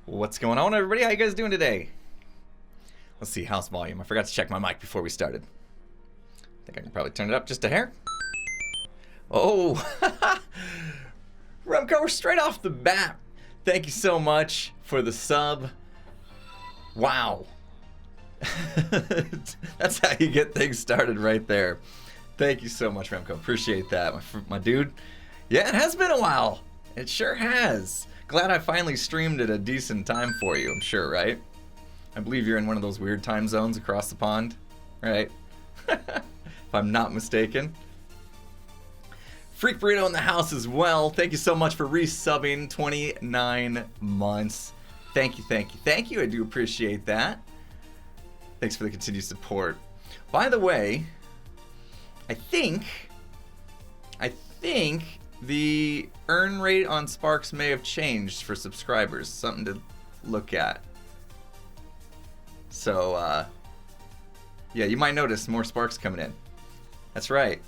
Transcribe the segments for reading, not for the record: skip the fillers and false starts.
What's going on, everybody? How you guys doing today? Let's see, house volume. I forgot to check my mic before we started. I think I can probably turn it up just a hair. Oh, Remco, we're straight off the bat. Thank you so much for the sub. Wow. That's how you get things started right there. Thank you so much, Remco. Appreciate that, my dude. Yeah, it has been a while. It sure has. Glad I finally streamed at a decent time for you, I'm sure, right? I believe you're in one of those weird time zones across the pond, right? If I'm not mistaken. Freak Burrito in the house as well. Thank you so much for resubbing 29 months. Thank you, thank you, thank you. I do appreciate that. Thanks for the continued support. By the way, I think the earn rate on Sparks may have changed for subscribers. Something to look at. So, yeah, you might notice more Sparks coming in. That's right.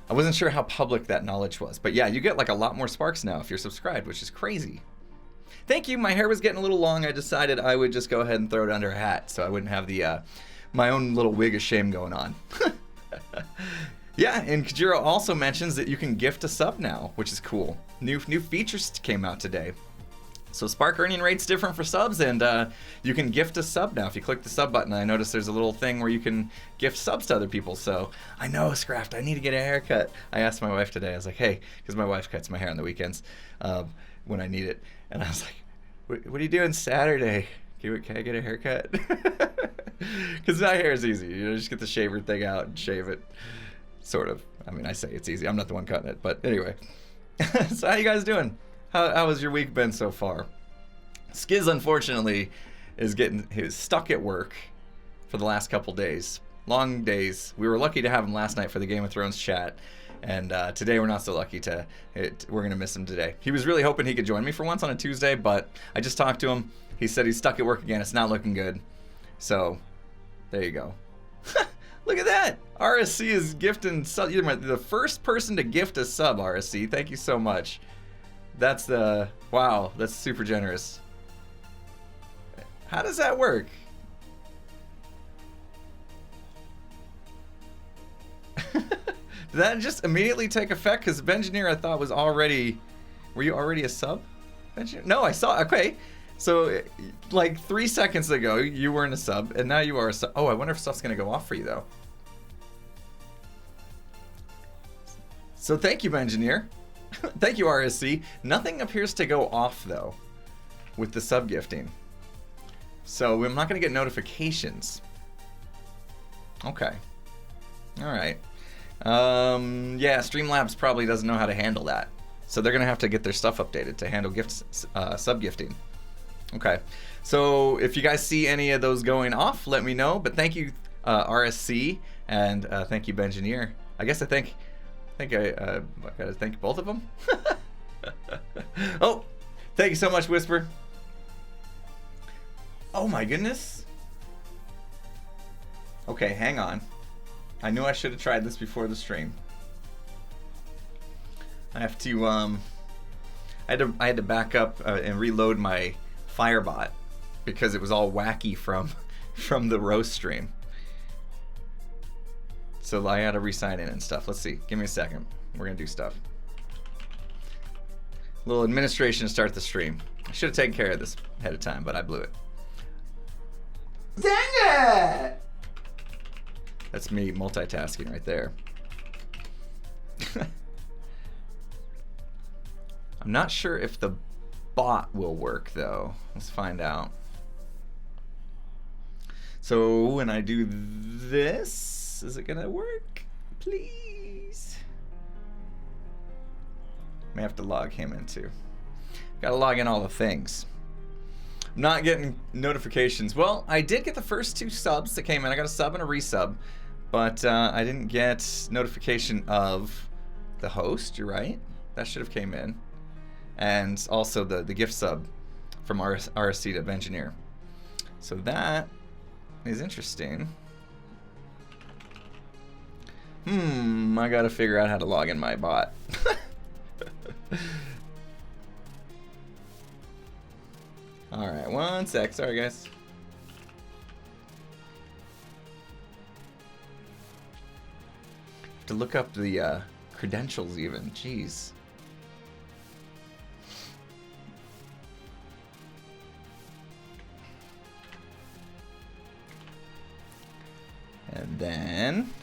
I wasn't sure how public that knowledge was. But yeah, you get like a lot more Sparks now if you're subscribed, which is crazy. Thank you. My hair was getting a little long. I decided I would just go ahead and throw it under a hat so I wouldn't have the my own little wig of shame going on. Yeah, and Kajiro also mentions that you can gift a sub now, which is cool. New features came out today. So Spark earning rate's different for subs, and you can gift a sub now. If you click the sub button, I noticed there's a little thing where you can gift subs to other people. So I know, Scraft, I need to get a haircut. I asked my wife today, I was like, hey, because my wife cuts my hair on the weekends when I need it. And I was like, what are you doing Saturday? Can I get a haircut? Because my hair is easy. You know, just get the shaver thing out and shave it. Sort of. I mean, I say it's easy. I'm not the one cutting it. But anyway. So how you guys doing? How has your week been so far? Skiz, unfortunately, is stuck at work for the last couple days. Long days. We were lucky to have him last night for the Game of Thrones chat. And today we're not so lucky we're going to miss him today. He was really hoping he could join me for once on a Tuesday, but I just talked to him. He said he's stuck at work again. It's not looking good. So, there you go. Look at that! RSC is gifting sub. You're the first person to gift a sub, RSC. Thank you so much. Wow, that's super generous. How does that work? Did that just immediately take effect? Because Bengineer I thought was already... Were you already a sub? Bengineer? No, I saw... Okay. So, like 3 seconds ago, you weren't a sub, and now you are a sub. Oh, I wonder if stuff's going to go off for you, though. So thank you, Bengineer. Thank you, RSC. Nothing appears to go off, though, with the sub gifting. So I'm not going to get notifications. Okay. All right. Yeah, Streamlabs probably doesn't know how to handle that. So they're going to have to get their stuff updated to handle sub gifting. Okay. So if you guys see any of those going off, let me know. But thank you, RSC, and thank you, Bengineer. I guess I gotta thank both of them. Oh, thank you so much, Whisper. Oh my goodness. Okay, hang on. I knew I should have tried this before the stream. I have to I had to back up and reload my Firebot because it was all wacky from the roast stream. So I had to re-sign in and stuff. Let's see. Give me a second. We're going to do stuff. A little administration to start the stream. I should have taken care of this ahead of time, but I blew it. Dang it! That's me multitasking right there. I'm not sure if the bot will work, though. Let's find out. So when I do this, is it gonna work? Please. May have to log him in too. Gotta log in all the things. I'm not getting notifications. Well, I did get the first 2 subs that came in. I got a sub and a resub, but I didn't get notification of the host. You're right. That should have came in. And also the gift sub from RSC to Engineer. So that is interesting. I gotta figure out how to log in my bot. Alright, 1 sec. Sorry, guys. To look up the credentials even. Jeez. And then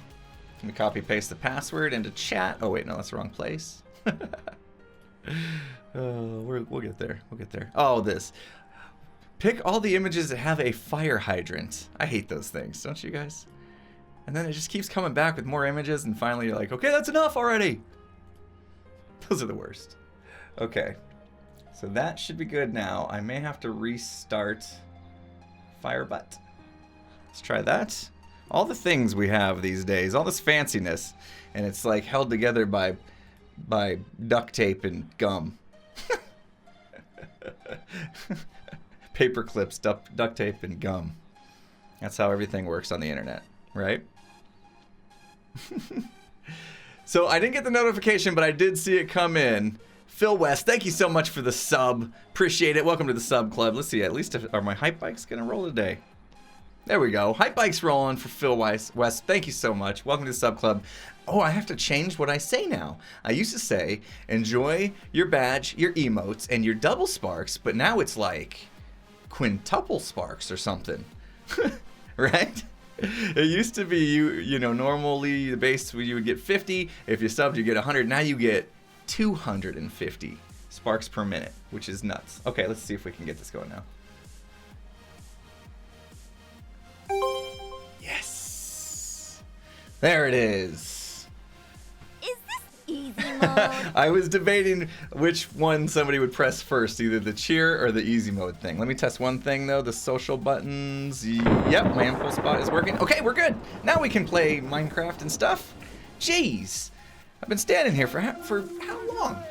let me copy paste the password into chat. Oh wait, no, that's the wrong place. We'll get there. We'll get there. Oh, this. Pick all the images that have a fire hydrant. I hate those things, don't you guys? And then it just keeps coming back with more images, and finally you're like, okay, that's enough already. Those are the worst. Okay, so that should be good now. I may have to restart Firebutt. Let's try that. All the things we have these days, all this fanciness, and it's like held together by duct tape and gum. Paper clips, duct tape, and gum. That's how everything works on the internet, right? So I didn't get the notification, but I did see it come in. Phil West, thank you so much for the sub. Appreciate it. Welcome to the sub club. Let's see, at least are my hype bikes gonna roll today? There we go. Hype bike's rolling for Phil West. Thank you so much. Welcome to the sub club. Oh, I have to change what I say now. I used to say, enjoy your badge, your emotes, and your double sparks, but now it's like quintuple sparks or something. Right? It used to be you know, normally the base you would get 50. If you subbed, you get 100. Now you get 250 sparks per minute, which is nuts. Okay, let's see if we can get this going now. Yes! There it is. Is this easy mode? I was debating which one somebody would press first, either the cheer or the easy mode thing. Let me test one thing though, the social buttons. Yep, my info spot is working. Okay, we're good. Now we can play Minecraft and stuff. Jeez, I've been standing here for how long?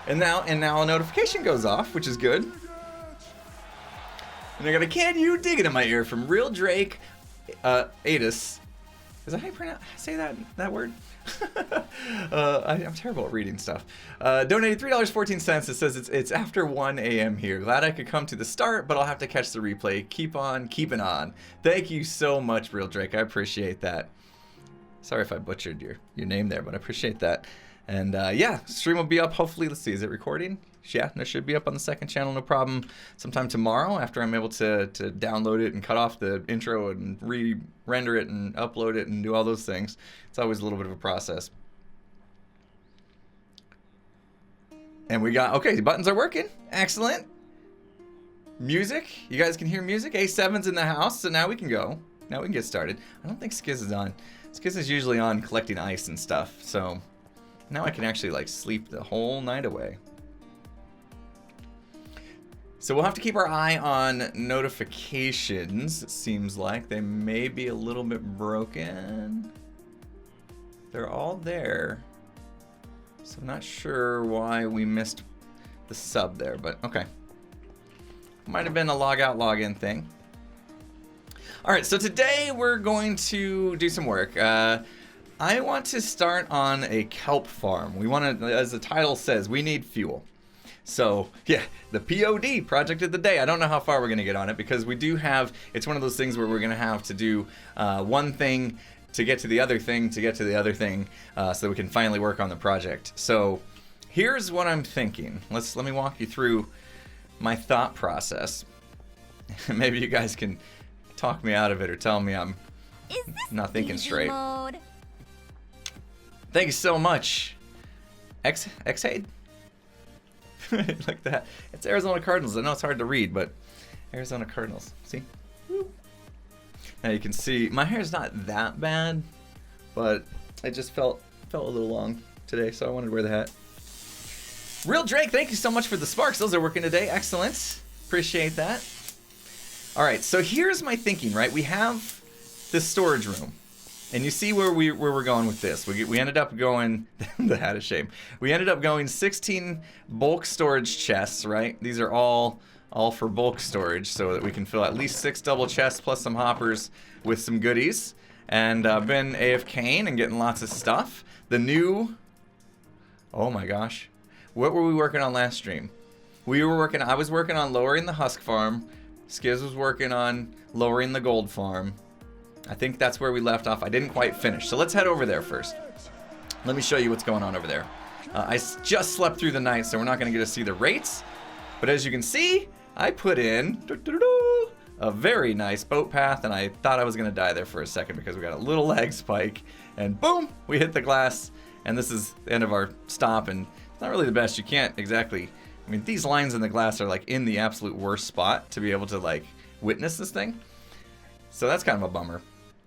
And now a notification goes off, which is good. And I got a "Can you dig it" in my ear from Real Drake, Adis. Is that how you say that word? I'm terrible at reading stuff. Donated $3.14. It says it's after 1 a.m. here. Glad I could come to the start, but I'll have to catch the replay. Keep on keeping on. Thank you so much, Real Drake. I appreciate that. Sorry if I butchered your name there, but I appreciate that. And yeah, stream will be up hopefully. Let's see, is it recording? Yeah, it should be up on the second channel, no problem. Sometime tomorrow after I'm able to download it and cut off the intro and re-render it and upload it and do all those things. It's always a little bit of a process. And we got, okay, the buttons are working. Excellent. Music, you guys can hear music. A7's in the house, so now we can go. Now we can get started. I don't think Skiz is on. Skiz is usually on collecting ice and stuff, so now I can actually like sleep the whole night away. So we'll have to keep our eye on notifications. It seems like they may be a little bit broken. They're all there. So I'm not sure why we missed the sub there, but okay. Might have been a log out, log in thing. All right, so today we're going to do some work. I want to start on a kelp farm. We want to, as the title says, we need fuel. So yeah, the POD, project of the day. I don't know how far we're going to get on it because we do have, it's one of those things where we're going to have to do one thing to get to the other thing, to get to the other thing, so that we can finally work on the project. So here's what I'm thinking. Let me walk you through my thought process. Maybe you guys can talk me out of it or tell me I'm not thinking straight. Mode? Thank you so much. Xade? Like that. It's Arizona Cardinals. I know it's hard to read, but Arizona Cardinals. See? Woo. Now you can see my hair's not that bad, but it just felt a little long today, so I wanted to wear the hat. Real Drake, thank you so much for the sparks. Those are working today. Excellent. Appreciate that. All right, so here's my thinking, right? We have this storage room. And you see where we're going with this. We ended up going, the hat is shame. We ended up going 16 bulk storage chests, right? These are all for bulk storage so that we can fill at least 6 double chests plus some hoppers with some goodies. And been AFKing and getting lots of stuff. The new, oh my gosh. What were we working on last stream? I was working on lowering the husk farm. Skiz was working on lowering the gold farm. I think that's where we left off. I didn't quite finish. So let's head over there first. Let me show you what's going on over there. Just slept through the night, so we're not going to get to see the rates. But as you can see, I put in a very nice boat path, and I thought I was going to die there for a second because we got a little lag spike. And boom, we hit the glass. And this is the end of our stop, and it's not really the best. You can't exactly... I mean, these lines in the glass are like in the absolute worst spot to be able to like witness this thing. So that's kind of a bummer.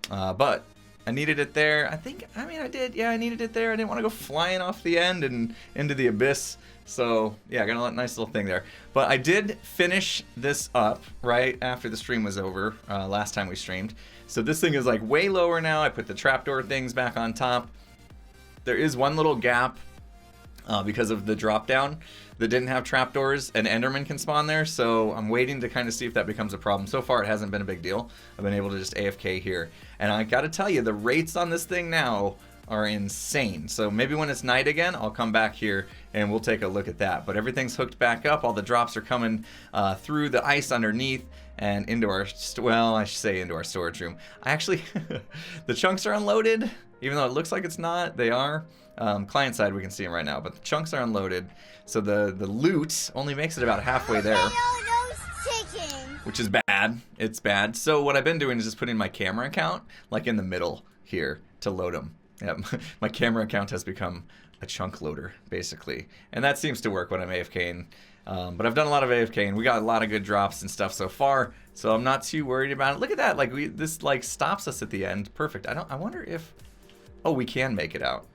But I needed it there. I did. Yeah, I needed it there. I didn't want to go flying off the end and into the abyss. So yeah, I got a nice little thing there. But I did finish this up right after the stream was over, last time we streamed. So this thing is like way lower now. I put the trapdoor things back on top. There is one little gap because of the drop down that didn't have trapdoors, and Enderman can spawn there, so I'm waiting to kind of see if that becomes a problem. So far it hasn't been a big deal. I've been able to just AFK here, and I gotta tell you, the rates on this thing now are insane. So maybe when it's night again, I'll come back here and we'll take a look at that. But everything's hooked back up. All the drops are coming through the ice underneath and into our, well, I should say into our storage room. I actually, the chunks are unloaded, even though it looks like it's not, they are. Client side, we can see them right now, but the chunks are unloaded. So the loot only makes it about halfway there, which is bad. It's bad. So what I've been doing is just putting my camera account like in the middle here to load them. Yeah, my camera account has become a chunk loader, basically. And that seems to work when I'm AFKing. But I've done a lot of AFKing. We got a lot of good drops and stuff so far, so I'm not too worried about it. Look at that. Like this like stops us at the end. Perfect. I wonder if... Oh, we can make it out.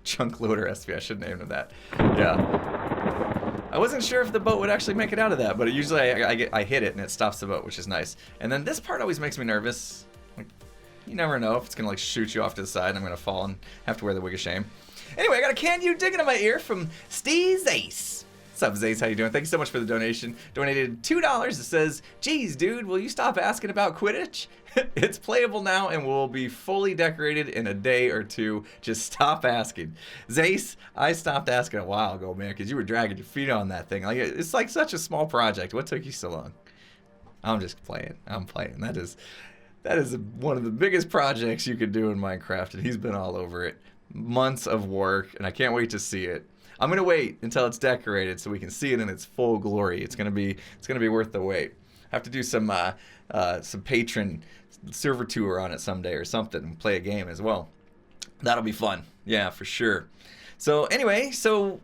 Chunk loader SV. I should name it that. Yeah. I wasn't sure if the boat would actually make it out of that, but usually I hit it and it stops the boat, which is nice. And then this part always makes me nervous. Like, you never know if it's gonna like shoot you off to the side and I'm gonna fall and have to wear the wig of shame. Anyway, I got a can you digging in my ear from Steve's Ace. What's up, Zace? How you doing? Thank you so much for the donation. Donated $2. It says, geez, dude, will you stop asking about Quidditch? It's playable now and will be fully decorated in a day or two. Just stop asking. Zace, I stopped asking a while ago, man, because you were dragging your feet on that thing. Like, it's like such a small project. What took you so long? I'm just playing. I'm playing. That is one of the biggest projects you could do in Minecraft, and he's been all over it. Months of work, and I can't wait to see it. I'm gonna wait until it's decorated so we can see it in its full glory. It's gonna be worth the wait. I have to do some patron server tour on it someday or something, and play a game as well. That'll be fun. Yeah, for sure. So anyway,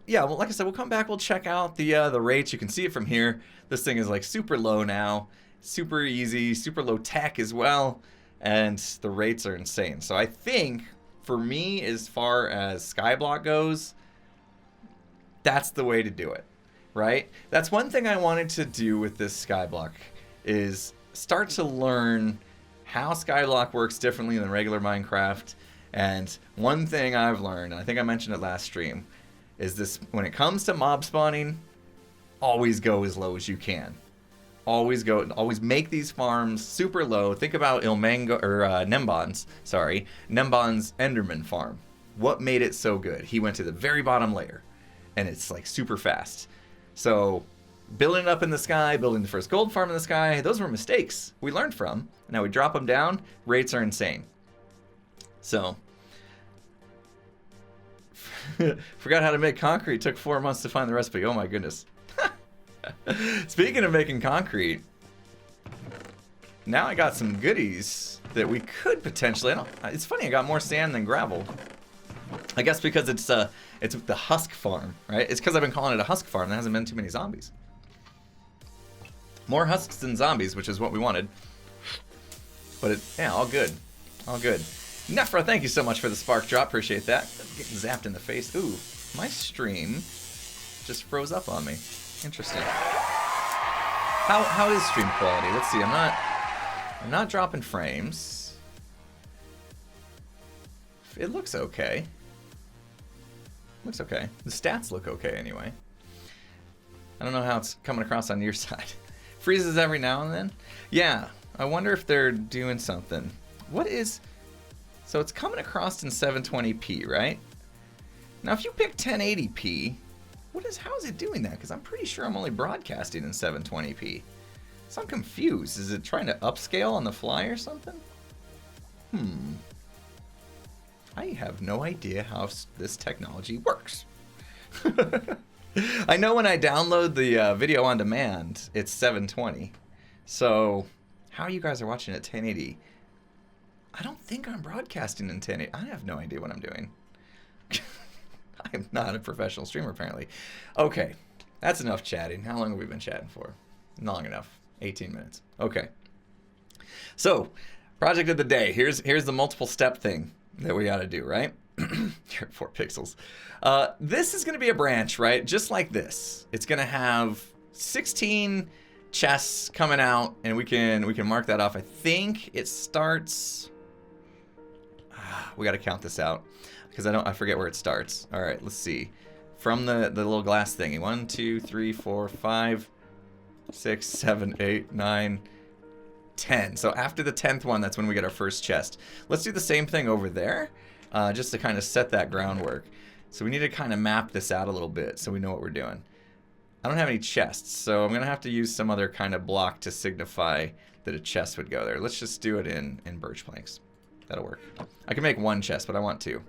yeah, well, like I said, we'll come back. We'll check out the rates. You can see it from here. This thing is like super low now, super easy, super low tech as well, and the rates are insane. So I think for me, as far as Skyblock goes, that's the way to do it, right? That's one thing I wanted to do with this Skyblock, is start to learn how Skyblock works differently than regular Minecraft. And one thing I've learned, and I think I mentioned it last stream, is this: when it comes to mob spawning, always go as low as you can. Always make these farms super low. Think about Nembon's Enderman farm. What made it so good? He went to the very bottom layer, and it's like super fast. So building it up in the sky, building the first gold farm in the sky, those were mistakes we learned from. Now we drop them down, rates are insane. So, forgot how to make concrete, took 4 months to find the recipe. Oh my goodness. Speaking of making concrete, now I got some goodies that we could potentially, it's funny, I got more sand than gravel. I guess because it's the husk farm, right? It's because I've been calling it a husk farm. There hasn't been too many zombies. More husks than zombies, which is what we wanted. But yeah, all good. All good. Nefra, thank you so much for the spark drop. Appreciate that. Getting zapped in the face. Ooh, my stream just froze up on me. Interesting. How is stream quality? Let's see. I'm not dropping frames. It looks okay. Looks okay. The stats look okay anyway. I don't know how it's coming across on your side. Freezes every now and then. Yeah, I wonder if they're doing something. What is... So it's coming across in 720p, right? Now if you pick 1080p, How is it doing that? Because I'm pretty sure I'm only broadcasting in 720p. So I'm confused. Is it trying to upscale on the fly or something? I have no idea how this technology works. I know when I download the video on demand, it's 720. So how you guys are watching at 1080? I don't think I'm broadcasting in 1080. I have no idea what I'm doing. I am not a professional streamer, apparently. Okay, that's enough chatting. How long have we been chatting for? Long enough. 18 minutes. Okay. So, project of the day. Here's the multiple step thing that we got to do, right? You're at 4 pixels. This is going to be a branch, right? Just like this. It's going to have 16 chests coming out, and we can mark that off. I think it starts. We got to count this out because I forget where it starts. All right, let's see. From the little glass thingy. 1, 2, 3, 4, 5, 6, 7, 8, 9, 10. So after the 10th one, that's when we get our first chest. Let's do the same thing over there, just to kind of set that groundwork. So we need to kind of map this out a little bit so we know what we're doing. I don't have any chests, so I'm going to have to use some other kind of block to signify that a chest would go there. Let's just do it in birch planks. That'll work. I can make 1 chest, but I want 2.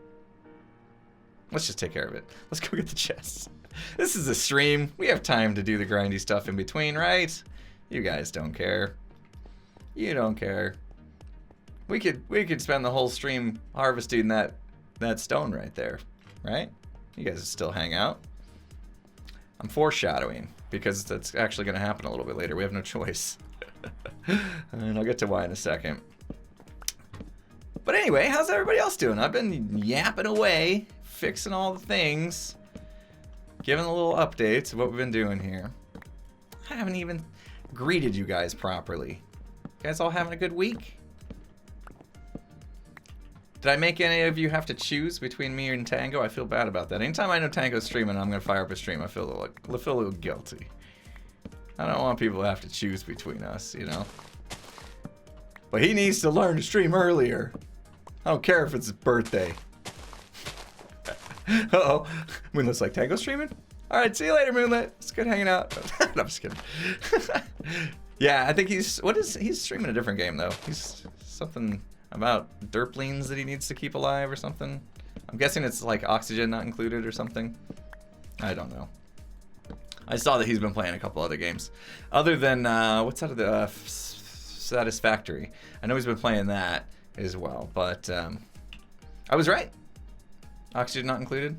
Let's just take care of it. Let's go get the chests. This is a stream. We have time to do the grindy stuff in between, right? You guys don't care. You don't care. We could spend the whole stream harvesting that stone right there, right? You guys still hang out. I'm foreshadowing because that's actually going to happen a little bit later. We have no choice. And I'll get to why in a second. But anyway, how's everybody else doing? I've been yapping away, fixing all the things, giving a little updates of what we've been doing here. I haven't even greeted you guys properly. You guys all having a good week? Did I make any of you have to choose between me and Tango? I feel bad about that. Anytime I know Tango's streaming and I'm going to fire up a stream, I feel a little guilty. I don't want people to have to choose between us, you know? But he needs to learn to stream earlier. I don't care if it's his birthday. Uh-oh. Moonlit's like, Tango streaming? Alright, see you later, Moonlit. It's good hanging out. No, I'm just kidding. Yeah, I think he's streaming a different game, though. He's something about derplings that he needs to keep alive or something. I'm guessing it's like oxygen not included or something. I don't know. I saw that he's been playing a couple other games. Other than, what's out of the Satisfactory. I know he's been playing that as well, but I was right. Oxygen not included.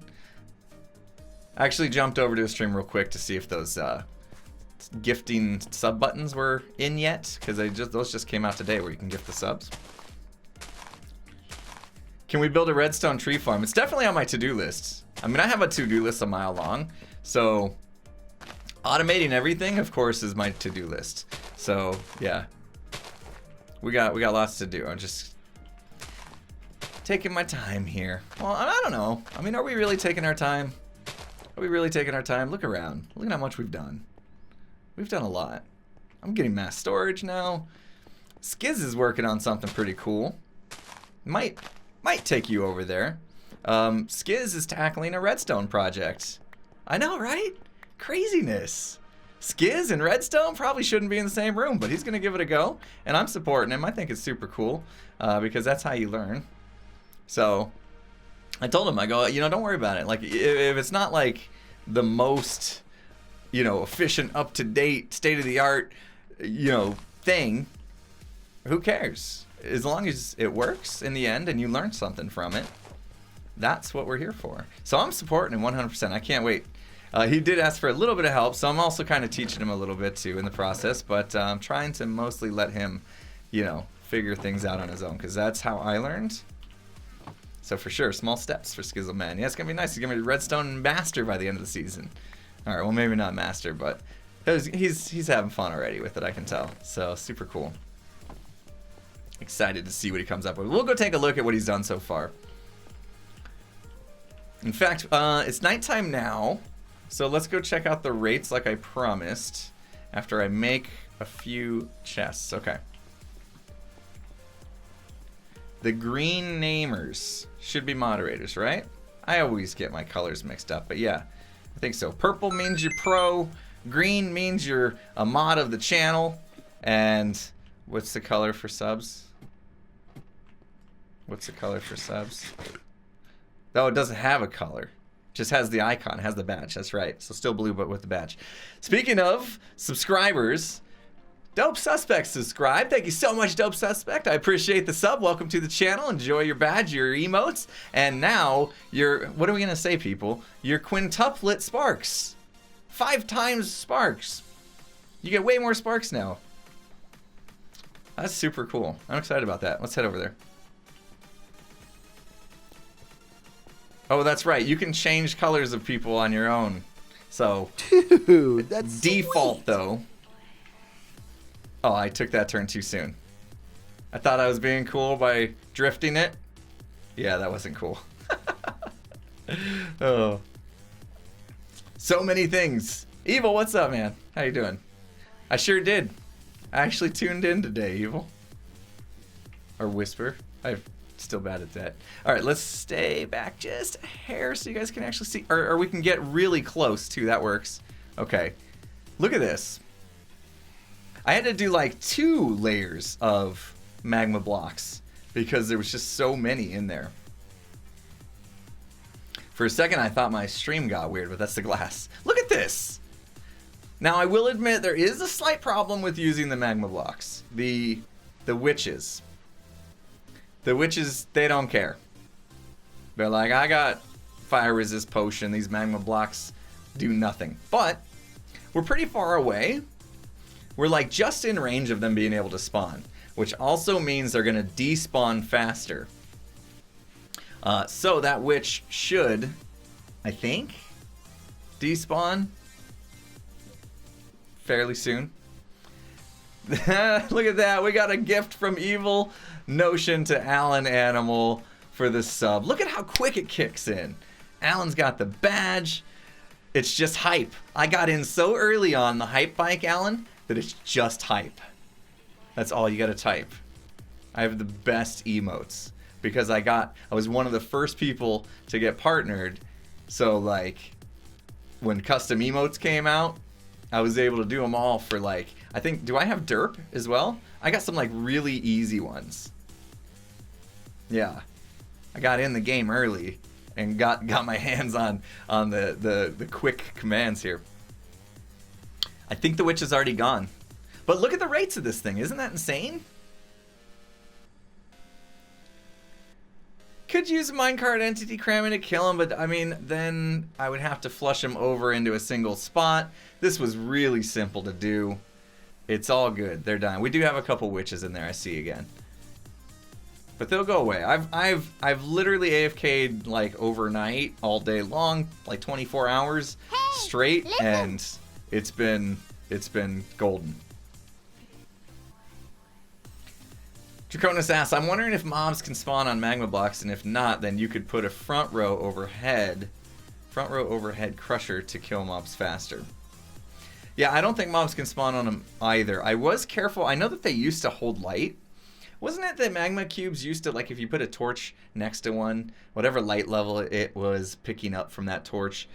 I actually jumped over to his stream real quick to see if those gifting sub buttons were in yet, because those just came out today where you can gift the subs. Can we build a redstone tree farm? It's definitely on my to-do list. I mean, I have a to-do list a mile long, so automating everything, of course, is my to-do list. So yeah, we got lots to do. I'm just taking my time here. Well, I don't know. I mean, are we really taking our time? Are we really taking our time? Look around. Look at how much we've done. We've done a lot. I'm getting mass storage now. Skiz is working on something pretty cool. Might take you over there. Skiz is tackling a redstone project. I know, right? Craziness. Skiz and redstone probably shouldn't be in the same room, but he's going to give it a go, and I'm supporting him. I think it's super cool because that's how you learn. So I told him, I go, you know, don't worry about it. Like, if it's not like the most, you know, efficient, up-to-date, state-of-the-art, you know, thing, who cares? As long as it works in the end and you learn something from it, that's what we're here for. So I'm supporting him 100%. I can't wait. He did ask for a little bit of help, so I'm also kind of teaching him a little bit too in the process, but I'm trying to mostly let him, you know, figure things out on his own, because that's how I learned. So for sure, small steps for Skizzleman. Yeah, it's going to be nice. He's going to be redstone master by the end of the season. All right, well, maybe not master, but he's having fun already with it, I can tell. So super cool. Excited to see what he comes up with. We'll go take a look at what he's done so far. In fact, it's nighttime now, so let's go check out the rates like I promised after I make a few chests. Okay. The green namers should be moderators, right? I always get my colors mixed up, but yeah. I think so. Purple means you're pro. Green means you're a mod of the channel. And what's the color for subs? What's the color for subs? Oh, it doesn't have a color. Just has the icon, has the badge. That's right. So still blue, but with the badge. Speaking of subscribers, Dope Suspect subscribed. Thank you so much, Dope Suspect. I appreciate the sub. Welcome to the channel. Enjoy your badge, your emotes. And now, what are we going to say, people? Your quintuplet sparks. 5 times sparks. You get way more sparks now. That's super cool. I'm excited about that. Let's head over there. Oh, that's right. You can change colors of people on your own. So, Dude, that's default sweet. though. Oh, I took that turn too soon. I thought I was being cool by drifting it. Yeah, that wasn't cool. Oh. So many things. Evil, what's up, man? How you doing? I sure did. I actually tuned in today, Evil. Or Whisper. I'm still bad at that. All right, let's stay back just a hair so you guys can actually see. Or we can get really close, too. That works. Okay. Look at this. I had to do like 2 layers of magma blocks because there was just so many in there. For a second, I thought my stream got weird, but that's the glass. Look at this. Now, I will admit there is a slight problem with using the magma blocks. The witches. The witches, they don't care. They're like, I got fire resist potion. These magma blocks do nothing. But we're pretty far away. We're like just in range of them being able to spawn, which also means they're going to despawn faster. So that witch should, I think, despawn fairly soon. Look at that. We got a gift from Evil Notion to Alan Animal for the sub. Look at how quick it kicks in. Alan's got the badge. It's just hype. I got in so early on the hype bike, Alan, that it's just hype. That's all you gotta type. I have the best emotes because I was one of the first people to get partnered. So like when custom emotes came out, I was able to do them all for like, I think, do I have D.E.R.P as well? I got some like really easy ones. Yeah. I got in the game early and got my hands on the quick commands here. I think the witch is already gone. But look at the rates of this thing. Isn't that insane? Could use a minecart entity cramming to kill him, but I mean, then I would have to flush him over into a single spot. This was really simple to do. It's all good. They're dying. We do have a couple witches in there, I see again. But they'll go away. I've literally AFK'd like overnight, all day long, like 24 hours straight, and it's been golden. Draconis asks, I'm wondering if mobs can spawn on magma blocks, and if not, then you could put a front row overhead crusher to kill mobs faster. Yeah, I don't think mobs can spawn on them either. I was careful. I know that they used to hold light. Wasn't it that magma cubes used to, like, if you put a torch next to one, whatever light level it was picking up from that torch,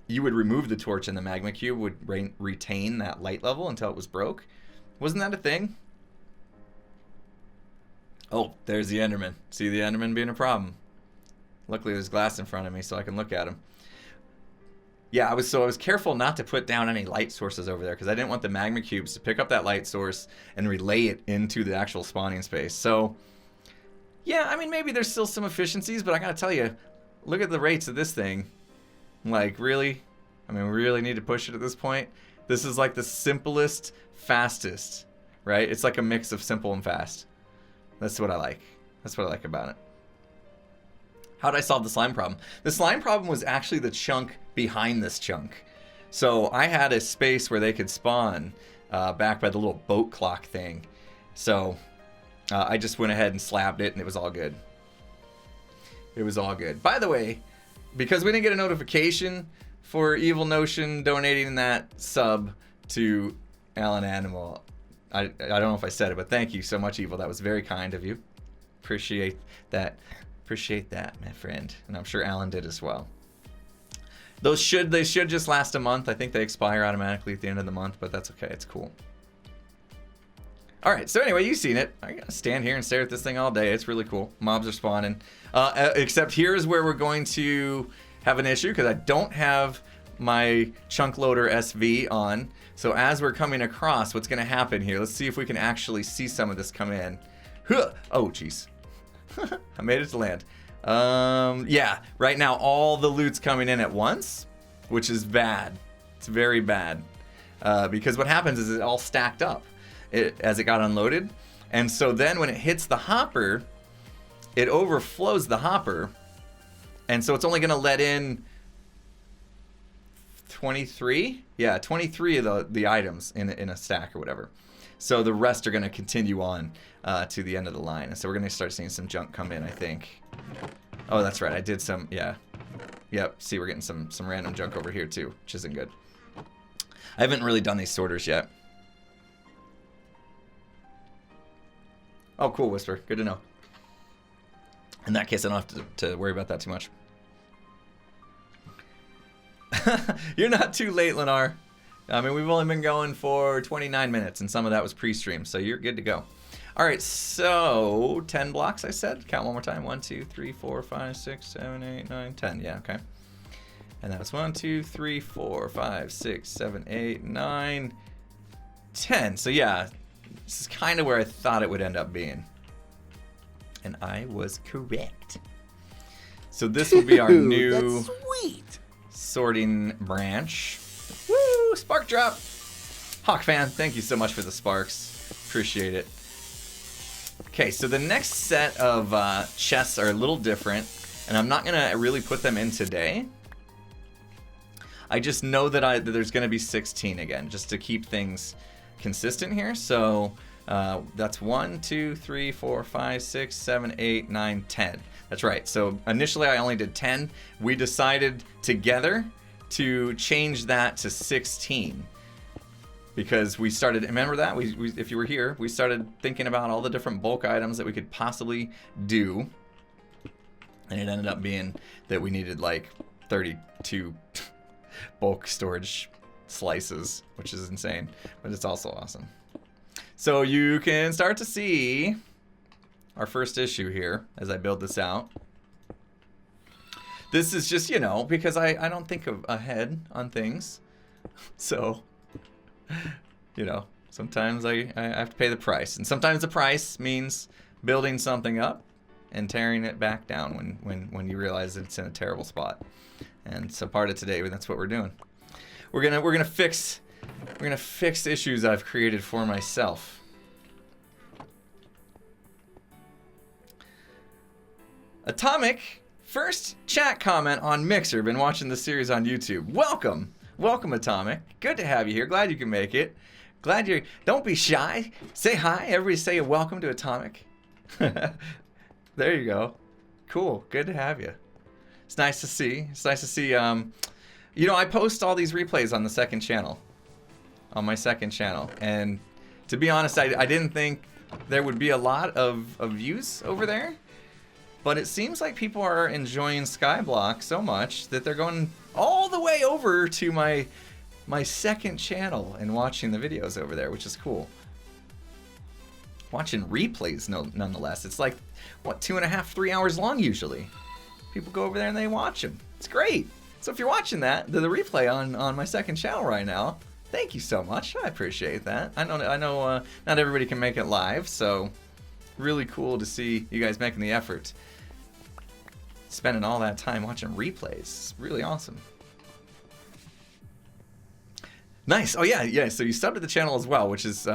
you would remove the torch and the magma cube would retain that light level until it was broke? Wasn't that a thing? Oh, there's the Enderman. See the Enderman being a problem. Luckily there's glass in front of me so I can look at him. Yeah, I was careful not to put down any light sources over there because I didn't want the magma cubes to pick up that light source and relay it into the actual spawning space. So, yeah, I mean, maybe there's still some efficiencies, but I gotta tell you, look at the rates of this thing. Like, really? I mean, we really need to push it at this point? This is like the simplest, fastest, right? It's like a mix of simple and fast. That's what I like. That's what I like about it. How did I solve the slime problem? The slime problem was actually the chunk behind this chunk. So I had a space where they could spawn back by the little boat clock thing. So I just went ahead and slabbed it and it was all good. It was all good. By the way, because we didn't get a notification for Evil Notion donating that sub to Alan Animal, I don't know if I said it, but thank you so much, Evil. That was very kind of you. Appreciate that. Appreciate that, my friend. And I'm sure Alan did as well. They should just last a month. I think they expire automatically at the end of the month, but that's okay. It's cool. All right, so anyway, you've seen it. I gotta stand here and stare at this thing all day. It's really cool. Mobs are spawning. Except here's where we're going to have an issue because I don't have my chunk loader SV on. So as we're coming across, what's gonna happen here? Let's see if we can actually see some of this come in. Huh. Oh, jeez. I made it to land. Yeah, right now all the loot's coming in at once, which is bad. It's very bad. Because what happens is it all stacked up as it got unloaded. And so then when it hits the hopper, it overflows the hopper. And so it's only going to let in 23? Yeah, 23 of the items in a stack or whatever. So the rest are going to continue on to the end of the line. And so we're going to start seeing some junk come in, I think. Oh, that's right. I did some, yeah. Yep, see, we're getting some random junk over here too, which isn't good. I haven't really done these sorters yet. Oh, cool, Whisper. Good to know. In that case, I don't have to worry about that too much. You're not too late, Lennar. I mean, we've only been going for 29 minutes, and some of that was pre-stream, so you're good to go. All right, so 10 blocks, I said. Count one more time. 1, 2, 3, 4, 5, 6, 7, 8, 9, 10. Yeah, okay. And that was 1, 2, 3, 4, 5, 6, 7, 8, 9, 10. So yeah, this is kind of where I thought it would end up being. And I was correct. So this will be our new sorting branch. Woo! Spark drop! Hawk fan, thank you so much for the sparks. Appreciate it. Okay, so the next set of chests are a little different, and I'm not gonna really put them in today. I just know that there's gonna be 16 again, just to keep things consistent here. So that's 1, 2, 3, 4, 5, 6, 7, 8, 9, 10. That's right. So initially I only did 10. We decided together to change that to 16. Because we started, remember that? We, if you were here, we started thinking about all the different bulk items that we could possibly do. And it ended up being that we needed like 32 bulk storage slices, which is insane, but it's also awesome. So you can start to see our first issue here as I build this out. This is just, you know, because I don't think ahead on things. So, you know, sometimes I have to pay the price. And sometimes the price means building something up and tearing it back down when you realize it's in a terrible spot. And so part of today, that's what we're doing. We're gonna fix issues I've created for myself. Atomic, first chat comment on Mixer. Been watching the series on YouTube. Welcome, Atomic. Good to have you here. Glad you can make it. Glad you're. Don't be shy. Say hi. Everybody say welcome to Atomic. There you go. Cool. Good to have you. It's nice to see. It's nice to see. You know, I post all these replays on the second channel. On my second channel. And to be honest, I didn't think there would be a lot of views over there. But it seems like people are enjoying Skyblock so much that they're going all the way over to my second channel and watching the videos over there, which is cool. Watching replays, nonetheless. It's like, what, 2.5, 3 hours long usually. People go over there and they watch them. It's great. So if you're watching that, the replay on my second channel right now, thank you so much. I appreciate that. I know not everybody can make it live, so really cool to see you guys making the effort. Spending all that time watching replays. It's really awesome. Nice. Oh yeah. So you subbed to the channel as well, which is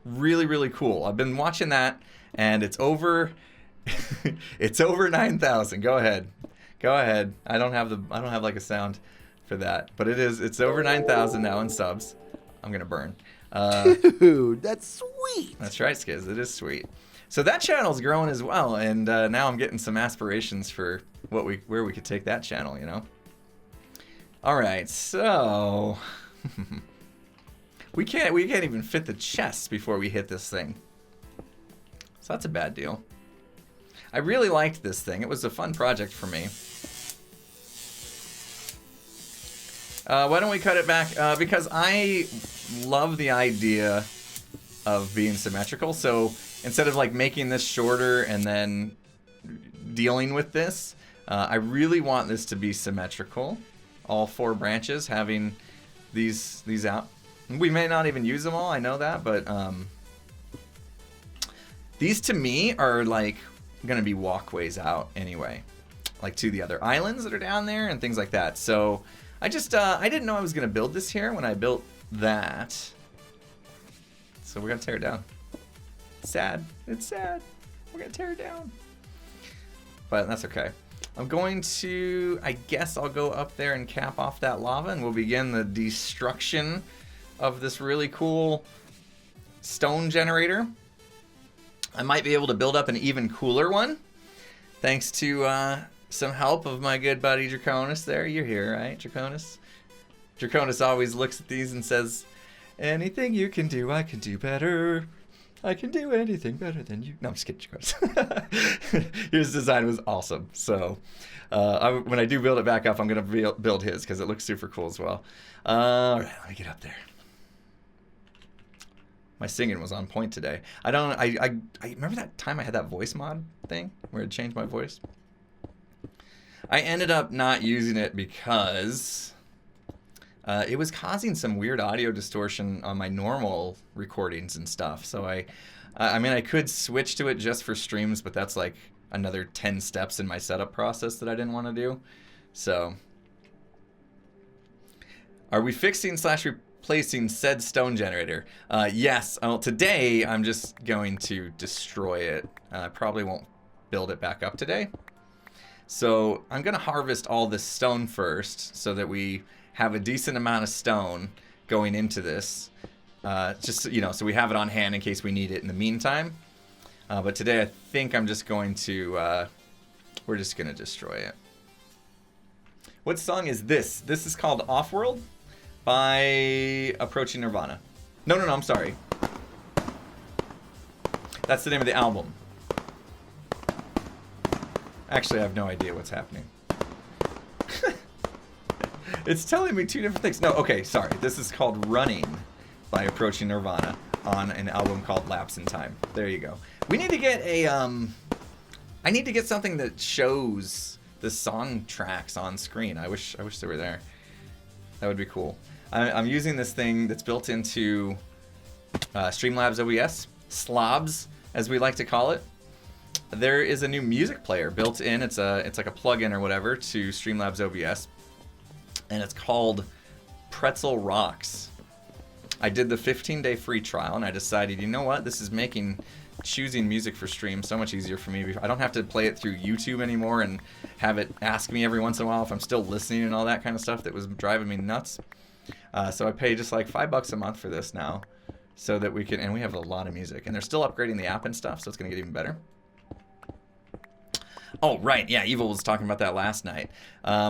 really, really cool. I've been watching that, and it's over. It's over 9,000. Go ahead. I don't have like a sound for that, but it's over 9,000 now in subs. I'm gonna burn. Dude, that's sweet. That's right, Skiz. It is sweet. So that channel's growing as well, and now I'm getting some aspirations for where we could take that channel, you know. All right, so we can't even fit the chests before we hit this thing. So that's a bad deal. I really liked this thing. It was a fun project for me. Why don't we cut it back? Because I love the idea of being symmetrical. So instead of like making this shorter and then dealing with this, I really want this to be symmetrical. All 4 branches having these out. We may not even use them all, I know that, but these to me are like gonna be walkways out anyway, like to the other islands that are down there and things like that. So I just I didn't know I was gonna build this here when I built that, so we're gonna tear it down. Sad. It's sad. We're gonna tear it down, but that's okay. I'm going to, I guess I'll go up there and cap off that lava, and we'll begin the destruction of this really cool stone generator. I might be able to build up an even cooler one, thanks to some help of my good buddy Draconis there. You're here, right, Draconis? Draconis always looks at these and says, anything you can do, I can do better. I can do anything better than you. No, I'm just kidding, Draconis. His design was awesome. So when I do build it back up, I'm going to build his because it looks super cool as well. All right, let me get up there. My singing was on point today. I remember that time I had that voice mod thing where it changed my voice. I ended up not using it because it was causing some weird audio distortion on my normal recordings and stuff. So I mean, I could switch to it just for streams, but that's like another 10 steps in my setup process that I didn't want to do. So, are we fixing / replacing said stone generator? Yes. Well, today I'm just going to destroy it. I probably won't build it back up today. So I'm going to harvest all this stone first so that we have a decent amount of stone going into this. Just, you know, so we have it on hand in case we need it in the meantime. But today I think I'm just going to, we're just going to destroy it. What song is this? This is called Offworld by Approaching Nirvana. No, I'm sorry. That's the name of the album. Actually, I have no idea what's happening. It's telling me 2 different things. No, okay, sorry. This is called Running by Approaching Nirvana on an album called Lapse in Time. There you go. We need to get a, I need to get something that shows the song tracks on screen. I wish they were there. That would be cool. I'm using this thing that's built into Streamlabs OBS, Slobs, as we like to call it. There is a new music player built in. It's like a plugin or whatever to Streamlabs OBS, and it's called Pretzel Rocks. I did the 15-day free trial, and I decided, you know what? This is making choosing music for stream so much easier for me. I don't have to play it through YouTube anymore and have it ask me every once in a while if I'm still listening and all that kind of stuff that was driving me nuts. So I pay just like $5 a month for this now, so that we can, and we have a lot of music, and they're still upgrading the app and stuff, so it's gonna get even better. Oh, right, yeah, Evil was talking about that last night.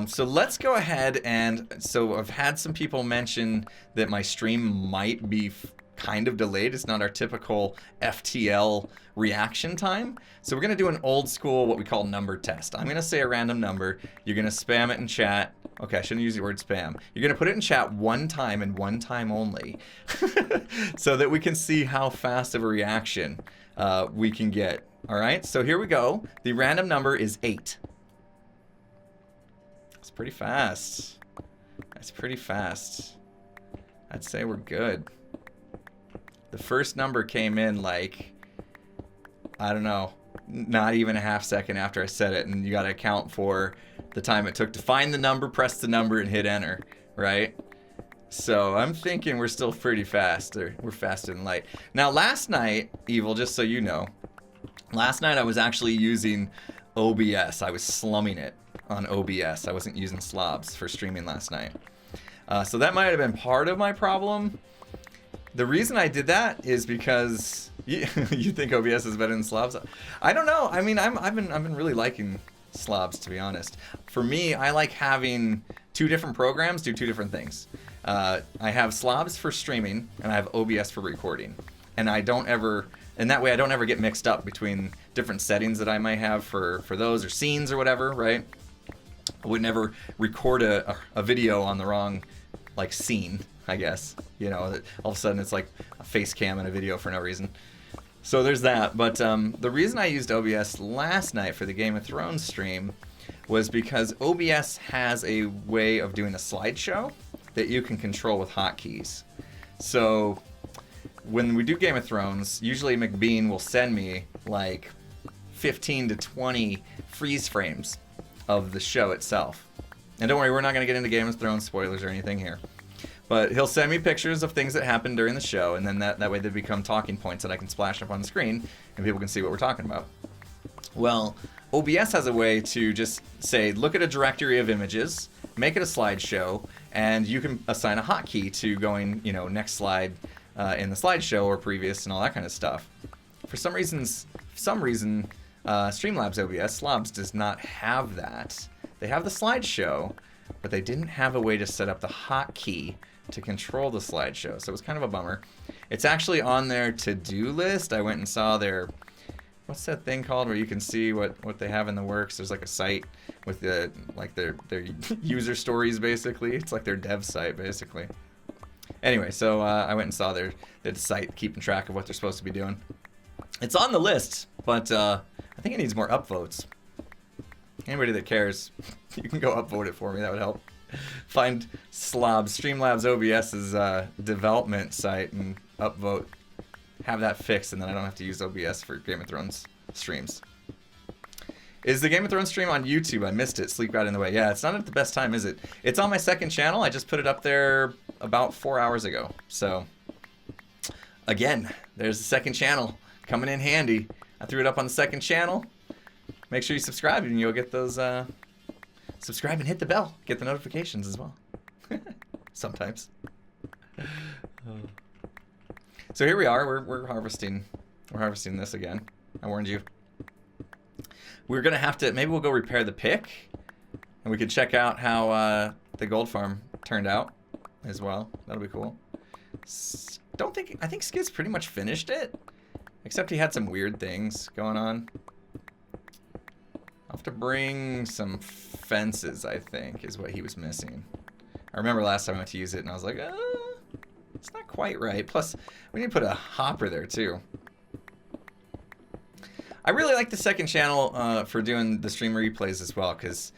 So let's go ahead and, so I've had some people mention that my stream might be kind of delayed. It's not our typical FTL reaction time. So we're gonna do an old school, what we call number test. I'm gonna say a random number. You're gonna spam it in chat. Okay, I shouldn't use the word spam. You're gonna put it in chat one time and one time only, so that we can see how fast of a reaction we can get. All right, so here we go. The random number is 8. It's pretty fast. That's pretty fast. I'd say we're good. The first number came in like, I don't know, not even a half second after I said it, and you gotta account for the time it took to find the number, press the number, and hit enter, right? So I'm thinking we're still pretty fast, or we're faster than light. Now last night, Evil, just so you know, last night I was actually using OBS. I was slumming it on OBS. I wasn't using slobs for streaming last night. So that might have been part of my problem. The reason I did that is because you think OBS is better than slobs. I don't know. I mean, I've been really liking slobs, to be honest. For me, I like having 2 different programs do 2 different things. I have slobs for streaming, and I have OBS for recording. And I don't ever, and that way I don't ever get mixed up between different settings that I might have for those, or scenes or whatever, right? I would never record a video on the wrong like scene, I guess. You know, all of a sudden it's like a face cam in a video for no reason. So there's that. But the reason I used OBS last night for the Game of Thrones stream was because OBS has a way of doing a slideshow that you can control with hotkeys. So when we do Game of Thrones, usually McBean will send me like 15 to 20 freeze frames of the show itself. And don't worry, we're not going to get into Game of Thrones spoilers or anything here. But he'll send me pictures of things that happened during the show, and then that way they become talking points that I can splash up on the screen, and people can see what we're talking about. Well, OBS has a way to just say, look at a directory of images, make it a slideshow, and you can assign a hotkey to going, you know, next slide in the slideshow or previous and all that kind of stuff. For some reason, Streamlabs OBS, Slobs, does not have that. They have the slideshow, but they didn't have a way to set up the hotkey to control the slideshow, so it was kind of a bummer. It's actually on their to-do list. I went and saw their, what's that thing called where you can see what they have in the works? There's like a site with the like their user stories, basically. It's like their dev site, basically. Anyway, so I went and saw their site, keeping track of what they're supposed to be doing. It's on the list, but I think it needs more upvotes. Anybody that cares, you can go upvote it for me. That would help. Find Streamlabs OBS's development site and upvote. Have that fixed, and then I don't have to use OBS for Game of Thrones streams. Is the Game of Thrones stream on YouTube? I missed it. Sleep got in the way. Yeah, it's not at the best time, is it? It's on my second channel. I just put it up there about 4 hours ago. So, again, there's the second channel coming in handy. I threw it up on the second channel. Make sure you subscribe, and you'll get those... subscribe and hit the bell. Get the notifications as well. Sometimes. So here we are. We're harvesting. We're harvesting this again. I warned you. We're gonna have to. Maybe we'll go repair the pick, and we could check out how the gold farm turned out as well. That'll be cool. I think Skiz pretty much finished it, except he had some weird things going on. I'll have to bring some fences, I think, is what he was missing. I remember last time I went to use it, and I was like, it's not quite right. Plus, we need to put a hopper there, too. I really like the second channel for doing the stream replays as well, because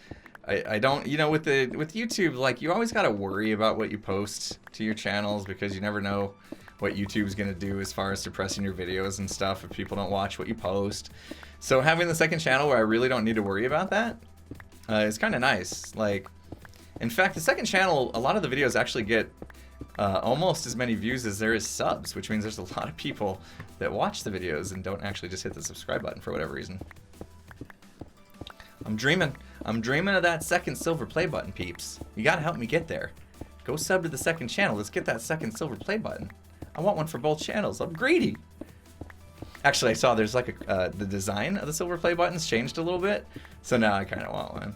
I don't, you know, with YouTube, like, you always got to worry about what you post to your channels, because you never know what YouTube's going to do as far as suppressing your videos and stuff if people don't watch what you post. So having the second channel where I really don't need to worry about that is kind of nice. Like, in fact, the second channel, a lot of the videos actually get almost as many views as there is subs, which means there's a lot of people that watch the videos and don't actually just hit the subscribe button for whatever reason. I'm dreaming of that second silver play button, peeps. You gotta help me get there. Go sub to the second channel. Let's get that second silver play button. I want one for both channels. I'm greedy. Actually, I saw there's like the design of the silver play buttons changed a little bit, so now I kind of want one.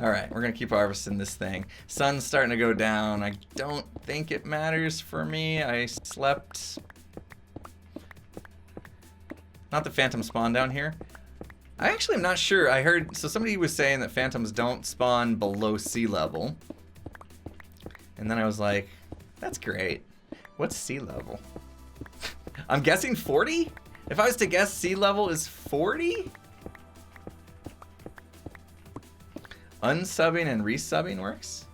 Alright, we're going to keep harvesting this thing. Sun's starting to go down. I don't think it matters for me. I slept... Not the phantom spawn down here. I actually am not sure. I heard... So somebody was saying that phantoms don't spawn below sea level. And then I was like, that's great. What's sea level? I'm guessing 40? If I was to guess, sea level is 40? Unsubbing and resubbing works?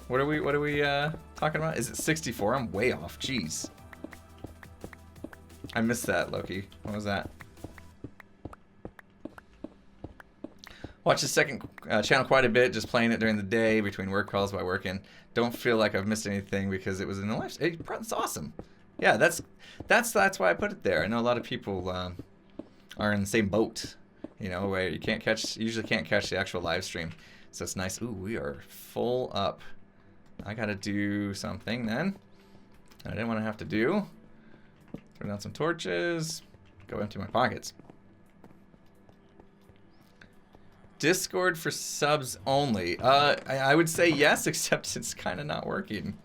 What are we talking about? Is it 64? I'm way off. Jeez. I missed that, Loki. What was that? Watch the second channel quite a bit, just playing it during the day between work calls while working. Don't feel like I've missed anything because it was in the live. It's awesome. Yeah, that's why I put it there. I know a lot of people are in the same boat. You know, where you usually can't catch the actual live stream. So it's nice. Ooh, we are full up. I gotta do something then. I didn't want to have to do. Turn on some torches. Go empty my pockets. Discord for subs only. I would say yes, except it's kind of not working.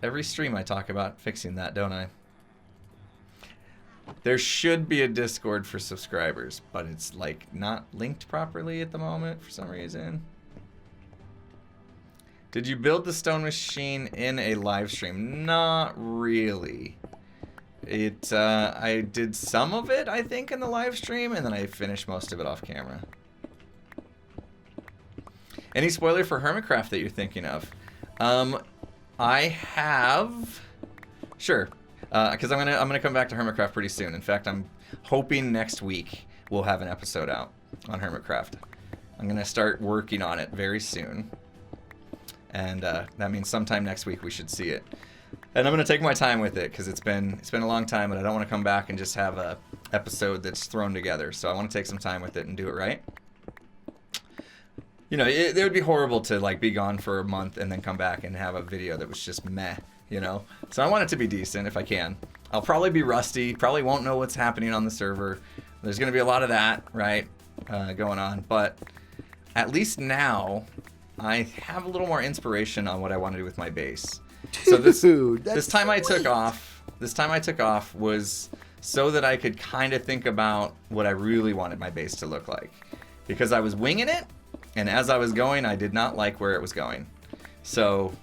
Every stream I talk about fixing that, don't I? There should be a Discord for subscribers, but it's like not linked properly at the moment for some reason. Did you build the stone machine in a live stream? Not really. I did some of it, I think, in the live stream, and then I finished most of it off camera. Any spoiler for Hermitcraft that you're thinking of? I have... Sure. Because I'm gonna come back to Hermitcraft pretty soon. In fact, I'm hoping next week we'll have an episode out on Hermitcraft. I'm gonna start working on it very soon, and that means sometime next week we should see it. And I'm gonna take my time with it because it's been a long time, but I don't want to come back and just have a episode that's thrown together. So I want to take some time with it and do it right. You know, it would be horrible to like be gone for a month and then come back and have a video that was just meh. You know, so I want it to be decent if I can. I'll probably be rusty, probably won't know what's happening on the server. There's going to be a lot of that, right, going on. But at least now I have a little more inspiration on what I want to do with my base. So this time I took off was so that I could kind of think about what I really wanted my base to look like. Because I was winging it, and as I was going, I did not like where it was going. So...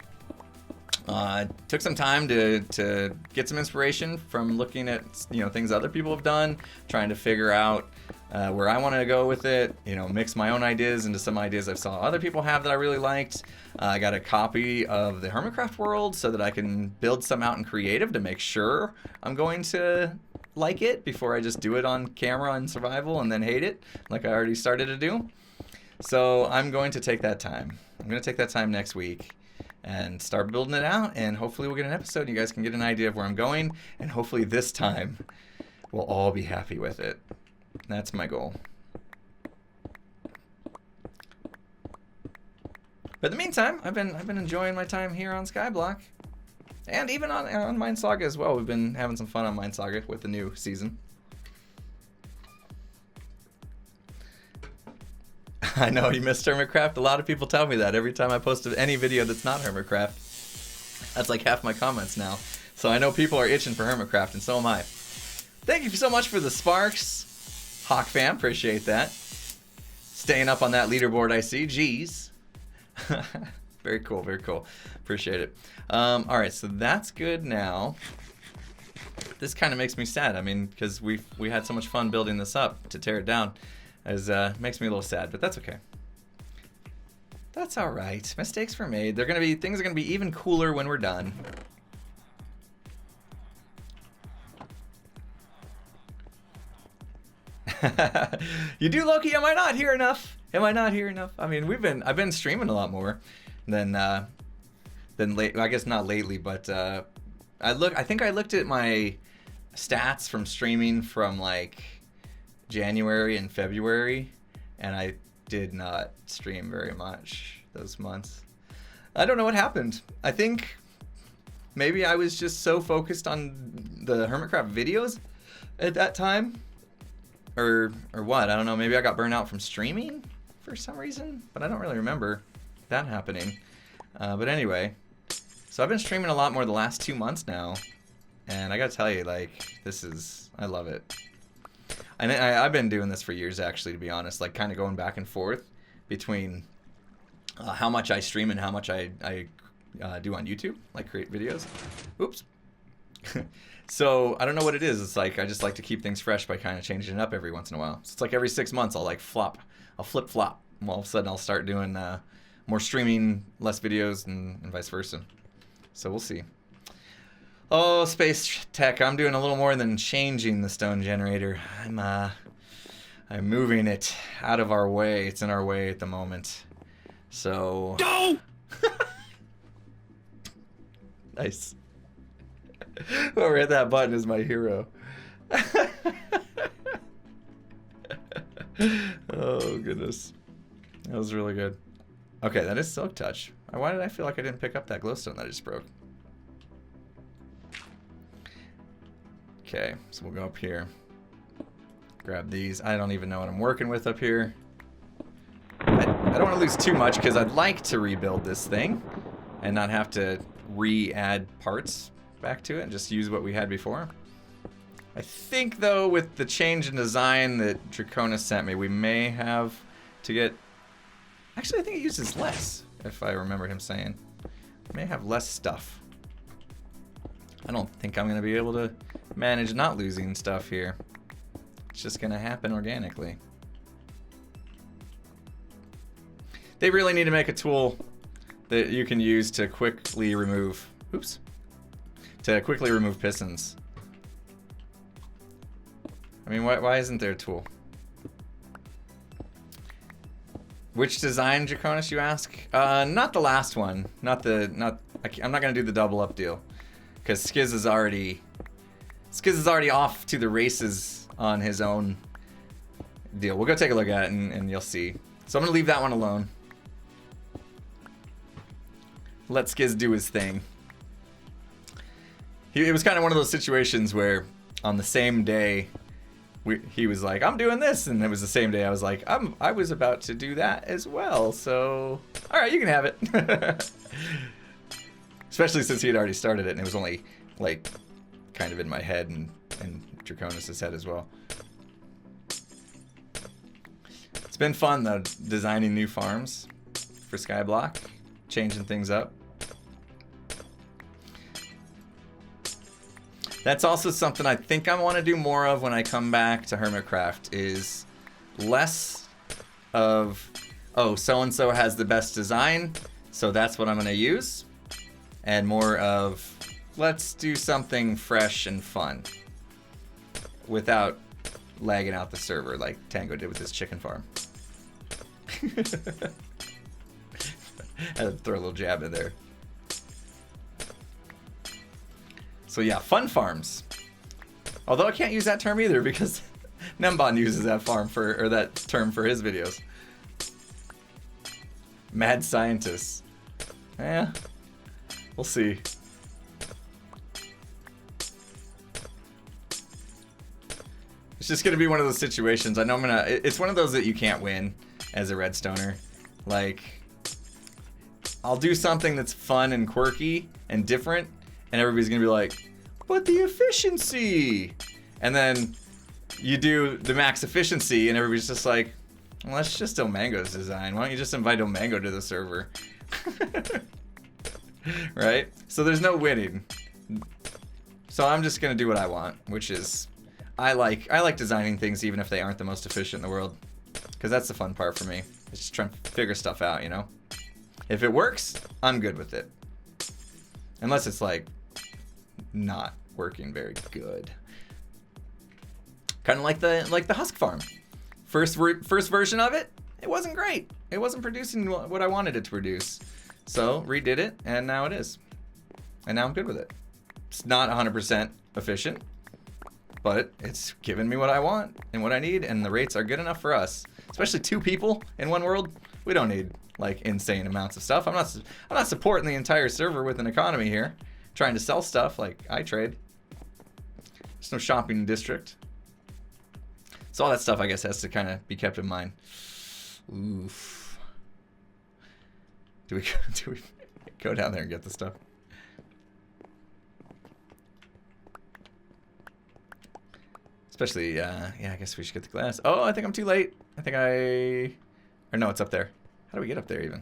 took some time to get some inspiration from looking at, you know, things other people have done, trying to figure out where I want to go with it, you know, mix my own ideas into some ideas I saw other people have that I really liked. I got a copy of the Hermitcraft world so that I can build some out in creative to make sure I'm going to like it before I just do it on camera in survival and then hate it like I already started to do. So I'm going to take that time. I'm going to take that time next week and start building it out, and hopefully we'll get an episode and you guys can get an idea of where I'm going, and hopefully this time we'll all be happy with it. That's my goal. But in the meantime, I've been enjoying my time here on Skyblock, and even on Mine Saga as well. We've been having some fun on Mine Saga with the new season. I know, you missed Hermitcraft. A lot of people tell me that every time I post any video that's not Hermitcraft. That's like half my comments now. So I know people are itching for Hermitcraft, and so am I. Thank you so much for the sparks, Hawk fam. Appreciate that. Staying up on that leaderboard, I see. Jeez. Very cool, very cool. Appreciate it. All right, so that's good now. This kind of makes me sad. I mean, because we had so much fun building this up to tear it down. Makes me a little sad, but that's okay. That's all right. Mistakes were made. Things are gonna be even cooler when we're done. You do, Loki? Am I not here enough? Am I not here enough? I mean, I've been streaming a lot more than late. I guess not lately, but I think I looked at my stats from streaming from like January and February, and I did not stream very much those months. I don't know what happened. I think maybe I was just so focused on the Hermitcraft videos at that time, or what. I don't know. Maybe I got burnt out from streaming for some reason, but I don't really remember that happening. But anyway, so I've been streaming a lot more the last 2 months now, and I gotta tell you, like, I love it. And I've been doing this for years, actually, to be honest, like kind of going back and forth between how much I stream and how much I do on YouTube, like create videos. Oops. So I don't know what it is. It's like I just like to keep things fresh by kind of changing it up every once in a while. So it's like every 6 months I'll like flip-flop. All of a sudden I'll start doing more streaming, less videos, and vice versa. So we'll see. Oh, space tech, I'm doing a little more than changing the stone generator. I'm moving it out of our way. It's in our way at the moment. So... No! Nice. Whoever hit that button is my hero. Oh, goodness. That was really good. Okay, that is Silk Touch. Why did I feel like I didn't pick up that glowstone that I just broke? Okay, so we'll go up here. Grab these. I don't even know what I'm working with up here. I don't want to lose too much because I'd like to rebuild this thing and not have to re-add parts back to it and just use what we had before. I think, though, with the change in design that Draconis sent me, we may have to get... Actually, I think it uses less, if I remember him saying. We may have less stuff. I don't think I'm going to be able to manage not losing stuff here. It's just going to happen organically. They really need to make a tool that you can use to quickly remove... Oops. To quickly remove pistons. I mean, why isn't there a tool? Which design, Draconis, you ask? Not the last one. I'm not gonna do the double up deal, because Skiz is already off to the races on his own deal. We'll go take a look at it and you'll see. So I'm gonna leave that one alone. Let Skiz do his thing. It was kind of one of those situations where on the same day he was like, I'm doing this, and it was the same day I was like, I was about to do that as well, so all right, you can have it. Especially since he had already started it, and it was only like kind of in my head and Draconis' head as well. It's been fun though, designing new farms for Skyblock, changing things up. That's also something I think I want to do more of when I come back to Hermitcraft, is less of, oh, so-and-so has the best design, so that's what I'm going to use, and more of, let's do something fresh and fun without lagging out the server like Tango did with his chicken farm. I had to throw a little jab in there. So yeah, fun farms. Although I can't use that term either because Nembon uses that that term for his videos. Mad scientists. Yeah, we'll see. It's just gonna be one of those situations. I know it's one of those that you can't win as a redstoner. Like, I'll do something that's fun and quirky and different, and everybody's gonna be like, but the efficiency! And then you do the max efficiency, and everybody's just like, well, that's just Omango's design. Why don't you just invite Omango to the server? Right? So there's no winning. So I'm just gonna do what I want, which is, I like designing things even if they aren't the most efficient in the world. Because that's the fun part for me. It's just trying to figure stuff out, you know? If it works, I'm good with it. Unless it's like not working very good. Kind of like the husk farm. First version of it, it wasn't great. It wasn't producing what I wanted it to produce. So redid it, and now it is. And now I'm good with it. It's not 100% efficient, but it's giving me what I want and what I need, and the rates are good enough for us. Especially 2 people in one world. We don't need like insane amounts of stuff. I'm not supporting the entire server with an economy here, trying to sell stuff like I trade. There's no shopping district. So all that stuff, I guess, has to kind of be kept in mind. Oof. Do we go down there and get the stuff? Especially, yeah, I guess we should get the glass. Oh, I think I'm too late. Or no, it's up there. How do we get up there even?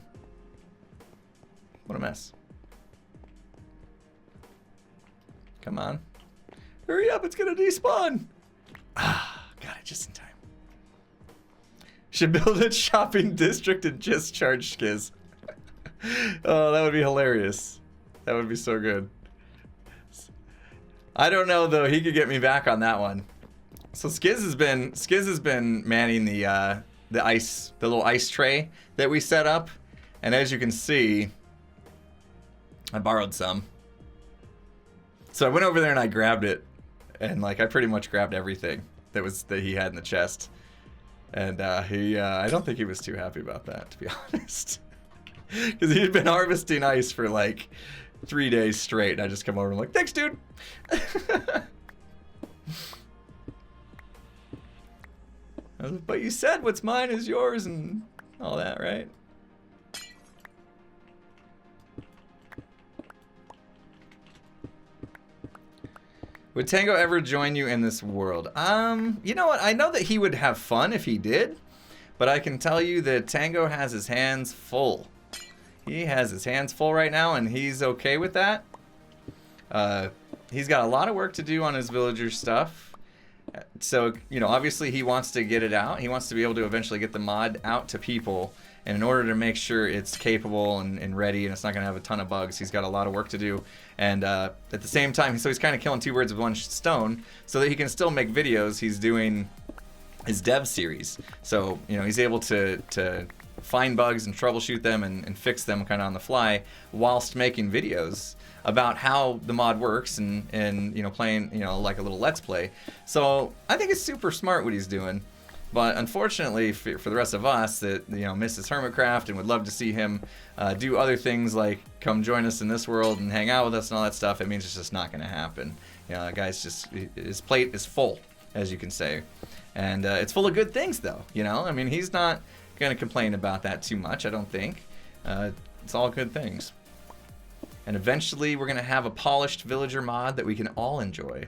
What a mess. Come on. Hurry up, it's gonna despawn. Ah, got it just in time. Should build a shopping district and just charge Skiz. Oh, that would be hilarious. That would be so good. I don't know though, he could get me back on that one. So Skiz has been manning the little ice tray that we set up, and as you can see, I borrowed some. So I went over there and I grabbed it, and like I pretty much grabbed everything that he had in the chest, and I don't think he was too happy about that, to be honest, because he had been harvesting ice for like 3 days straight, and I just come over and I'm like, thanks, dude. But you said what's mine is yours and all that, right? Would Tango ever join you in this world? You know what? I know that he would have fun if he did, but I can tell you that Tango has his hands full. He has his hands full right now, and he's okay with that. He's got a lot of work to do on his villager stuff. So, you know, obviously he wants to get it out. He wants to be able to eventually get the mod out to people. And in order to make sure it's capable and ready and it's not going to have a ton of bugs, he's got a lot of work to do. And at the same time, so he's kind of killing two birds with one stone so that he can still make videos. He's doing his dev series. So, you know, he's able to find bugs and troubleshoot them and fix them kind of on the fly whilst making videos about how the mod works and you know, playing, you know, like a little let's play. So I think it's super smart what he's doing. But unfortunately for the rest of us that, you know, misses Hermitcraft and would love to see him do other things like come join us in this world and hang out with us and all that stuff, it means it's just not going to happen. You know, the guy's just, his plate is full, as you can say. And it's full of good things, though, you know? I mean, he's not going to complain about that too much, I don't think. It's all good things. And eventually we're going to have a polished villager mod that we can all enjoy.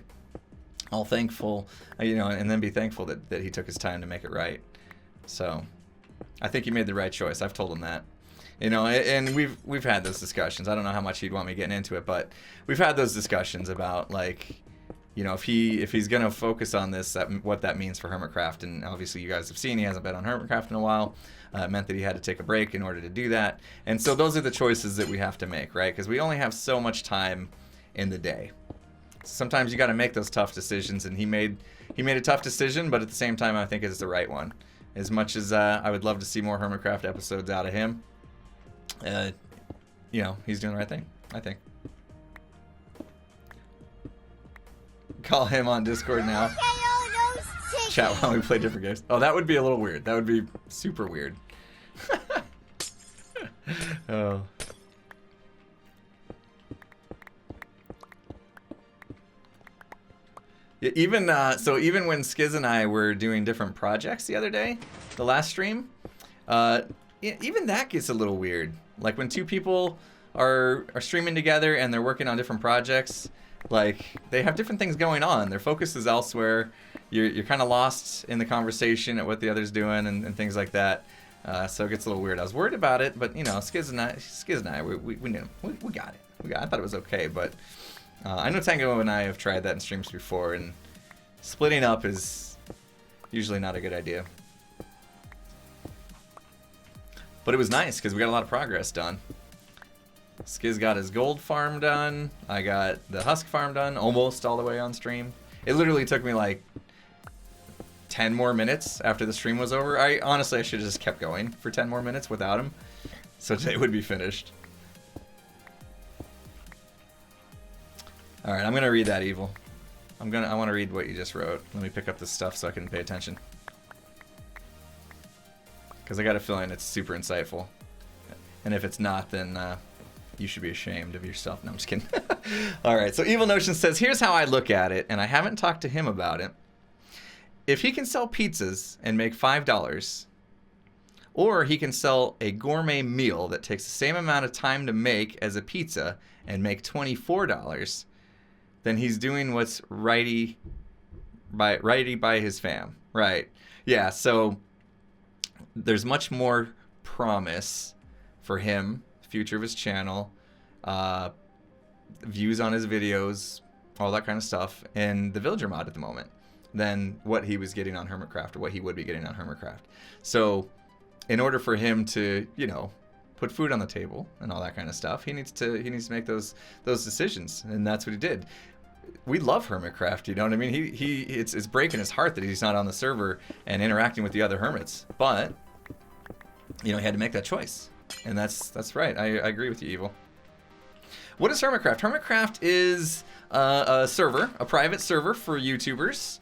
All thankful, you know, and then be thankful that he took his time to make it right. So, I think he made the right choice. I've told him that. You know, and we've had those discussions. I don't know how much he'd want me getting into it, but we've had those discussions about, like, you know, if he's gonna focus on this, what that means for Hermitcraft. And obviously you guys have seen he hasn't been on Hermitcraft in a while. It meant that he had to take a break in order to do that. And so those are the choices that we have to make, right? Because we only have so much time in the day. Sometimes you got to make those tough decisions, and he made a tough decision, but at the same time I think it's the right one. As much as I would love to see more Hermitcraft episodes out of him, you know, he's doing the right thing, I think. Call him on Discord now. Chat while we play different games. Oh, that would be a little weird. That would be super weird. Oh. Yeah, even even when Skiz and I were doing different projects the other day, the last stream, even that gets a little weird. Like when two people are streaming together and they're working on different projects, like they have different things going on. Their focus is elsewhere. You're kind of lost in the conversation at what the other's doing and things like that. So it gets a little weird. I was worried about it, but you know, Skiz and I, we knew we got it. I thought it was okay, but. I know Tango and I have tried that in streams before, and splitting up is usually not a good idea. But it was nice because we got a lot of progress done. Skiz got his gold farm done. I got the husk farm done almost all the way on stream. It literally took me like 10 more minutes after the stream was over. Honestly, I should have just kept going for 10 more minutes without him, so today would be finished. All right, I'm gonna read that, Evil. I want to read what you just wrote. Let me pick up this stuff so I can pay attention. Because I got a feeling it's super insightful. And if it's not, then you should be ashamed of yourself. No, I'm just kidding. All right, so Evil Notion says, here's how I look at it, and I haven't talked to him about it. If he can sell pizzas and make $5, or he can sell a gourmet meal that takes the same amount of time to make as a pizza and make $24, then he's doing what's righty by his fam. Right. Yeah, so there's much more promise for him, future of his channel, views on his videos, all that kind of stuff, in the Villager mod at the moment than what he was getting on Hermitcraft or what he would be getting on Hermitcraft. So in order for him to, you know, put food on the table and all that kind of stuff, he needs to make those decisions, and that's what he did. We love Hermitcraft, you know what I mean? It's breaking his heart that he's not on the server and interacting with the other hermits, but you know, he had to make that choice, and that's right. I agree with you, Evil. What is Hermitcraft? Hermitcraft is a server, a private server for YouTubers.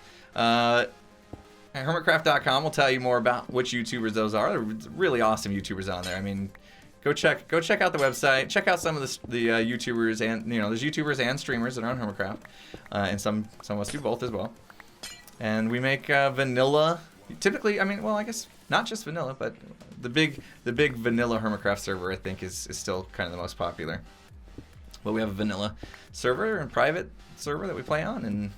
Hermitcraft.com will tell you more about which YouTubers those are. They're really awesome YouTubers on there. I mean, go check out the website. Check out some of the YouTubers, and you know, there's YouTubers and streamers that are on Hermitcraft, and some of us do both as well. And we make vanilla. Typically, I mean, well, I guess not just vanilla, but the big vanilla Hermitcraft server, I think, is still kind of the most popular. But we have a vanilla server and private server that we play on, and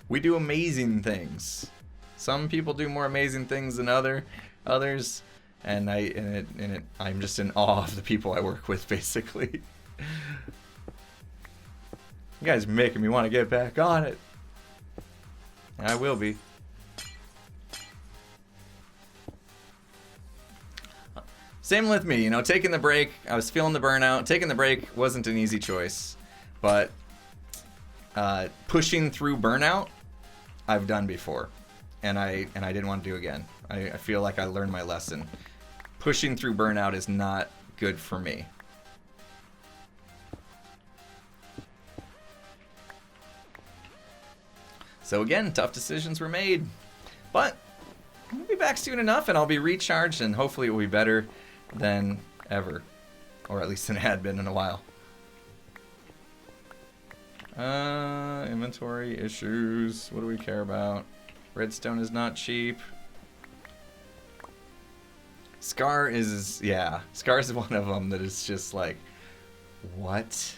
we do amazing things. Some people do more amazing things than others, and I'm just in awe of the people I work with, basically. You guys are making me want to get back on it. I will be. Same with me, you know, taking the break. I was feeling the burnout. Taking the break wasn't an easy choice, but pushing through burnout, I've done before, and I didn't want to do again. I feel like I learned my lesson. Pushing through burnout is not good for me. So again, tough decisions were made, but I'll be back soon enough, and I'll be recharged, and hopefully it will be better than ever, or at least than it had been in a while. Inventory issues. What do we care about? Redstone is not cheap. Scar is, yeah, Scar is one of them that is just like, what?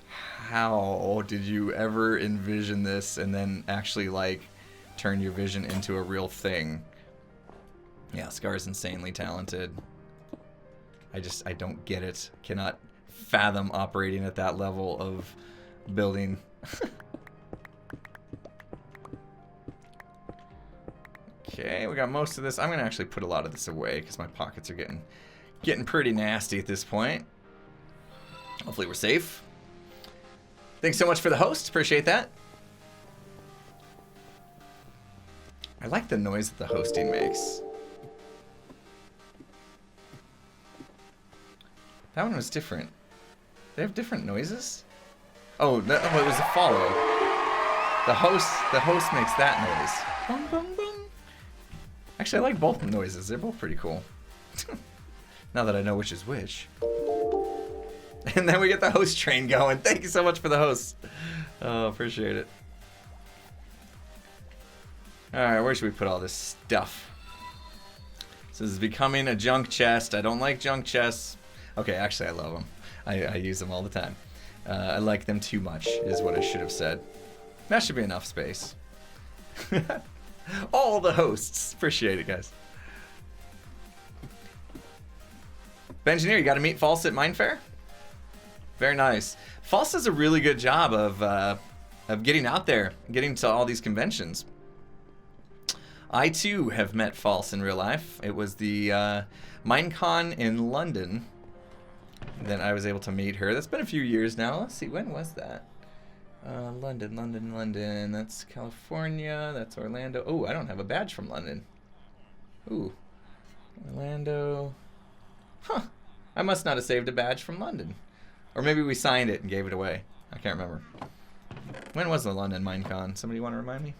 How did you ever envision this and then actually like turn your vision into a real thing? Yeah, Scar is insanely talented. I don't get it. Cannot fathom operating at that level of building. Okay, we got most of this. I'm gonna actually put a lot of this away because my pockets are getting pretty nasty at this point. Hopefully we're safe. Thanks so much for the host. Appreciate that. I like the noise that the hosting makes. That one was different. They have different noises? Oh, it was a follow. The host makes that noise. Boom, boom, boom. Actually, I like both noises. They're both pretty cool. Now that I know which is which. And then we get the host train going. Thank you so much for the host. Oh, appreciate it. Alright, where should we put all this stuff? This is becoming a junk chest. I don't like junk chests. Okay, actually I love them. I use them all the time. I like them too much, is what I should have said. That should be enough space. All the hosts. Appreciate it, guys. Bengineer, you got to meet False at Mindfair? Very nice. False does a really good job of getting out there, getting to all these conventions. I too have met False in real life. It was the Minecon in London that I was able to meet her. That's been a few years now. Let's see, when was that? London. That's California. That's Orlando. Oh, I don't have a badge from London. Ooh. Orlando. Huh. I must not have saved a badge from London. Or maybe we signed it and gave it away. I can't remember. When was the London Minecon? Somebody want to remind me?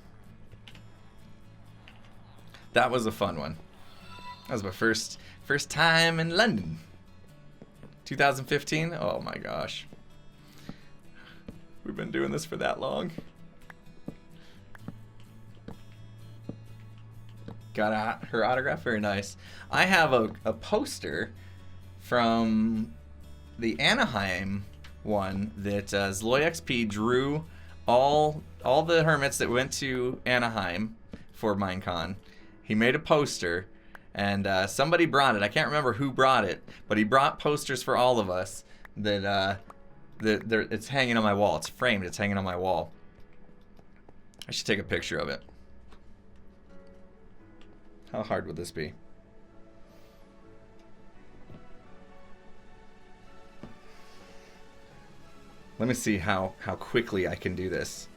That was a fun one. That was my first time in London. 2015? Oh my gosh. We've been doing this for that long. Got her autograph, very nice. I have a poster from the Anaheim one that ZloyXP drew all the hermits that went to Anaheim for Minecon. He made a poster, and somebody brought it. I can't remember who brought it, but he brought posters for all of us that it's hanging on my wall. It's framed. It's hanging on my wall. I should take a picture of it. How hard would this be? Let me see how quickly I can do this.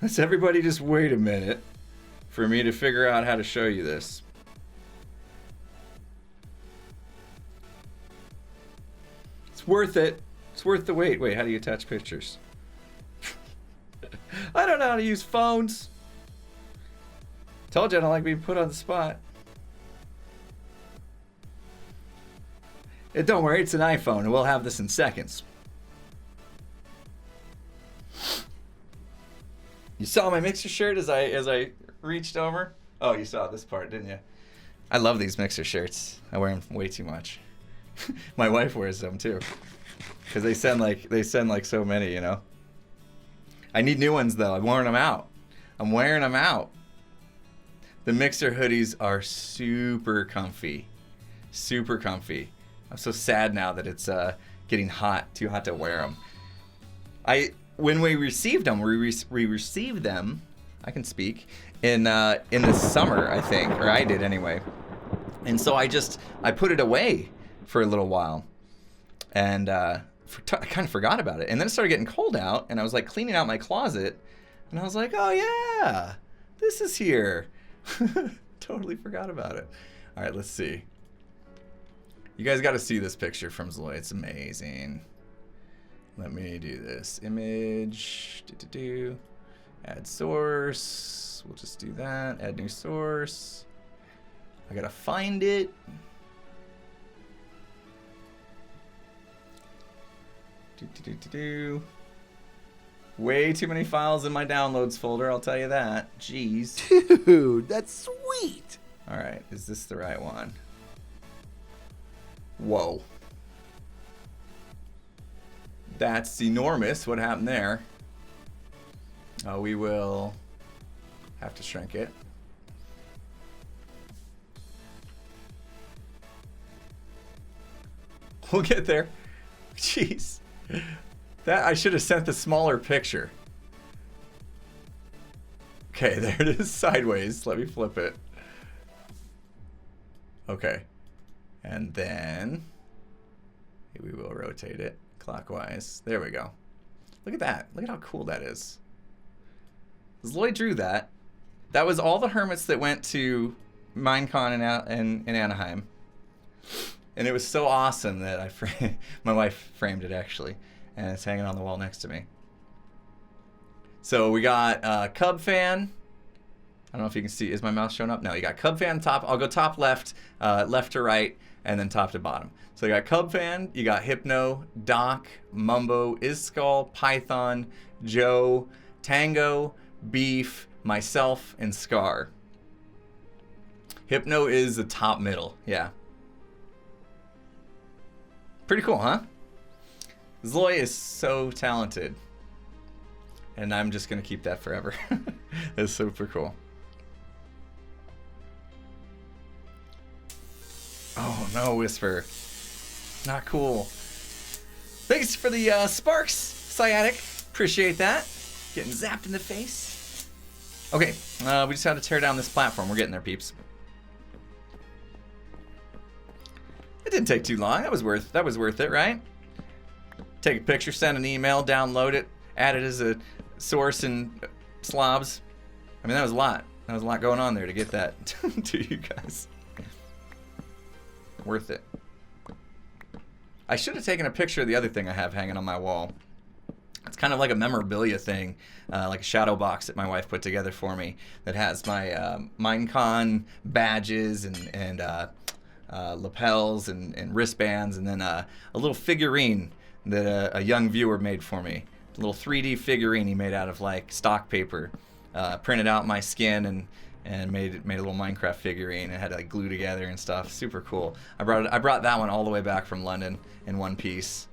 Let's everybody just wait a minute for me to figure out how to show you this. It's worth it. It's worth the wait. Wait, how do you attach pictures? I don't know how to use phones. Told you I don't like being put on the spot. Don't worry, it's an iPhone, and we'll have this in seconds. You saw my mixer shirt as I reached over? Oh, you saw this part, didn't you? I love these mixer shirts. I wear them way too much. My wife wears them too. Because they send like so many, you know. I need new ones though. I'm wearing them out. The mixer hoodies are super comfy. Super comfy. I'm so sad now that it's getting hot, too hot to wear them. When we received them, we received them, I can speak, in the summer, I think, or I did anyway. And so I put it away for a little while. And I kind of forgot about it. And then it started getting cold out, and I was like cleaning out my closet, and I was like, oh yeah, this is here. Totally forgot about it. All right, let's see. You guys got to see this picture from Zloy. It's amazing. Let me do this. Image. Add source. We'll just do that. Add new source. I gotta find it. Way too many files in my downloads folder, I'll tell you that. Jeez. Dude, that's sweet. All right, is this the right one? Whoa. That's enormous. What happened there? Oh, we will have to shrink it. We'll get there. Jeez. That I should have sent the smaller picture. Okay, there it is sideways. Let me flip it. Okay. And then we will rotate it clockwise. There we go. Look at that. Look at how cool that is. Zloy drew that. That was all the hermits that went to Minecon in Anaheim. And it was so awesome that my wife framed it actually. And it's hanging on the wall next to me. So we got Cub Fan. I don't know if you can see. Is my mouse showing up? No, you got Cub Fan top. I'll go top left, left to right, and then top to bottom. So you got Cub Fan, you got Hypno, Doc, Mumbo, Izzskull, Python, Joe, Tango, Beef, myself, and Scar. Hypno is the top middle, yeah. Pretty cool, huh? Zloy is so talented. And I'm just going to keep that forever. It's super cool. Oh, no, Whisper. Not cool. Thanks for the sparks, Sciatic. Appreciate that. Getting zapped in the face. Okay, we just had to tear down this platform. We're getting there, peeps. It didn't take too long. That was worth it, right? Take a picture, send an email, download it, add it as a source in slobs. I mean, that was a lot. That was a lot going on there to get that to you guys. Worth it. I should have taken a picture of the other thing I have hanging on my wall. It's kind of like a memorabilia thing, like a shadow box that my wife put together for me that has my Minecon badges and lapels and wristbands, and then a little figurine that a young viewer made for me. A little 3D figurine he made out of like stock paper. Printed out my skin and made a little Minecraft figurine and had to like glue together and stuff. Super cool. I brought that one all the way back from London in one piece.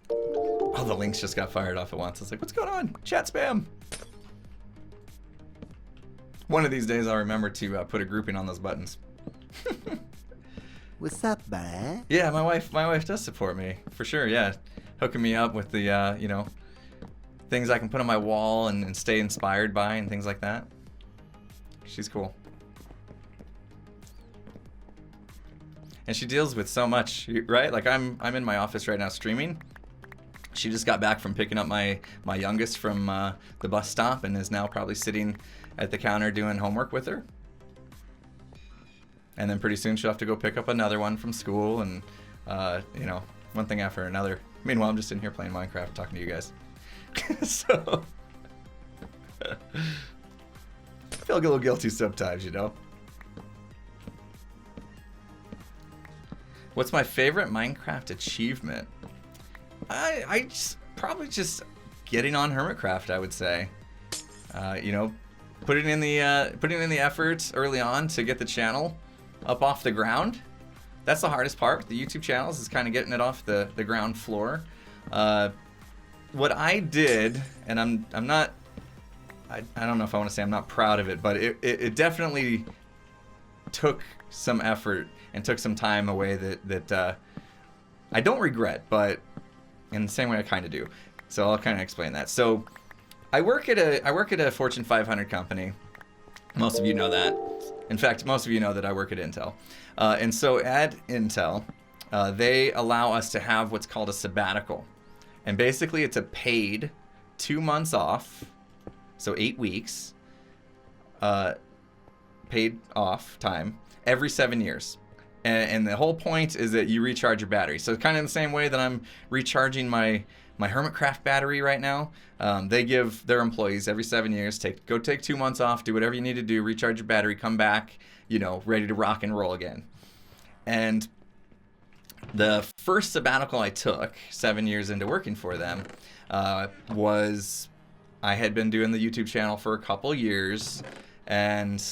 Oh, the links just got fired off at once. I was like, what's going on? Chat spam. One of these days I'll remember to put a grouping on those buttons. What's up, bud? Yeah, my wife does support me for sure. Yeah, hooking me up with the you know, things I can put on my wall and stay inspired by and things like that. She's cool. And she deals with so much, right? Like I'm in my office right now streaming. She just got back from picking up my youngest from the bus stop and is now probably sitting at the counter doing homework with her. And then pretty soon she'll have to go pick up another one from school and, you know, one thing after another. Meanwhile, I'm just in here playing Minecraft talking to you guys. So, I feel a little guilty sometimes, you know. What's my favorite Minecraft achievement? Probably just getting on Hermitcraft, I would say. You know, putting in the effort early on to get the channel up off the ground. That's the hardest part with the YouTube channels, is kind of getting it off the ground floor. What I did, and I'm not, I don't know if I want to say I'm not proud of it, but it definitely took some effort and took some time away that I don't regret, but in the same way I kind of do. So I'll kind of explain that. So I work at a Fortune 500 company. Most of you know that. In fact, most of you know that I work at Intel. And so at Intel, they allow us to have what's called a sabbatical. And basically it's a paid 2 months off, so 8 weeks, paid off time, every 7 years. And the whole point is that you recharge your battery. So kind of in the same way that I'm recharging my Hermitcraft battery right now, they give their employees every 7 years, go take 2 months off, do whatever you need to do, recharge your battery, come back, ready to rock and roll again. And the first sabbatical I took 7 years into working for them was, I had been doing the YouTube channel for a couple years, and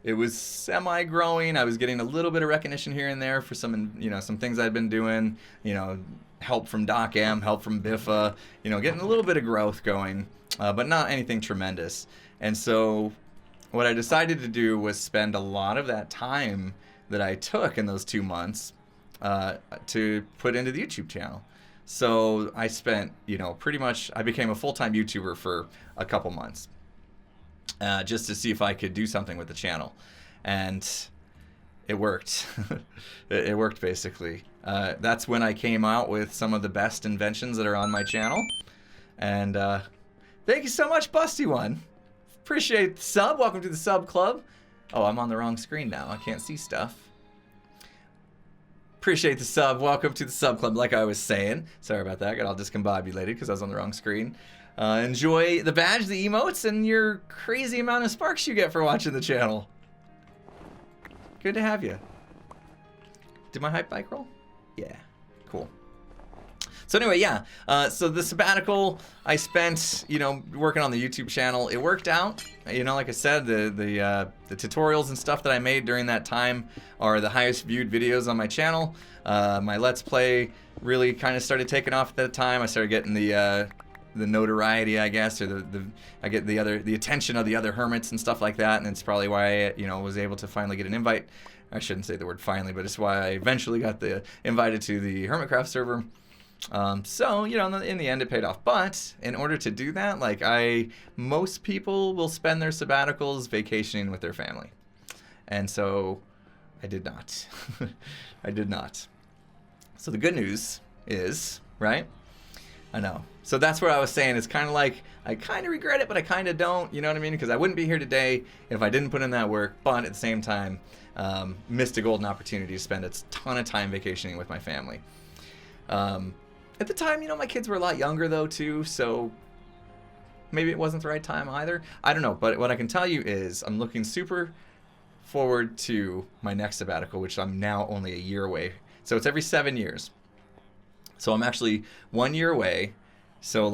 it was semi-growing. I was getting a little bit of recognition here and there for some things I'd been doing, help from D.E.R.P, help from BIFA, getting a little bit of growth going, but not anything tremendous. And so what I decided to do was spend a lot of that time that I took in those 2 months to put into the YouTube channel. So I spent, pretty much, I became a full-time YouTuber for a couple months, just to see if I could do something with the channel. And it worked. It worked, basically. That's when I came out with some of the best inventions that are on my channel. And thank you so much, Busty1. Appreciate the sub. Welcome to the sub club. Oh, I'm on the wrong screen now. I can't see stuff. Appreciate the sub. Welcome to the sub club, like I was saying. Sorry about that. I got all discombobulated because I was on the wrong screen. Enjoy the badge, the emotes, and your crazy amount of sparks you get for watching the channel. Good to have you. Did my hype bike roll? Yeah. Cool. So anyway, yeah. So the sabbatical I spent, working on the YouTube channel, it worked out. Like I said, the tutorials and stuff that I made during that time are the highest viewed videos on my channel. My Let's Play really kind of started taking off at that time. I started getting the notoriety, I guess, or I get the attention of the other hermits and stuff like that, and it's probably why I was able to finally get an invite. I shouldn't say the word finally, but it's why I eventually got invited to the Hermitcraft server. So, in the end it paid off. But in order to do that, most people will spend their sabbaticals vacationing with their family. And so I did not. I did not. So the good news is, right? I know. So that's what I was saying. It's kind of like, I kind of regret it, but I kind of don't. You know what I mean? Because I wouldn't be here today if I didn't put in that work. But at the same time, missed a golden opportunity to spend a ton of time vacationing with my family. At the time, my kids were a lot younger though too, so maybe it wasn't the right time either. I don't know, but what I can tell you is I'm looking super forward to my next sabbatical, which I'm now only a year away. So it's every 7 years. So I'm actually 1 year away. So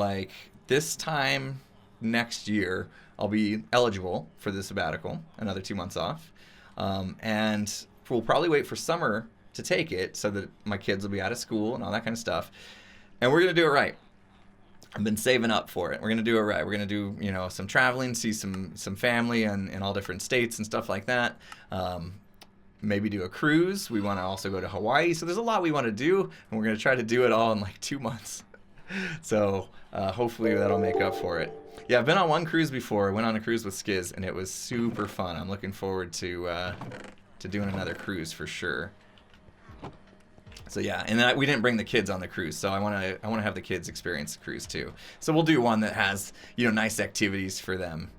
this time next year, I'll be eligible for the sabbatical, another 2 months off. And we'll probably wait for summer to take it so that my kids will be out of school and all that kind of stuff. And we're going to do it right. I've been saving up for it. We're going to do it right. We're going to do, some traveling, see some family in all different states and stuff like that. Maybe do a cruise. We want to also go to Hawaii. So there's a lot we want to do, and we're going to try to do it all in 2 months. So hopefully that'll make up for it. Yeah, I've been on one cruise before. I went on a cruise with Skiz, and it was super fun. I'm looking forward to doing another cruise for sure. So yeah, and then we didn't bring the kids on the cruise, so I want to have the kids experience the cruise too. So we'll do one that has nice activities for them.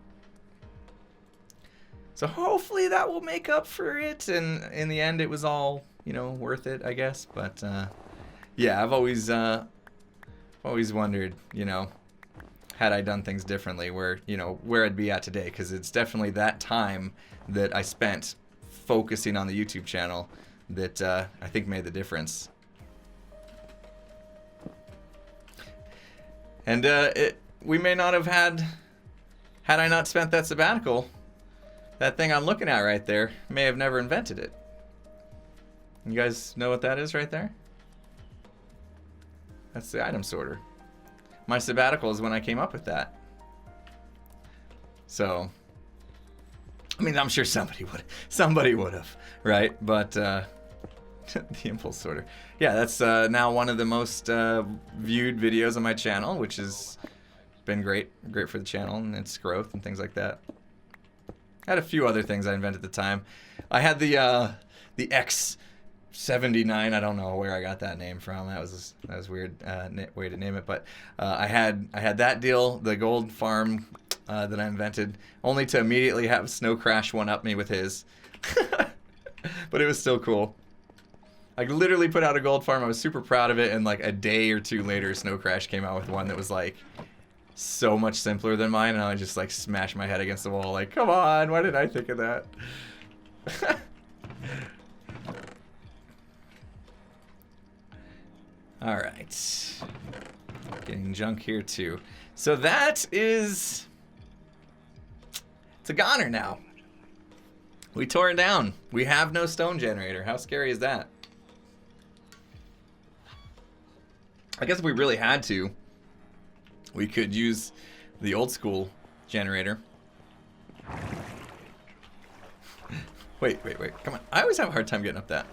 So hopefully that will make up for it, and in the end it was all worth it, I guess. But yeah, I've always wondered had I done things differently, where I'd be at today, because it's definitely that time that I spent focusing on the YouTube channel that I think made the difference. And we may not have had I not spent that sabbatical, That thing I'm looking at right there may have never invented it. You guys know what that is right there? That's the item sorter. My sabbatical is when I came up with that. So, I mean, I'm sure somebody would have, right? But the impulse sorter. Yeah, that's now one of the most viewed videos on my channel, which has been great for the channel and its growth and things like that. I had a few other things I invented at the time. I had the X79. I don't know where I got that name from. That was weird way to name it. But I had that deal, the gold farm that I invented, only to immediately have Snow Crash one up me with his. But it was still cool. I literally put out a gold farm. I was super proud of it, and like a day or two later, Snow Crash came out with one that was like so much simpler than mine, and I just like smashed my head against the wall like, come on, why did I think of that? Alright. Getting junk here too. So that is... it's a goner now. We tore it down. We have no stone generator. How scary is that? I guess if we really had to, we could use the old school generator. Wait. Come on. I always have a hard time getting up that.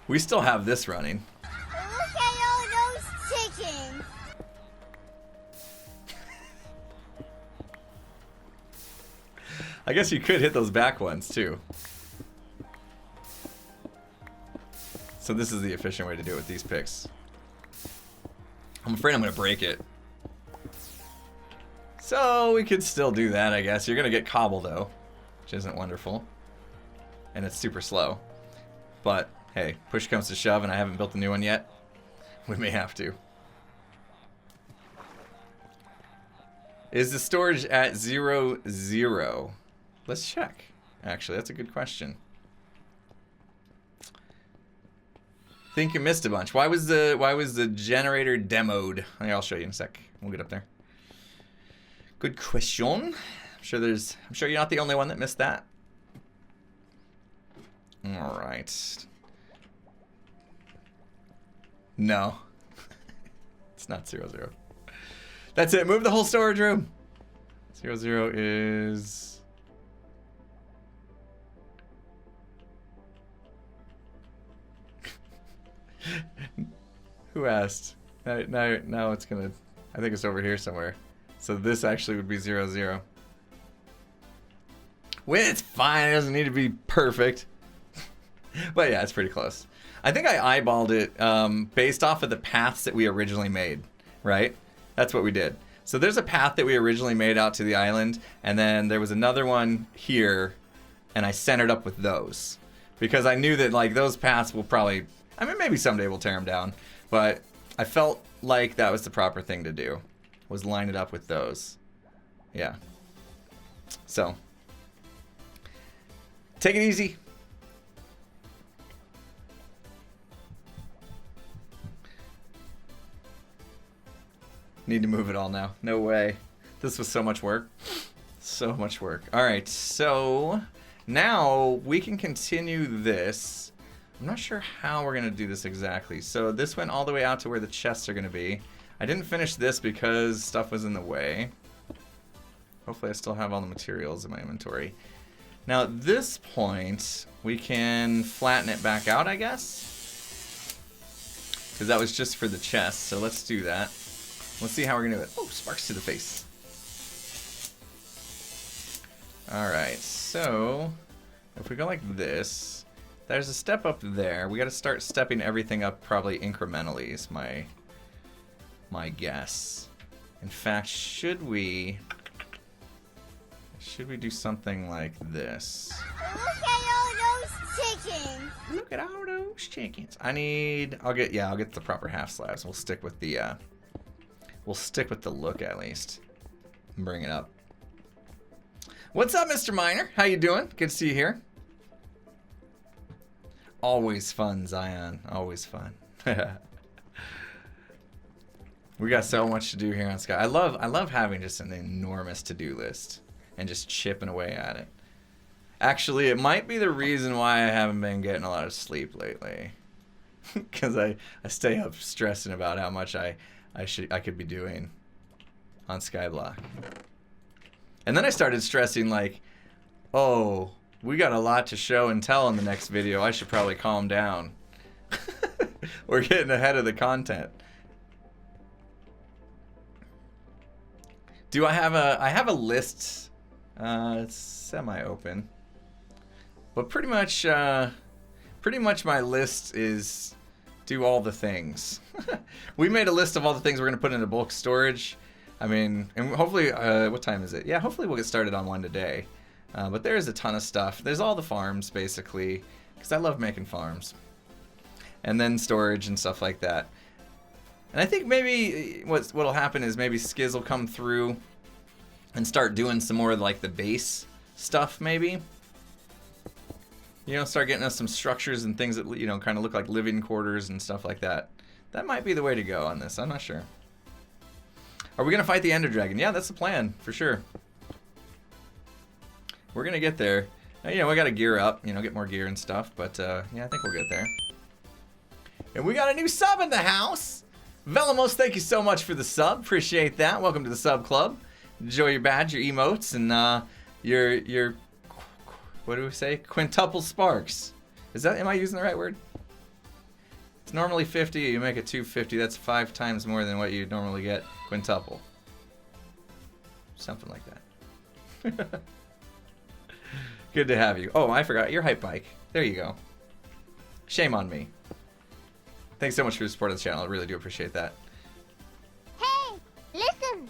We still have this running. Look at all those chickens. I guess you could hit those back ones too. So this is the efficient way to do it with these picks. I'm afraid I'm going to break it. So we could still do that, I guess. You're going to get cobble though, which isn't wonderful. And it's super slow. But hey, push comes to shove and I haven't built a new one yet. We may have to. Is the storage at 0, 0? Let's check. Actually, that's a good question. Think you missed a bunch. Why was the generator demoed? I'll show you in a sec. We'll get up there. Good question. I'm sure you're not the only one that missed that. All right. No. It's not 0, 0. That's it. Move the whole storage room. 0, 0 is... Who asked? Now it's gonna... I think it's over here somewhere. So this actually would be 0, 0. Well, it's fine. It doesn't need to be perfect. But yeah, it's pretty close. I think I eyeballed it based off of the paths that we originally made, right? That's what we did. So there's a path that we originally made out to the island, and then there was another one here, and I centered up with those. Because I knew that like those paths will probably... I mean, maybe someday we'll tear them down, but I felt like that was the proper thing to do, was line it up with those. Yeah. So, take it easy. Need to move it all now. No way. This was so much work. So much work. All right, so now we can continue this. I'm not sure how we're going to do this exactly. So this went all the way out to where the chests are going to be. I didn't finish this because stuff was in the way. Hopefully I still have all the materials in my inventory. Now at this point, we can flatten it back out, I guess. Because that was just for the chest, so let's do that. Let's see how we're going to do it. Oh, sparks to the face. Alright, so if we go like this... There's a step up there. We got to start stepping everything up probably incrementally is my guess. In fact, should we do something like this? Look at all those chickens. Look at all those chickens. I'll get the proper half slabs. We'll stick with the look at least. Bring it up. What's up, Mr. Miner? How you doing? Good to see you here. Always fun, Zion. Always fun. We got so much to do here on Sky. I love having just an enormous to-do list. and just chipping away at it. Actually, it might be the reason why I haven't been getting a lot of sleep lately. Because I stay up stressing about how much I could be doing on Skyblock. And then I started stressing like, oh, we got a lot to show and tell in the next video. I should probably calm down. We're getting ahead of the content. Do I have a list? It's semi-open. But pretty much my list is do all the things. We made a list of all the things we're going to put into bulk storage. I mean, and hopefully, what time is it? Yeah, hopefully we'll get started on one today. But there's a ton of stuff. There's all the farms, basically, because I love making farms. And then storage and stuff like that. And I think maybe what'll happen is maybe Skiz will come through and start doing some more like the base stuff, maybe. You know, start getting us some structures and things that, you know, kind of look like living quarters and stuff like that. That might be the way to go on this. I'm not sure. Are we going to fight the Ender Dragon? Yeah, that's the plan, for sure. We're going to get there. Now, you know, we got to gear up, you know, get more gear and stuff. But, yeah, I think we'll get there. And we got a new sub in the house. Velamos, thank you so much for the sub. Appreciate that. Welcome to the sub club. Enjoy your badge, your emotes, and your what do we say? Quintuple sparks. Am I using the right word? It's normally 50. You make it 250. That's 5 times more than what you normally get quintuple. Something like that. Good to have you. Oh, I forgot your hype bike. There you go. Shame on me. Thanks so much for your support of the channel. I really do appreciate that. Hey, listen.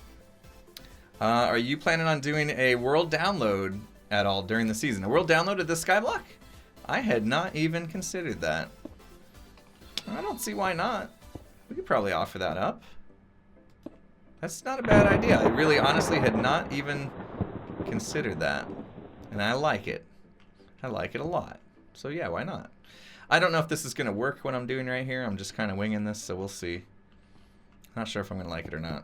Are you planning on doing a world download at all during the season? A world download of this Skyblock? I had not even considered that. I don't see why not. We could probably offer that up. That's not a bad idea. I really honestly had not even considered that. And I like it. I like it a lot. So yeah, why not? I don't know if this is going to work what I'm doing right here. I'm just kind of winging this, so we'll see. Not sure if I'm going to like it or not.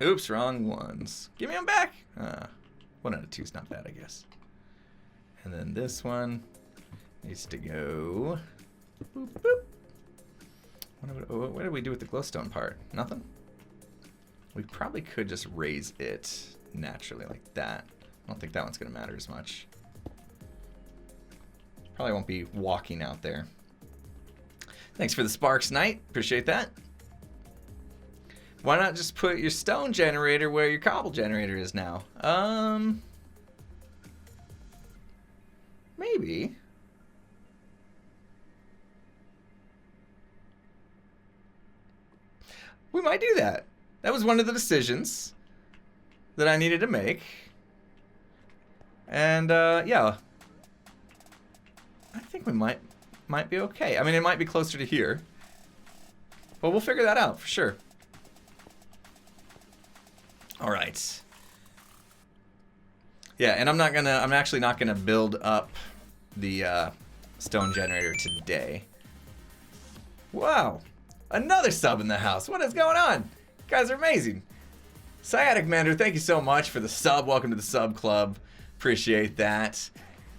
Oops, wrong ones. Give me them back. 1 out of 2 is not bad, I guess. And then this one needs to go. Boop, boop. What did we do with the glowstone part? Nothing? We probably could just raise it naturally like that. I don't think that one's going to matter as much. Probably won't be walking out there. Thanks for the sparks, Knight. Appreciate that. Why not just put your stone generator where your cobble generator is now? Maybe. We might do that. That was one of the decisions that I needed to make. And, yeah. I think we might be okay. I mean, it might be closer to here. But we'll figure that out for sure. All right. Yeah, and I'm actually not gonna build up the stone generator today. Wow. Another sub in the house. What is going on? You guys are amazing. Sciatic Mander, thank you so much for the sub. Welcome to the sub club. Appreciate that.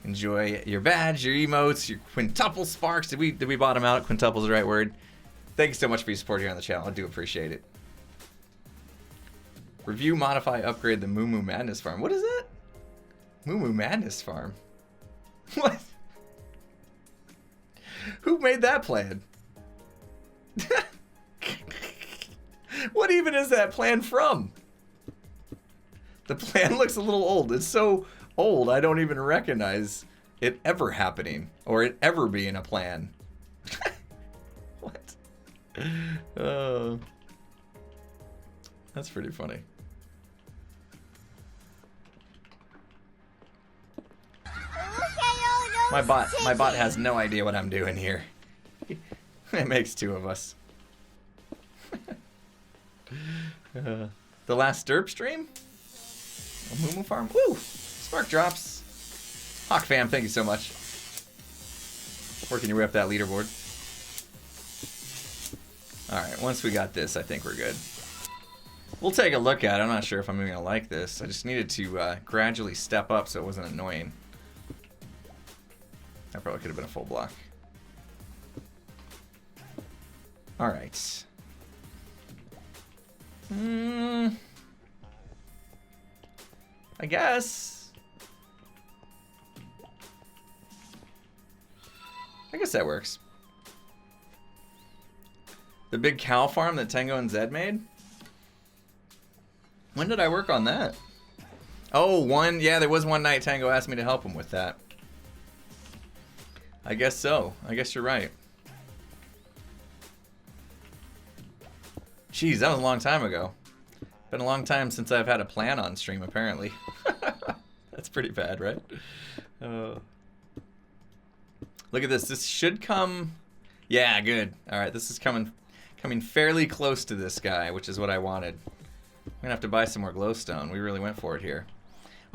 Enjoy your badge, your emotes, your quintuple sparks. Did we bottom out? Quintuple is the right word. Thank you so much for your support here on the channel. I do appreciate it. Review, modify, upgrade the Moo Moo Madness Farm. What is that? Moo Moo Madness Farm? What? Who made that plan? What even is that plan from? The plan looks a little old. It's so old I don't even recognize it ever happening or it ever being a plan. What? That's pretty funny. My bot has no idea what I'm doing here. It makes 2 of us. The last D.E.R.P stream? A Moo Moo Farm? Woo! Spark drops. Hawk fam, thank you so much. Working your way up that leaderboard. Alright, once we got this, I think we're good. We'll take a look at it. I'm not sure if I'm even gonna like this. I just needed to gradually step up so it wasn't annoying. That probably could have been a full block. All right. I guess that works. The big cow farm that Tango and Zed made? When did I work on that? Oh, yeah, there was one night Tango asked me to help him with that. I guess so. I guess you're right. Jeez, that was a long time ago. Been a long time since I've had a plan on stream, apparently. That's pretty bad, right? Look at this. This should come... Yeah, good. All right, this is coming fairly close to this guy, which is what I wanted. I'm gonna have to buy some more glowstone. We really went for it here.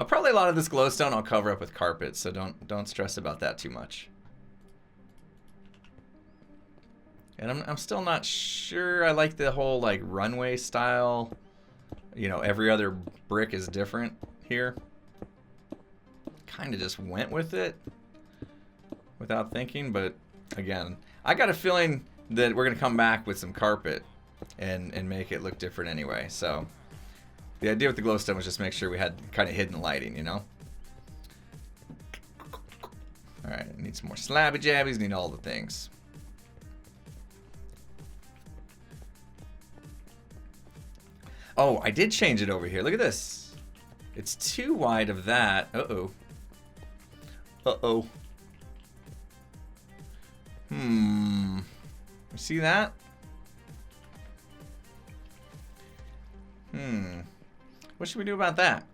Probably a lot of this glowstone I'll cover up with carpet, so don't stress about that too much. And I'm still not sure I like the whole like runway style. You know, every other brick is different here. Kind of just went with it without thinking, but again, I got a feeling that we're gonna come back with some carpet and make it look different anyway. So the idea with the glowstone was just make sure we had kind of hidden lighting, you know. All right, need some more slabby jabbies. Need all the things. Oh, I did change it over here. Look at this. It's too wide of that. Uh-oh. Uh-oh. You see that? What should we do about that?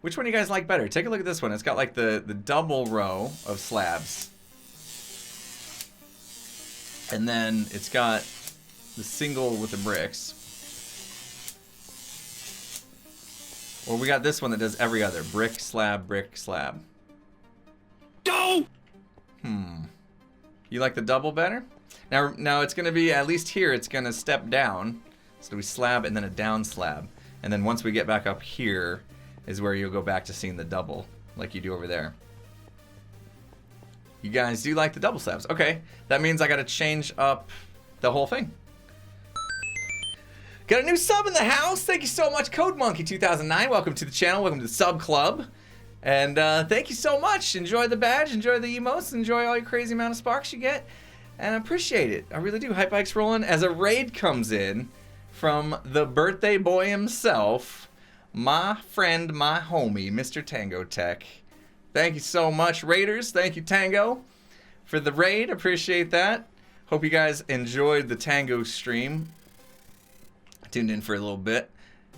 Which one do you guys like better? Take a look at this one. It's got like the double row of slabs. And then it's got the single with the bricks. Or we got this one that does every other. Brick, slab, brick, slab. Go! You like the double better? Now it's going to be, at least here, it's going to step down. So we slab and then a down slab. And then once we get back up here is where you'll go back to seeing the double, like you do over there. You guys do like the double slabs. Okay, that means I got to change up the whole thing. Got a new sub in the house. Thank you so much, Code Monkey 2009. Welcome to the channel. Welcome to the sub club. And thank you so much. Enjoy the badge. Enjoy the emotes. Enjoy all your crazy amount of sparks you get. And I appreciate it. I really do. Hype Bike's rolling as a raid comes in from the birthday boy himself, my friend, my homie, Mr. Tango Tech. Thank you so much, Raiders. Thank you, Tango, for the raid. Appreciate that. Hope you guys enjoyed the Tango stream. I tuned in for a little bit,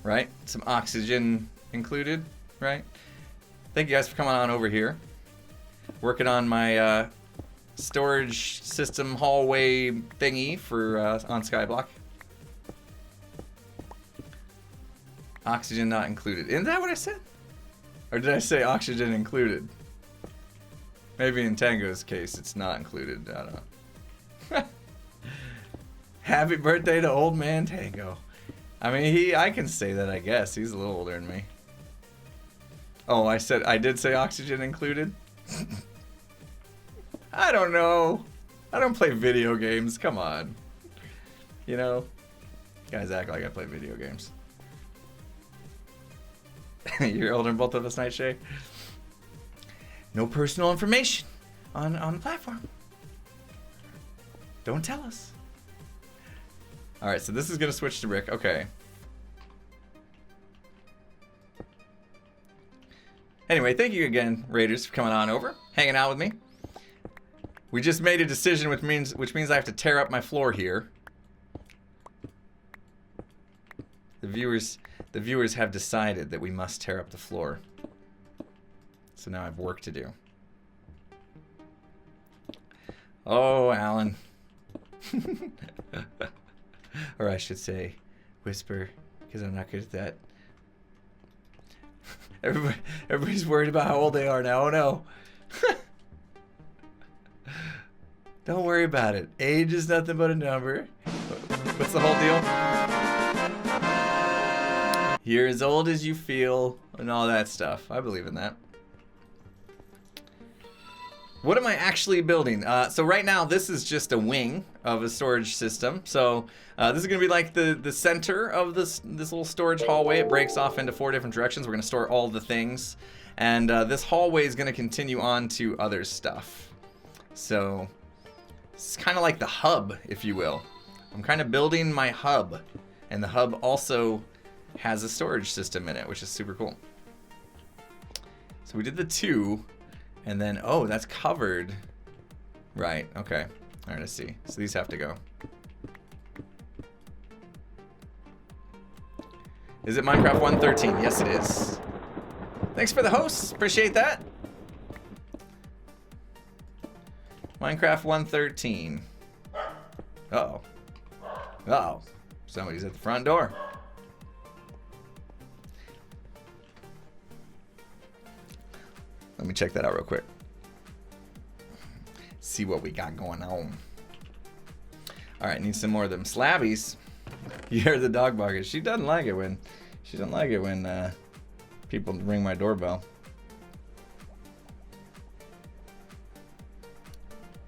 right? Some oxygen included, right? Thank you guys for coming on over here. Working on my storage system hallway thingy for on Skyblock. Oxygen not included. Isn't that what I said? Or did I say oxygen included? Maybe in Tango's case it's not included. I don't know. Happy birthday to old man Tango. I mean, I can say that, I guess. He's a little older than me. Oh, I did say oxygen included? I don't know. I don't play video games. Come on. You know? You guys act like I play video games. You're older than both of us, Nightshade. No personal information on the platform. Don't tell us. Alright, so this is going to switch to brick. Okay. Anyway, thank you again, Raiders, for coming on over, hanging out with me. We just made a decision, which means I have to tear up my floor here. The viewers have decided that we must tear up the floor. So now I have work to do. Oh, Alan. Or I should say, whisper, because I'm not good at that. Everybody's worried about how old they are now. Oh no. Don't worry about it. Age is nothing but a number. What's the whole deal? You're as old as you feel and all that stuff. I believe in that. What am I actually building? So right now, this is just a wing of a storage system. So this is going to be like the center of this little storage hallway. It breaks off into 4 different directions. We're going to store all the things. And this hallway is going to continue on to other stuff. So it's kind of like the hub, if you will. I'm kind of building my hub. And the hub also has a storage system in it, which is super cool. So we did the 2. And then, oh, that's covered. Right, okay. All right, I see. So these have to go. Is it Minecraft 1.13? Yes, it is. Thanks for the hosts. Appreciate that. Minecraft 1.13. Uh-oh. Uh-oh. Somebody's at the front door. Let me check that out real quick. See what we got going on. All right, need some more of them slabbies. You heard the dog barking. She doesn't like it when people ring my doorbell.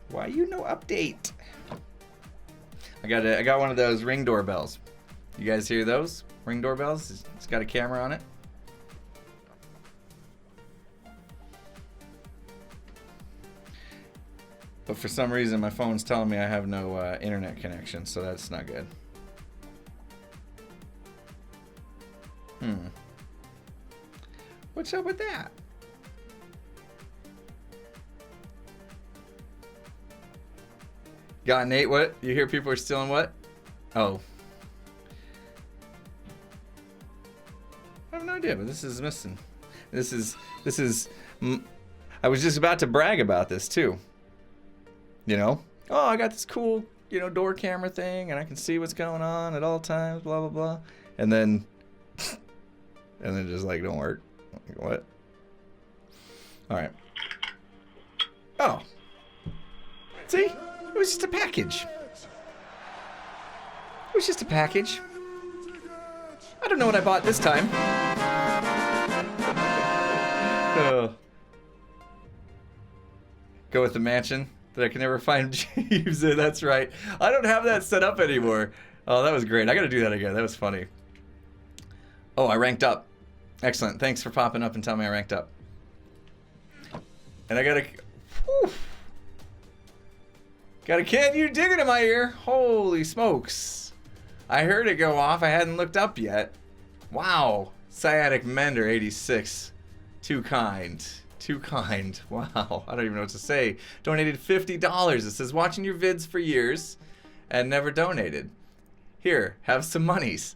Why you no update? I got one of those ring doorbells. You guys hear those ring doorbells? It's got a camera on it. But for some reason, my phone's telling me I have no internet connection, so that's not good. What's up with that? Got Nate, what? You hear people are stealing what? Oh. I have no idea, but this is missing. This is... I was just about to brag about this, too. You know, oh, I got this cool, door camera thing, and I can see what's going on at all times, blah, blah, blah. And then just like, don't work. Like, what? All right. Oh. See? It was just a package. It was just a package. I don't know what I bought this time. Go with the mansion that I can never find Jeeves in. That's right. I don't have that set up anymore. Oh, that was great. I gotta do that again. That was funny. Oh, I ranked up. Excellent. Thanks for popping up and telling me I ranked up. And I got a... Whew, got a can you digging in my ear. Holy smokes. I heard it go off. I hadn't looked up yet. Wow. Sciatic Mender 86. Too kind. Too kind. Wow. I don't even know what to say. Donated $50. It says watching your vids for years and never donated. Here, have some monies.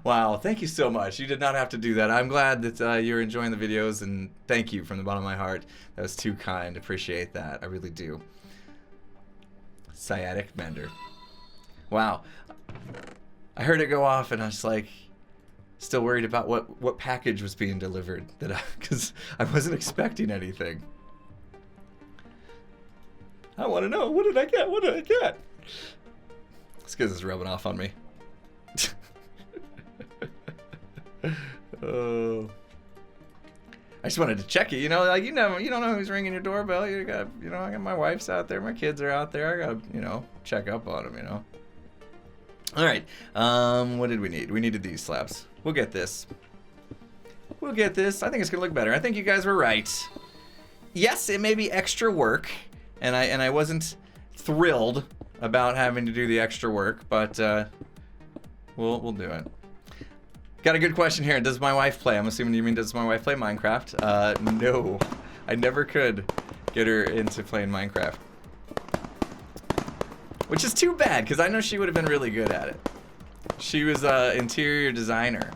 Wow. Thank you so much. You did not have to do that. I'm glad that you're enjoying the videos, and thank you from the bottom of my heart. That was too kind. Appreciate that. I really do. Sciatic Mender. Wow. I heard it go off and I was like, still worried about what package was being delivered, because I wasn't expecting anything. I want to know, what did I get? What did I get? Skiz is rubbing off on me. Oh. I just wanted to check it, like you don't know who's ringing your doorbell. You got, I got my wife's out there, my kids are out there. I got, check up on them, All right. What did we need? We needed these slabs. We'll get this. We'll get this. I think it's gonna look better. I think you guys were right. Yes, it may be extra work, and I wasn't thrilled about having to do the extra work, but we'll do it. Got a good question here. Does my wife play? I'm assuming you mean does my wife play Minecraft? No. I never could get her into playing Minecraft. Which is too bad, because I know she would have been really good at it. She was an interior designer.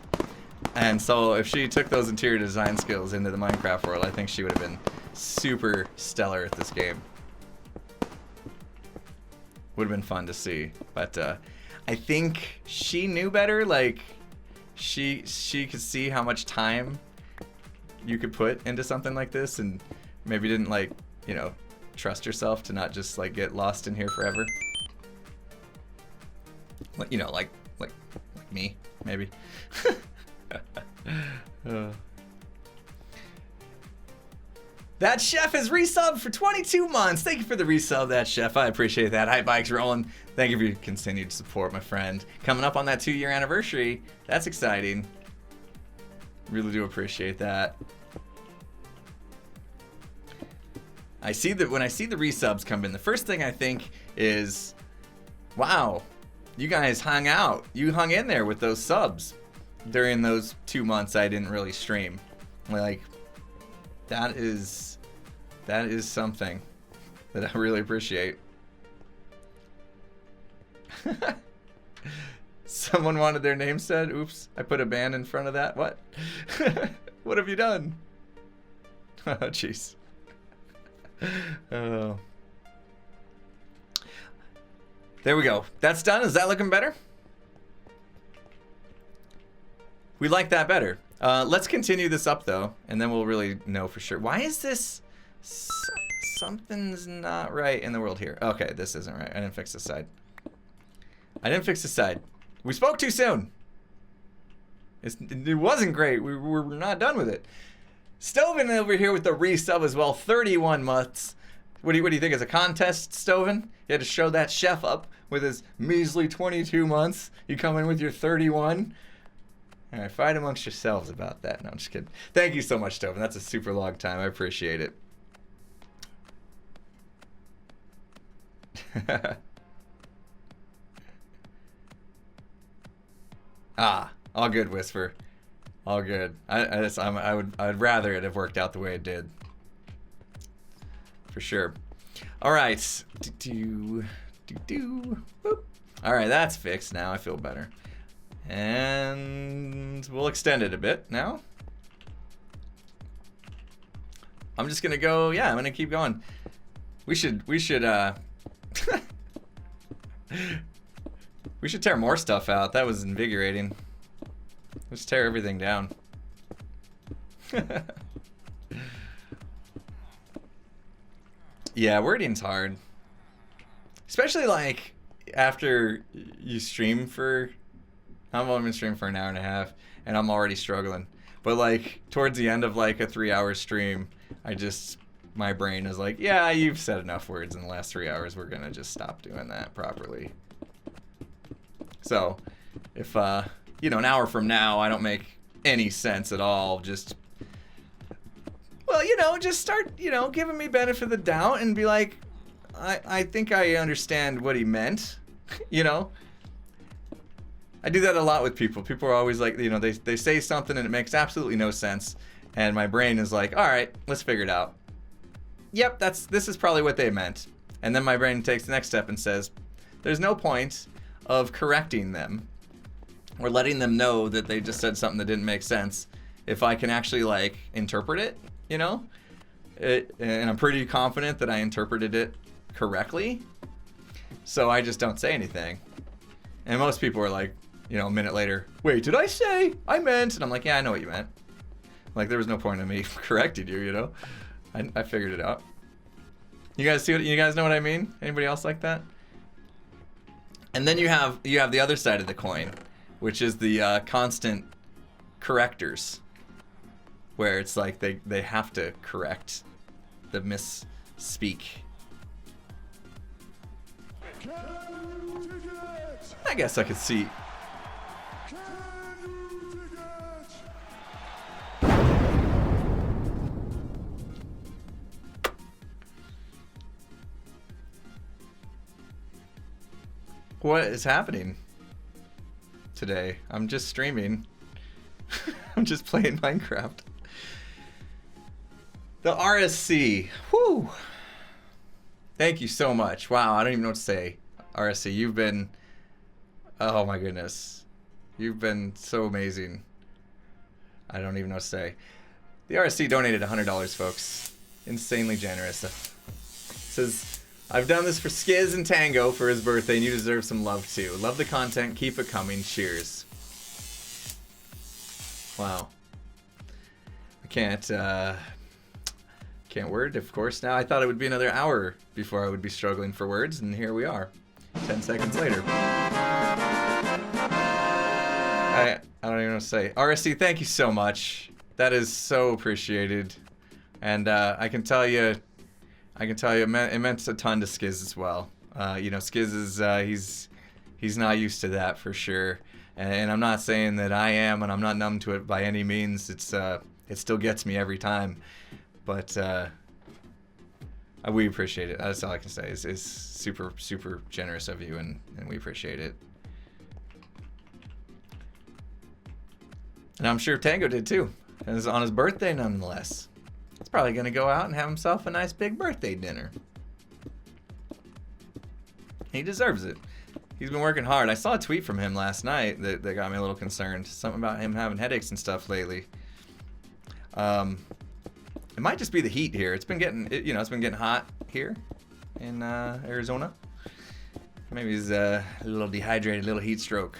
And so if she took those interior design skills into the Minecraft world, I think she would have been super stellar at this game. Would have been fun to see. But I think she knew better. Like, she could see how much time you could put into something like this, and maybe didn't, like, trust herself to not just, like, get lost in here forever. Like, like me. maybe. That chef is resubbed for 22 months. Thank you for the resub, that chef. I appreciate that. Hype Bike's rolling. Thank you for your continued support, my friend. Coming up on that 2-year anniversary. That's exciting. Really do appreciate that. I see that when I see the resubs come in, the first thing I think is, wow, you guys hung out. You hung in there with those subs during those 2 months I didn't really stream. Like, that is something that I really appreciate. Someone wanted their name said. Oops, I put a band in front of that. What? What have you done? Oh, jeez. Oh. There we go. That's done. Is that looking better? We like that better. Let's continue this up though, and then we'll really know for sure. Why is this? Something's not right in the world here. Okay, this isn't right. I didn't fix this side. I didn't fix this side. We spoke too soon. It wasn't great. We're not done with it. Stoven over here with the resub as well. 31 months. What do you think? It's a contest, Stoven? You had to show that chef up with his measly 22 months. You come in with your 31. All right, fight amongst yourselves about that. No, I'm just kidding. Thank you so much, Stoven. That's a super long time. I appreciate it. Ah, all good, Whisper. All good. I'd rather it have worked out the way it did. For sure. All right. Boop. All right, that's fixed now. I feel better. And we'll extend it a bit now. I'm just gonna go. Yeah, I'm gonna keep going. We should we should tear more stuff out. That was invigorating. Let's tear everything down. Yeah, wording's hard. Especially like after you stream for, I've only been streaming for an hour and a half and I'm already struggling. But like towards the end of like a 3-hour stream, my brain is like, yeah, you've said enough words in the last 3 hours. We're gonna just stop doing that properly. So if, you know, an hour from now, I don't make any sense at all, just, well, you know, just start, you know, giving me benefit of the doubt and be like, I think I understand what he meant, you know? I do that a lot with people. People are always like, you know, they say something and it makes absolutely no sense. And my brain is like, all right, let's figure it out. Yep, this is probably what they meant. And then my brain takes the next step and says, there's no point of correcting them or letting them know that they just said something that didn't make sense if I can actually like interpret it, you know? And I'm pretty confident that I interpreted it correctly. So I just don't say anything. And most people are like, you know, a minute later, wait, did I say I meant? And I'm like, yeah, I know what you meant. Like there was no point in me correcting you, you know? I figured it out. You guys know what I mean? Anybody else like that? And then you have the other side of the coin, which is the constant correctors, where it's like they have to correct the misspeak. I guess I could see. What is happening today? I'm just streaming. I'm just playing Minecraft. The RSC. Whew. Thank you so much. Wow, I don't even know what to say. RSC, you've been... Oh my goodness. You've been so amazing. I don't even know what to say. The RSC donated $100, folks. Insanely generous. Says... I've done this for Skiz and Tango for his birthday, and you deserve some love too. Love the content, keep it coming, cheers. Wow. I can't word, of course, now. I thought it would be another hour before I would be struggling for words, and here we are, 10 seconds later. I don't even know what to say. RSC, thank you so much. That is so appreciated. And I can tell you, it meant a ton to Skiz as well. You know, Skiz is, he's not used to that for sure. And I'm not saying that I am, and I'm not numb to it by any means. It's, it still gets me every time. But we appreciate it. That's all I can say. It's super, super generous of you, and we appreciate it. And I'm sure Tango did too. It was on his birthday nonetheless. He's probably going to go out and have himself a nice big birthday dinner. He deserves it. He's been working hard. I saw a tweet from him last night that got me a little concerned. Something about him having headaches and stuff lately. It might just be the heat here. It's been getting, it's been getting hot here in Arizona. Maybe he's a little dehydrated, little heat stroke.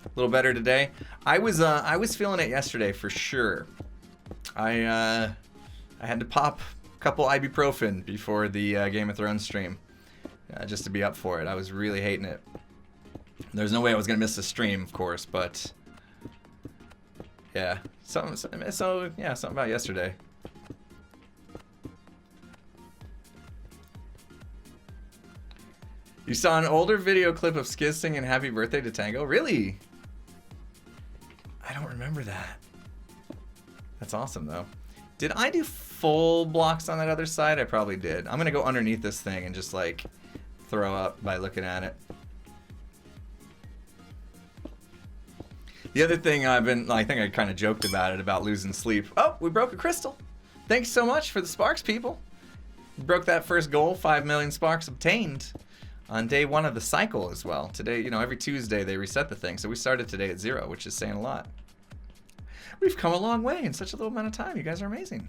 A little better today. I was feeling it yesterday for sure. I had to pop a couple ibuprofen before the Game of Thrones stream, just to be up for it. I was really hating it. There's no way I was gonna miss the stream, of course, but yeah, something about yesterday. You saw an older video clip of Skiz singing "Happy Birthday" to Tango? Really? I don't remember that. That's awesome, though. Did I do full blocks on that other side? I probably did. I'm gonna go underneath this thing and just like throw up by looking at it. The other thing I think I kind of joked about it, about losing sleep. Oh, we broke a crystal. Thanks so much for the sparks, people. We broke that first goal, 5 million sparks obtained on day 1 of the cycle as well. Today, every Tuesday they reset the thing, so we started today at 0, which is saying a lot. We've come a long way in such a little amount of time. You guys are amazing.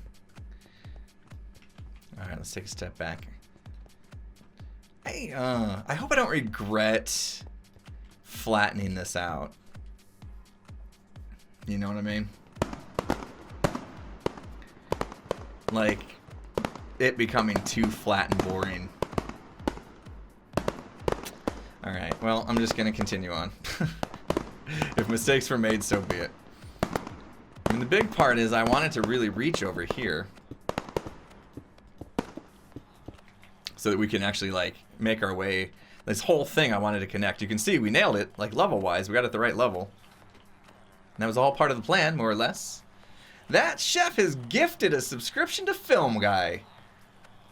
All right, let's take a step back. Hey, I hope I don't regret flattening this out. You know what I mean? Like, it becoming too flat and boring. Alright, well, I'm just gonna continue on. If mistakes were made, so be it. And the big part is I wanted to really reach over here so that we can actually, like, make our way. This whole thing I wanted to connect. You can see we nailed it, like, level-wise. We got it at the right level. And that was all part of the plan, more or less. That chef has gifted a subscription to Film Guy.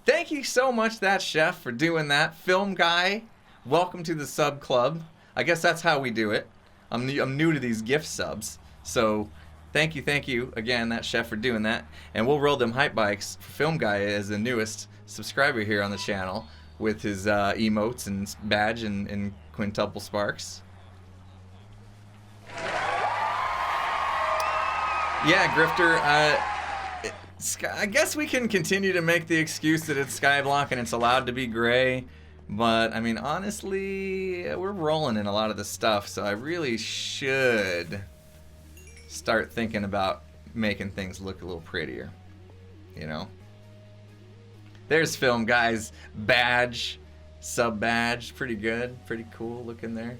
Thank you so much, that chef, for doing that. Film Guy, welcome to the sub club. I guess that's how we do it. I'm new to these gift subs. So thank you again, that chef, for doing that. And we'll roll them hype bikes for Film Guy as the newest subscriber here on the channel with his emotes and badge and quintuple sparks. Yeah, Grifter, I guess we can continue to make the excuse that it's Skyblock and it's allowed to be gray, but I mean, honestly, we're rolling in a lot of the stuff, so I really should start thinking about making things look a little prettier, There's Film Guy's badge, sub badge, pretty good, pretty cool looking there.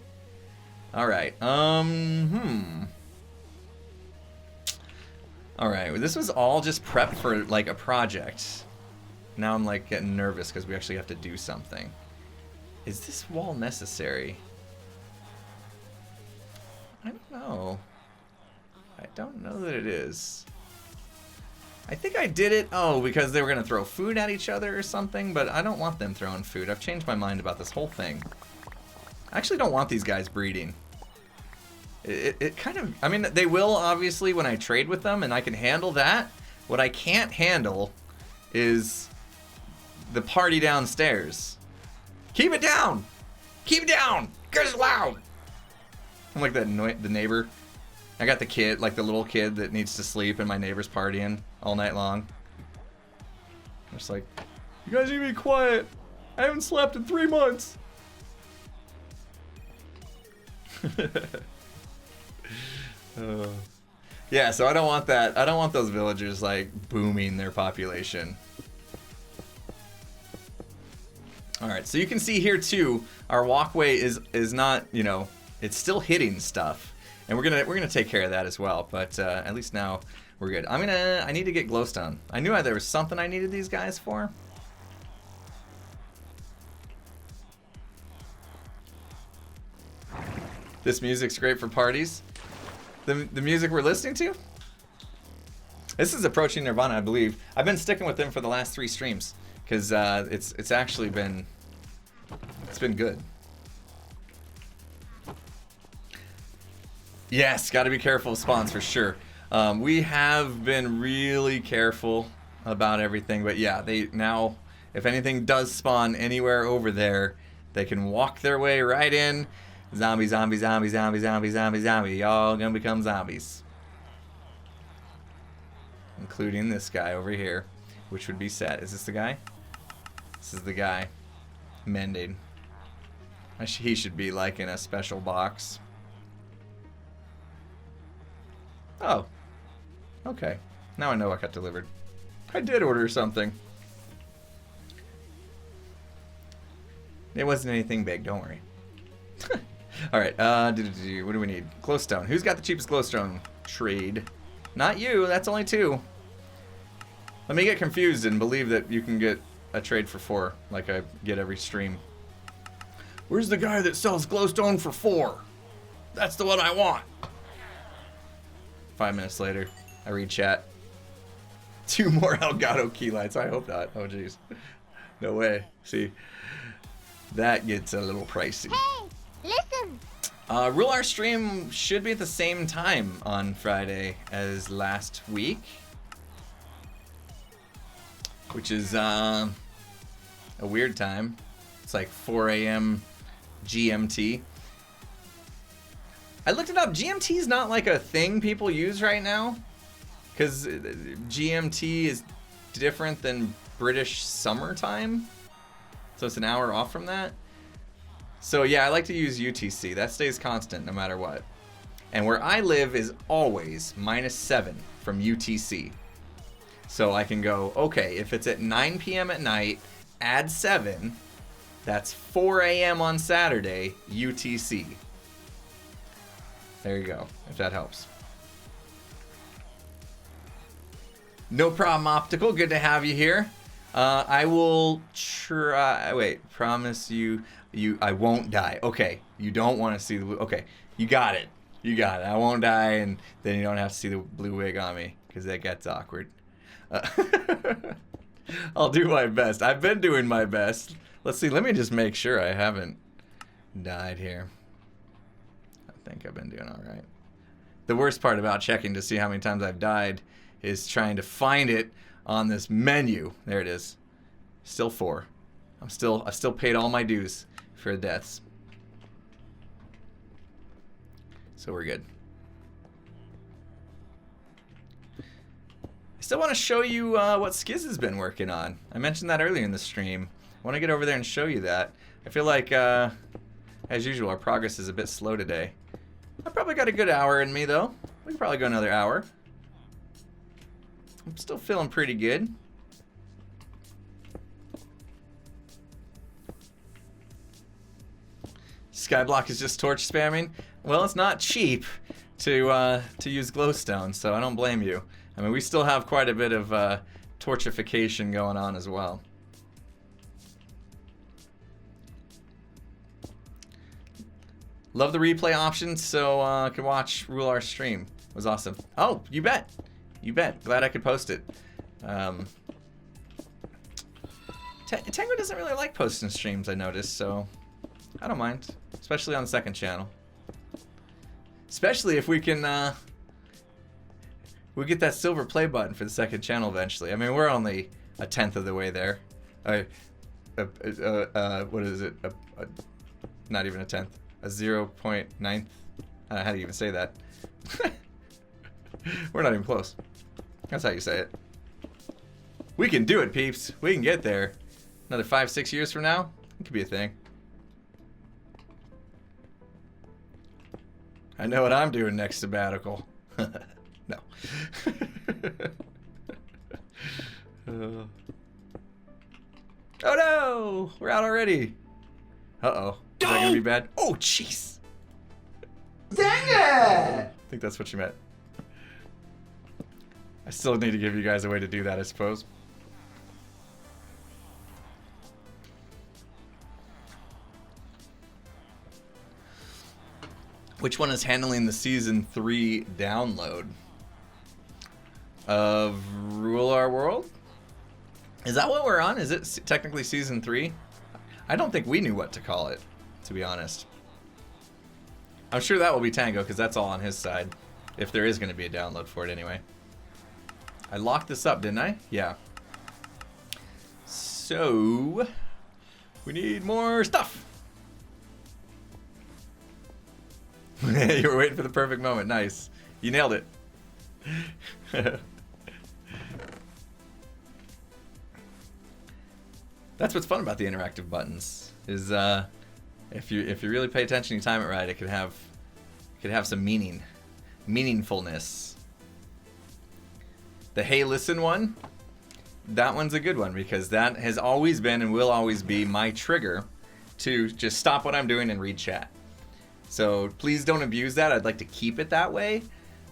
All right, Alright, this was all just prep for, like, a project. Now I'm, like, getting nervous because we actually have to do something. Is this wall necessary? I don't know. I don't know that it is. I think I did it, because they were going to throw food at each other or something, but I don't want them throwing food. I've changed my mind about this whole thing. I actually don't want these guys breeding. It kind of, I mean, they will obviously when I trade with them, and I can handle that. What I can't handle is the party downstairs. Keep it down! Keep it down! Because it's loud! I'm like the neighbor. I got the kid, like the little kid that needs to sleep, and my neighbor's partying all night long. I'm just like, you guys need to be quiet. I haven't slept in 3 months. Yeah, so I don't want that. I don't want those villagers like booming their population. Alright, so you can see here too, our walkway is not, it's still hitting stuff. And we're gonna take care of that as well. But at least now we're good. I need to get glowstone. I knew there was something I needed these guys for. This music's great for parties. The music we're listening to? This is Approaching Nirvana, I believe. I've been sticking with them for the last 3 streams because it's actually been good. Yes, got to be careful of spawns for sure. We have been really careful about everything, but yeah, they now, if anything does spawn anywhere over there, they can walk their way right in. Zombie, zombie, zombie, zombie, zombie, zombie, zombie. Y'all gonna become zombies. Including this guy over here, which would be Set. Is this the guy? This is the guy. Mending. He should be like in a special box. Oh. Okay. Now I know what got delivered. I did order something. It wasn't anything big, don't worry. Alright, what do we need? Glowstone. Who's got the cheapest glowstone? Trade. Not you, that's only 2. Let me get confused and believe that you can get a trade for 4, like I get every stream. Where's the guy that sells glowstone for 4? That's the one I want. 5 minutes later, I read chat. 2 more Elgato key lights. I hope not. Oh, jeez. No way. See, that gets a little pricey. Hey, listen. Rule our stream should be at the same time on Friday as last week, which is a weird time. It's like 4 a.m. GMT. I looked it up. GMT is not like a thing people use right now, because GMT is different than British summertime, so it's an hour off from that. So yeah, I like to use UTC. That stays constant no matter what. And where I live is always -7 from UTC. So I can go, okay, if it's at 9 p.m. at night, add 7, that's 4 a.m. on Saturday, UTC. There you go, if that helps. No problem, Optical. Good to have you here. I will try. Wait, promise you. I won't die. Okay, you don't want to see the blue. Okay, you got it. You got it. I won't die, and then you don't have to see the blue wig on me because that gets awkward. I'll do my best. I've been doing my best. Let's see. Let me just make sure I haven't died here. I think I've been doing all right. The worst part about checking to see how many times I've died is trying to find it on this menu. There it is. Still 4. I still paid all my dues for deaths. So we're good. I still want to show you what Skiz has been working on. I mentioned that earlier in the stream. I want to get over there and show you that. I feel like, as usual, our progress is a bit slow today. I probably got a good hour in me, though. We can probably go another hour. I'm still feeling pretty good. Skyblock is just torch spamming. Well, it's not cheap to use glowstone, so I don't blame you. I mean, we still have quite a bit of torchification going on as well. Love the replay option, so I can watch Rule Our stream. It was awesome. Oh, you bet. You bet. Glad I could post it. Tango doesn't really like posting streams, I noticed, so I don't mind. Especially on the second channel. Especially if we can, we get that silver play button for the second channel eventually. I mean, we're only 1/10 of the way there. What is it? Not even 1/10. A 0.9. How do you even say that? We're not even close. That's how you say it. We can do it, peeps. We can get there. Another 5-6 years from now, it could be a thing. I know what I'm doing next sabbatical. No. Oh no! We're out already. Uh-oh. Is that gonna be bad? Oh, jeez. Dang it! I think that's what you meant. I still need to give you guys a way to do that, I suppose. Which one is handling the Season 3 download of Rule Our World? Is that what we're on? Is it technically Season 3? I don't think we knew what to call it, to be honest. I'm sure that will be Tango, because that's all on his side. If there is going to be a download for it anyway. I locked this up, didn't I? Yeah. So, we need more stuff. You were waiting for the perfect moment. Nice. You nailed it. That's what's fun about the interactive buttons. Is if you really pay attention, you time it right, it could have some meaningfulness. The hey listen one, that one's a good one because that has always been and will always be my trigger to just stop what I'm doing and read chat. So please don't abuse that. I'd like to keep it that way.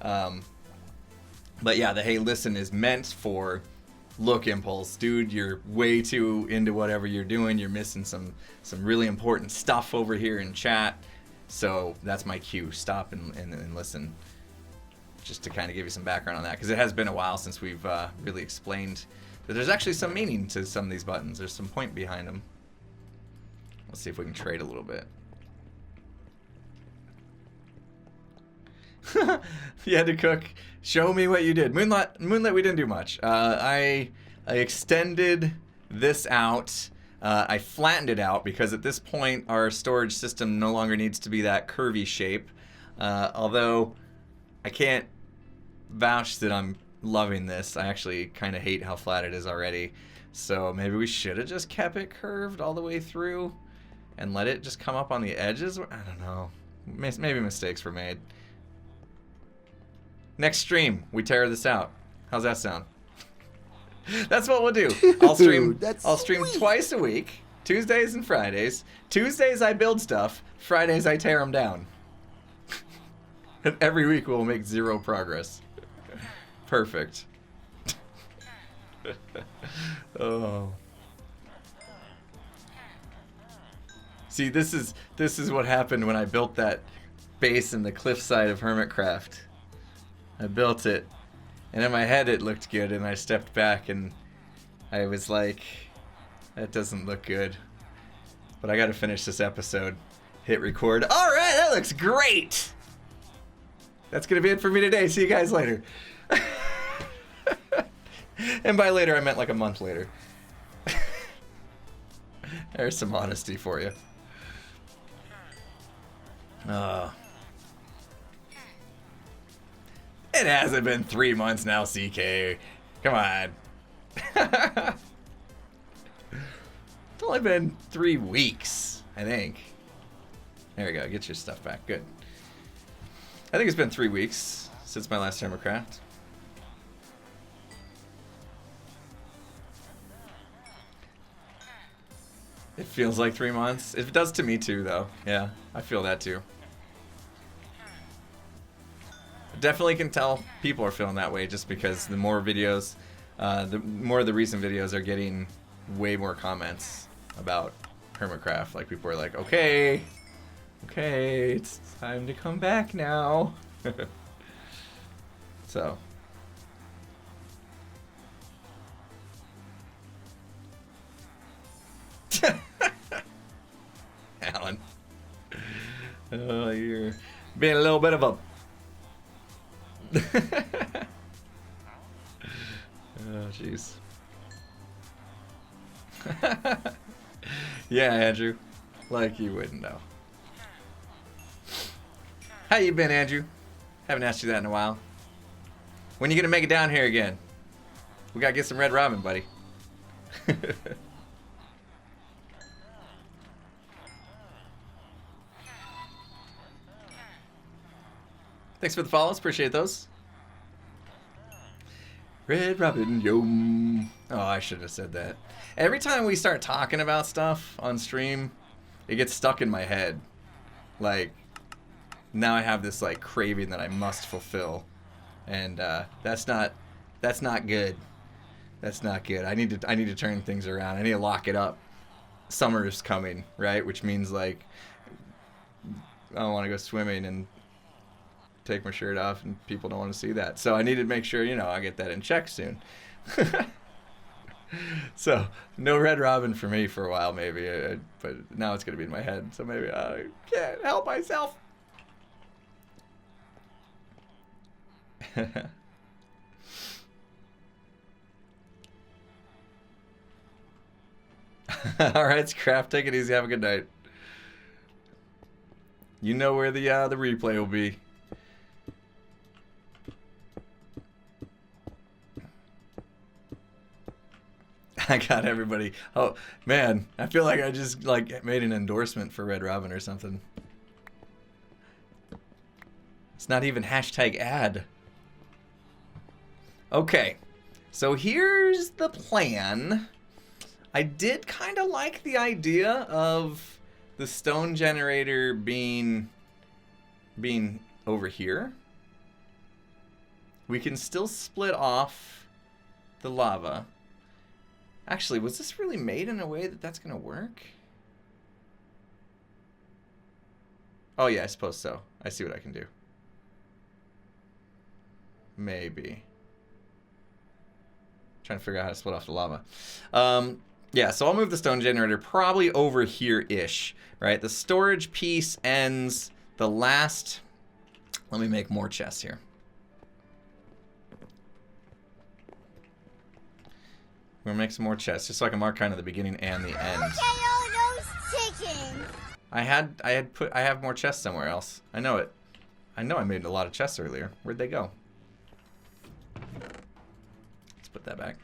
But yeah, the hey listen is meant for, look Impulse, dude, you're way too into whatever you're doing. You're missing some really important stuff over here in chat. So that's my cue. Stop and listen. Just to kind of give you some background on that, because it has been a while since we've really explained that there's actually some meaning to some of these buttons. There's some point behind them. Let's see if we can trade a little bit. You had to cook. Show me what you did. Moonlight, we didn't do much. I extended this out. I flattened it out because at this point our storage system no longer needs to be that curvy shape. Although I can't vouch that I'm loving this. I actually kind of hate how flat it is already. So maybe we should have just kept it curved all the way through and let it just come up on the edges. I don't know. Maybe mistakes were made. Next stream, we tear this out. How's that sound? That's what we'll do. I'll stream twice a week, Tuesdays and Fridays. Tuesdays I build stuff, Fridays I tear them down. And every week we'll make 0 progress. Perfect. Oh. See, this is what happened when I built that base in the cliffside of Hermitcraft. I built it, and in my head it looked good, and I stepped back and I was like, that doesn't look good. But I gotta finish this episode. Hit record. Alright, that looks great! That's gonna be it for me today. See you guys later. And by later, I meant like a month later. There's some honesty for you. It hasn't been 3 months now, CK. Come on. It's only been 3 weeks, I think. There we go. Get your stuff back. Good. I think it's been 3 weeks since my last Hermitcraft. It feels like 3 months. It does to me too, though. Yeah, I feel that too. Definitely can tell people are feeling that way just because the more videos, the more of the recent videos are getting way more comments about Hermitcraft. Like people are like, okay, it's time to come back now. So. Alan. Oh, you're being a little bit of a... Oh, jeez. Yeah, Andrew. Like you wouldn't know. How you been, Andrew? Haven't asked you that in a while. When you gonna make it down here again? We gotta get some Red Robin, buddy. Thanks for the follows. Appreciate those. Red Robin, yo. Oh, I should have said that. Every time we start talking about stuff on stream, it gets stuck in my head. Like, now I have this like craving that I must fulfill, and that's not good. That's not good. I need to turn things around. I need to lock it up. Summer is coming, right? Which means like I want to go swimming and take my shirt off, and people don't want to see that. So I need to make sure, you know, I get that in check soon. So no Red Robin for me for a while, maybe. But now it's gonna be in my head. So maybe I can't help myself. All right, Scrap, take it easy. Have a good night. You know where the replay will be. I got everybody. Oh man, I feel like I just like made an endorsement for Red Robin or something. It's not even hashtag ad. Okay, so here's the plan. I did kind of like the idea of the stone generator being over here. We can still split off the lava. Actually, was this really made in a way that that's going to work? Oh yeah, I suppose so. I see what I can do. Maybe. Trying to figure out how to split off the lava. Yeah, so I'll move the stone generator probably over here-ish, right? The storage piece ends the last... Let me make more chests here. We're gonna make some more chests, just so I can mark kind of the beginning and the end. Look at all those chickens. I have more chests somewhere else. I know it. I know I made a lot of chests earlier. Where'd they go? Let's put that back.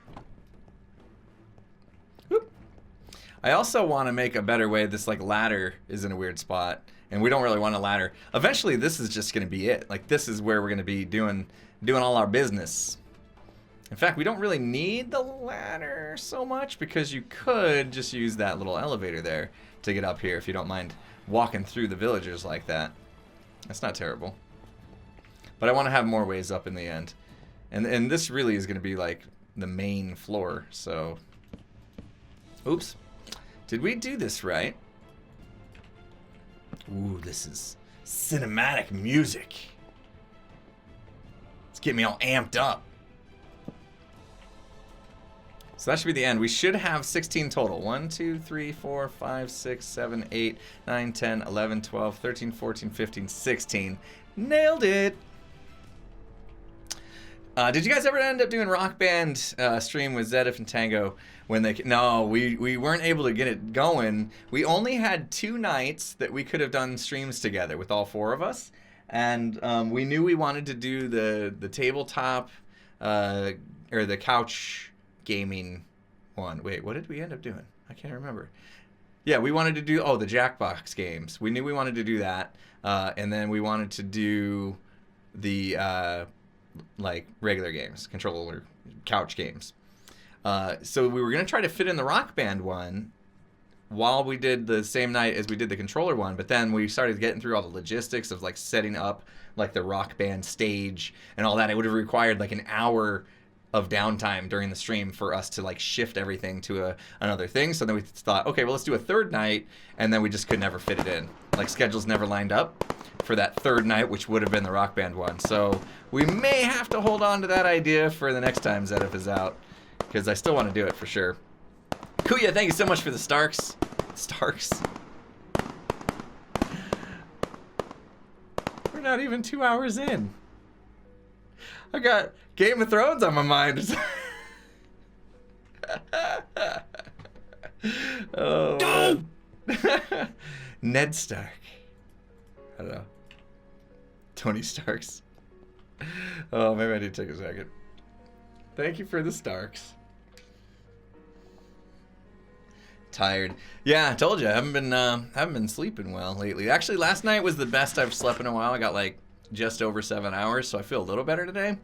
Whoop. I also want to make a better way. This like ladder is in a weird spot, and we don't really want a ladder. Eventually, this is just gonna be it. Like this is where we're gonna be doing all our business. In fact, we don't really need the ladder so much because you could just use that little elevator there to get up here if you don't mind walking through the villagers like that. That's not terrible. But I want to have more ways up in the end. And this really is going to be like the main floor, so... Oops. Did we do this right? Ooh, this is cinematic music. It's getting me all amped up. So that should be the end. We should have 16 total. 1, 2, 3, 4, 5, 6, 7, 8, 9, 10, 11, 12, 13, 14, 15, 16. Nailed it! Did you guys ever end up doing Rock Band stream with Zedif and Tango when they... No, we weren't able to get it going. We only had 2 nights that we could have done streams together with all 4 of us. And we knew we wanted to do the tabletop or the couch... gaming one. Wait, what did we end up doing? I can't remember. Yeah, we wanted to do, the Jackbox games. We knew we wanted to do that. And then we wanted to do the, like, regular games, controller couch games. So we were going to try to fit in the Rock Band one while we did the same night as we did the controller one. But then we started getting through all the logistics of, like, setting up, like, the Rock Band stage and all that. It would have required, like, an hour of downtime during the stream for us to like shift everything to another thing. So then we thought, okay, well, let's do a 3rd night, and then we just could never fit it in. Like schedules never lined up for that 3rd night, which would have been the Rock Band one. So we may have to hold on to that idea for the next time Zedif is out, because I still want to do it for sure. Kuya, thank you so much for the Starks. We're not even 2 hours in. I got Game of Thrones on my mind. Oh, Ned Stark. I don't know. Tony Starks. Oh, maybe I need to take a second. Thank you for the Starks. Tired. Yeah, I told you I haven't been sleeping well lately. Actually, last night was the best I've slept in a while. I got like just over 7 hours, so I feel a little better today.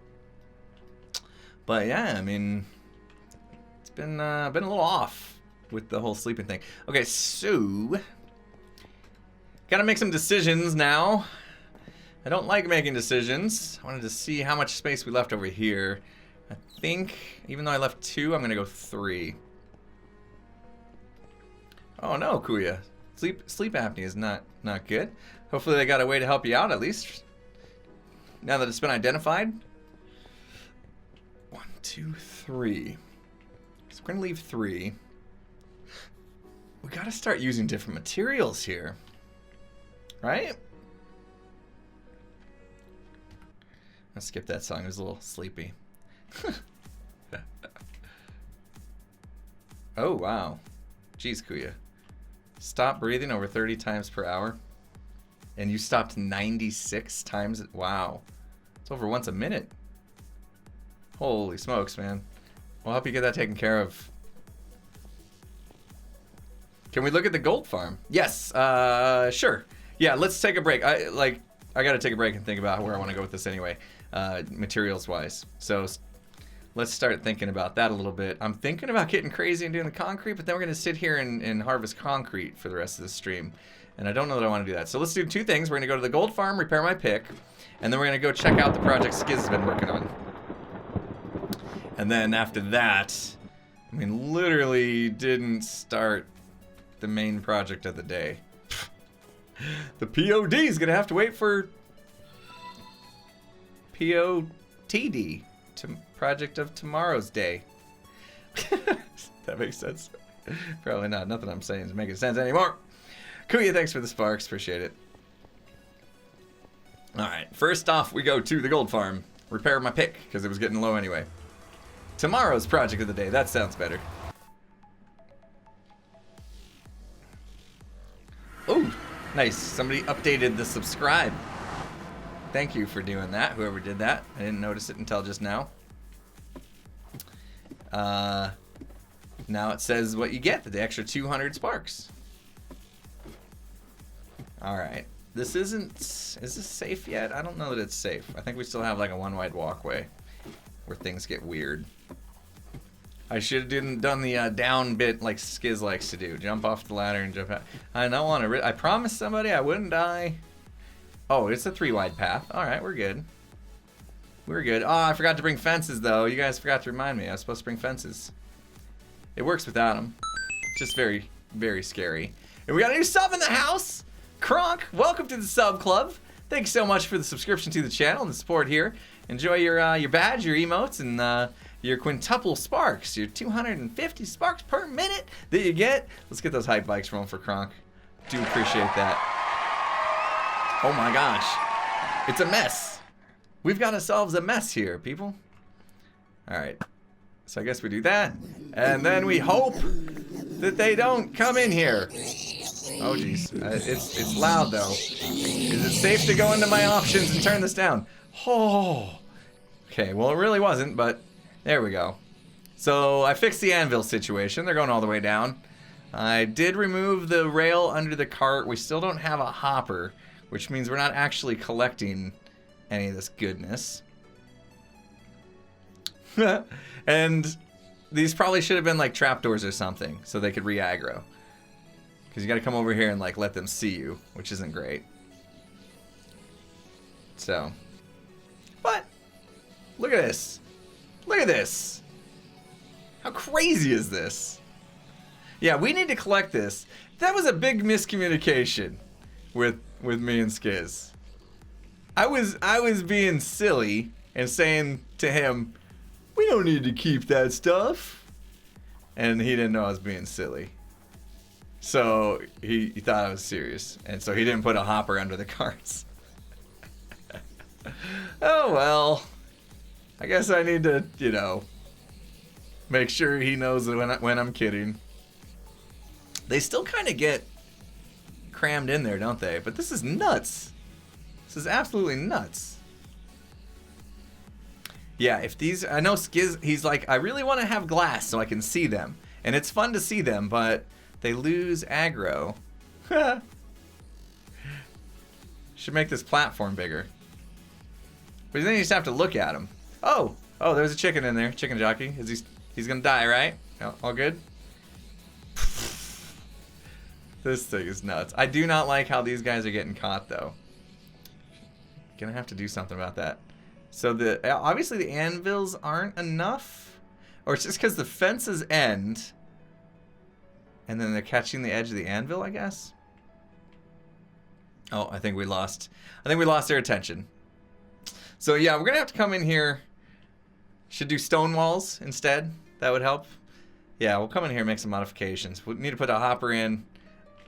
But yeah, I mean, it's been a little off with the whole sleeping thing. Okay, so gotta make some decisions now. I don't like making decisions. I wanted to see how much space we left over here. I think, even though I left 2, I'm going to go 3. Oh no, Kuya. Sleep apnea is not good. Hopefully they got a way to help you out at least. Now that it's been identified. 1, 2, 3. So we're going to leave 3. We got to start using different materials here. Right? I'll skip that song. It was a little sleepy. Oh, wow. Jeez, Kuya. Stop breathing over 30 times per hour. And you stopped 96 times. Wow. It's over once a minute. Holy smokes, man. We'll help you get that taken care of. Can we look at the gold farm? Yes. Sure. Yeah, let's take a break. I gotta take a break and think about where I want to go with this anyway, materials-wise. So let's start thinking about that a little bit. I'm thinking about getting crazy and doing the concrete, but then we're gonna sit here and harvest concrete for the rest of the stream. And I don't know that I want to do that. So let's do 2 things. We're gonna go to the gold farm, repair my pick, and then we're gonna go check out the project Skiz has been working on. And then after that, I mean, literally didn't start the main project of the day. The POD is gonna have to wait for POTD, project of tomorrow's day. That makes sense. Probably not. Nothing I'm saying is making sense anymore. Kuya, thanks for the sparks. Appreciate it. Alright, first off, we go to the gold farm. Repair my pick, because it was getting low anyway. Tomorrow's project of the day. That sounds better. Ooh, nice. Somebody updated the subscribe. Thank you for doing that, whoever did that. I didn't notice it until just now. Now it says what you get, the extra 200 sparks. Alright. This isn't... Is this safe yet? I don't know that it's safe. I think we still have like a one-wide walkway where things get weird. I should have done the down bit like Skiz likes to do. Jump off the ladder and jump out. I don't want to... I promised somebody I wouldn't die. Oh, it's a 3-wide path. Alright, we're good. We're good. Oh, I forgot to bring fences, though. You guys forgot to remind me. I was supposed to bring fences. It works without them. Just very, very scary. And we got a new sub in the house! Kronk, welcome to the sub club. Thanks so much for the subscription to the channel and the support here. Enjoy your badge, your emotes, and your quintuple sparks. Your 250 sparks per minute that you get. Let's get those hype bikes rolling for Kronk. Do appreciate that. Oh my gosh. It's a mess. We've got ourselves a mess here, people. Alright. So I guess we do that. And then we hope that they don't come in here. Oh jeez. It's loud though. Is it safe to go into my options and turn this down? Oh. Okay, well it really wasn't, but there we go. So I fixed the anvil situation. They're going all the way down. I did remove the rail under the cart. We still don't have a hopper, which means we're not actually collecting any of this goodness. And these probably should have been like trapdoors or something, so they could re-aggro. Because you gotta come over here and like let them see you, which isn't great. So, but look at this. Look at this. How crazy is this? Yeah, we need to collect this. That was a big miscommunication with me and Skiz. I was being silly and saying to him, we don't need to keep that stuff. And he didn't know I was being silly. So he thought I was serious. And so he didn't put a hopper under the carts. Oh well. I guess I need to, you know, make sure he knows that when I'm kidding. They still kind of get crammed in there, don't they? But this is nuts. This is absolutely nuts. Yeah, if these... I know Skiz, he's like, I really want to have glass so I can see them. And it's fun to see them, but they lose aggro. Should make this platform bigger. But then you just have to look at him. Oh, there's a chicken in there. Chicken jockey. He's gonna die, right? All good? This thing is nuts. I do not like how these guys are getting caught, though. Gonna have to do something about that. So obviously the anvils aren't enough, or it's just because the fences end, and then they're catching the edge of the anvil, I guess. Oh, I think we lost their attention. So yeah, we're gonna have to come in here. Should do stone walls instead. That would help. Yeah, we'll come in here and make some modifications. We need to put a hopper in.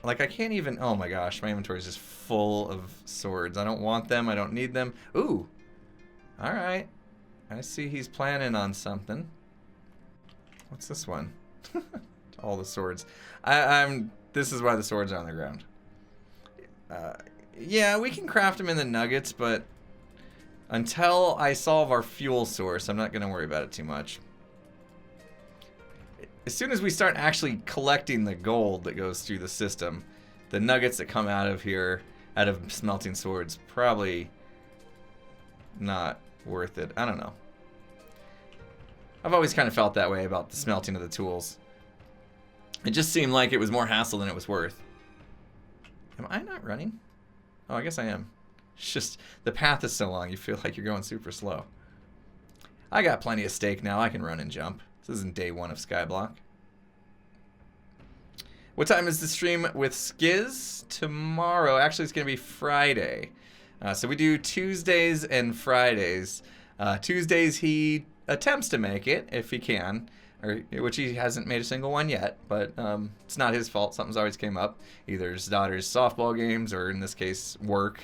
Like, I can't even... Oh my gosh, my inventory is just full of swords. I don't want them. I don't need them. Ooh. Alright. I see he's planning on something. What's this one? All the swords. This is why the swords are on the ground. Yeah, we can craft them in the nuggets, but until I solve our fuel source, I'm not going to worry about it too much. As soon as we start actually collecting the gold that goes through the system, the nuggets that come out of here, out of smelting swords, probably not worth it. I don't know. I've always kind of felt that way about the smelting of the tools. It just seemed like it was more hassle than it was worth. Am I not running? Oh, I guess I am. It's just, the path is so long, you feel like you're going super slow. I got plenty of steak now. I can run and jump. This isn't day 1 of Skyblock. What time is the stream with Skiz? Tomorrow. Actually, it's going to be Friday. So we do Tuesdays and Fridays. Tuesdays, he attempts to make it, if he can. Which he hasn't made a single one yet. But it's not his fault. Something's always came up. Either his daughter's softball games, or in this case, work.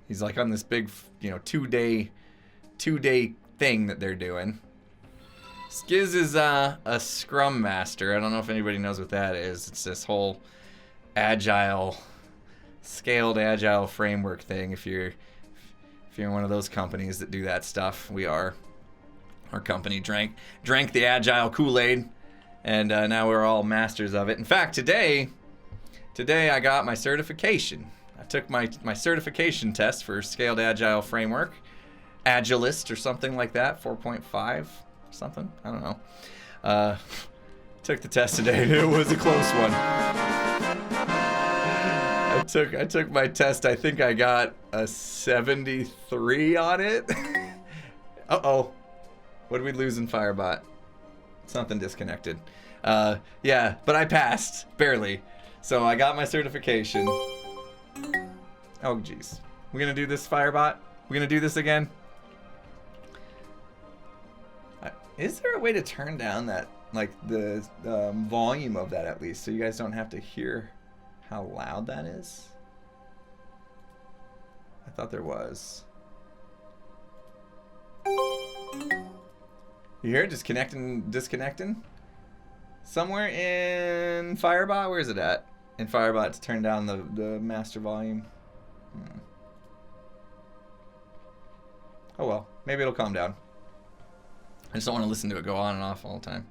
He's like on this big, you know, two-day thing that they're doing. Skiz is a Scrum Master. I don't know if anybody knows what that is. It's this whole agile, scaled agile framework thing. If you're one of those companies that do that stuff, we are. Our company drank the agile Kool-Aid, and now we're all masters of it. In fact, today I got my certification. I took my certification test for Scaled Agile Framework, Agilist or something like that, 4.5. Something, I don't know. Took the test today. It was a close one. I took my test. I think I got a 73 on it. Uh-oh. What did we lose in Firebot? Something disconnected. Yeah, but I passed barely. So I got my certification. Oh jeez. We gonna do this, Firebot? We gonna do this again? Is there a way to turn down that, like, the volume of that at least, so you guys don't have to hear how loud that is? I thought there was. You hear it? Just disconnecting? Somewhere in Firebot? Where is it at? In Firebot to turn down the master volume. Oh well, maybe it'll calm down. I just don't want to listen to it go on and off all the time.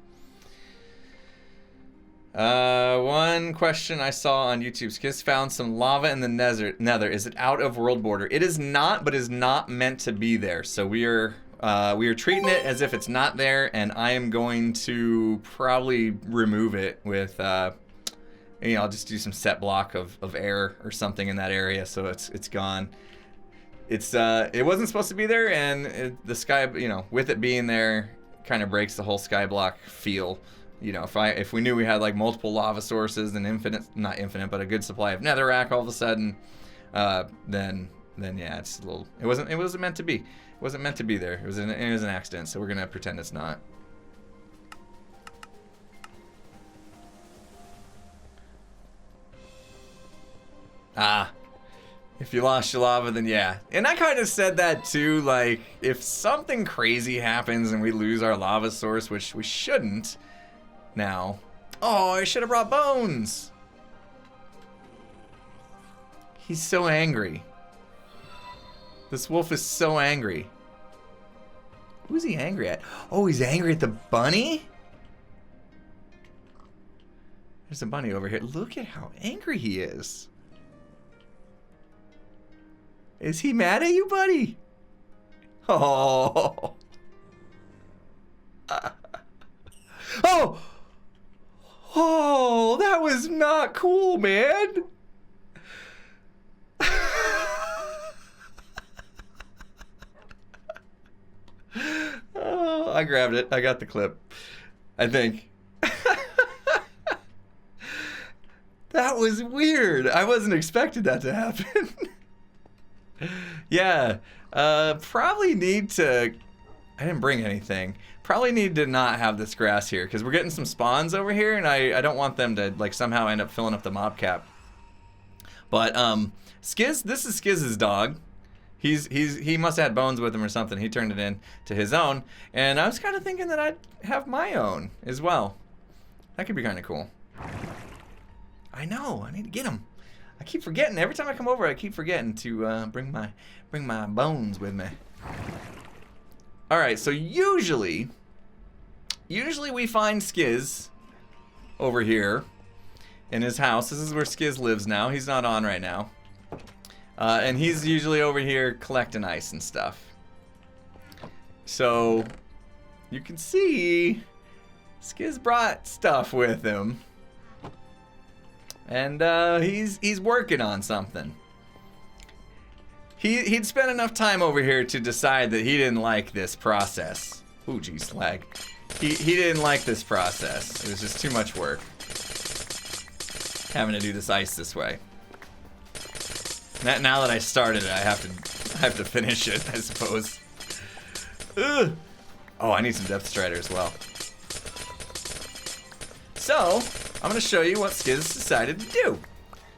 One question I saw on YouTube. Skiz found some lava in the nether. Is it out of world border? It is not, but is not meant to be there. So we are treating it as if it's not there, and I am going to probably remove it with, you know, I'll just do some set block of air or something in that area so it's gone. It wasn't supposed to be there, and the sky, you know, with it being there, kind of breaks the whole Skyblock feel. You know, if we knew we had like multiple lava sources and not infinite, but a good supply of netherrack all of a sudden, then yeah, it's a little. It wasn't meant to be. It wasn't meant to be there. It was an accident. So we're gonna pretend it's not. If you lost your lava, then yeah. And I kind of said that too, like, if something crazy happens and we lose our lava source, which we shouldn't now. Oh, I should have brought bones. He's so angry. This wolf is so angry. Who's he angry at? Oh, he's angry at the bunny? There's a bunny over here. Look at how angry he is. Is he mad at you, buddy? Oh. Oh. Oh, that was not cool, man. I grabbed it. I got the clip. I think. That was weird. I wasn't expecting that to happen. Yeah. Probably need to... I didn't bring anything. Probably need to not have this grass here, because we're getting some spawns over here, and I don't want them to like somehow end up filling up the mob cap. But Skiz, this is Skiz's dog. He must have had bones with him or something. He turned it in to his own, and I was kind of thinking that I'd have my own as well. That could be kind of cool. I know. I need to get him. I keep forgetting. Every time I come over, I keep forgetting to bring my bones with me. All right. So usually we find Skiz over here in his house. This is where Skiz lives now. He's not on right now. And he's usually over here collecting ice and stuff. So you can see Skiz brought stuff with him. And he's working on something. He'd spent enough time over here to decide that he didn't like this process. Ooh, geez, lag. He didn't like this process. It was just too much work having to do this ice this way. Now that I started it, I have to finish it, I suppose. Ugh. Oh, I need some depth strider as well. So, I'm going to show you what Skiz decided to do.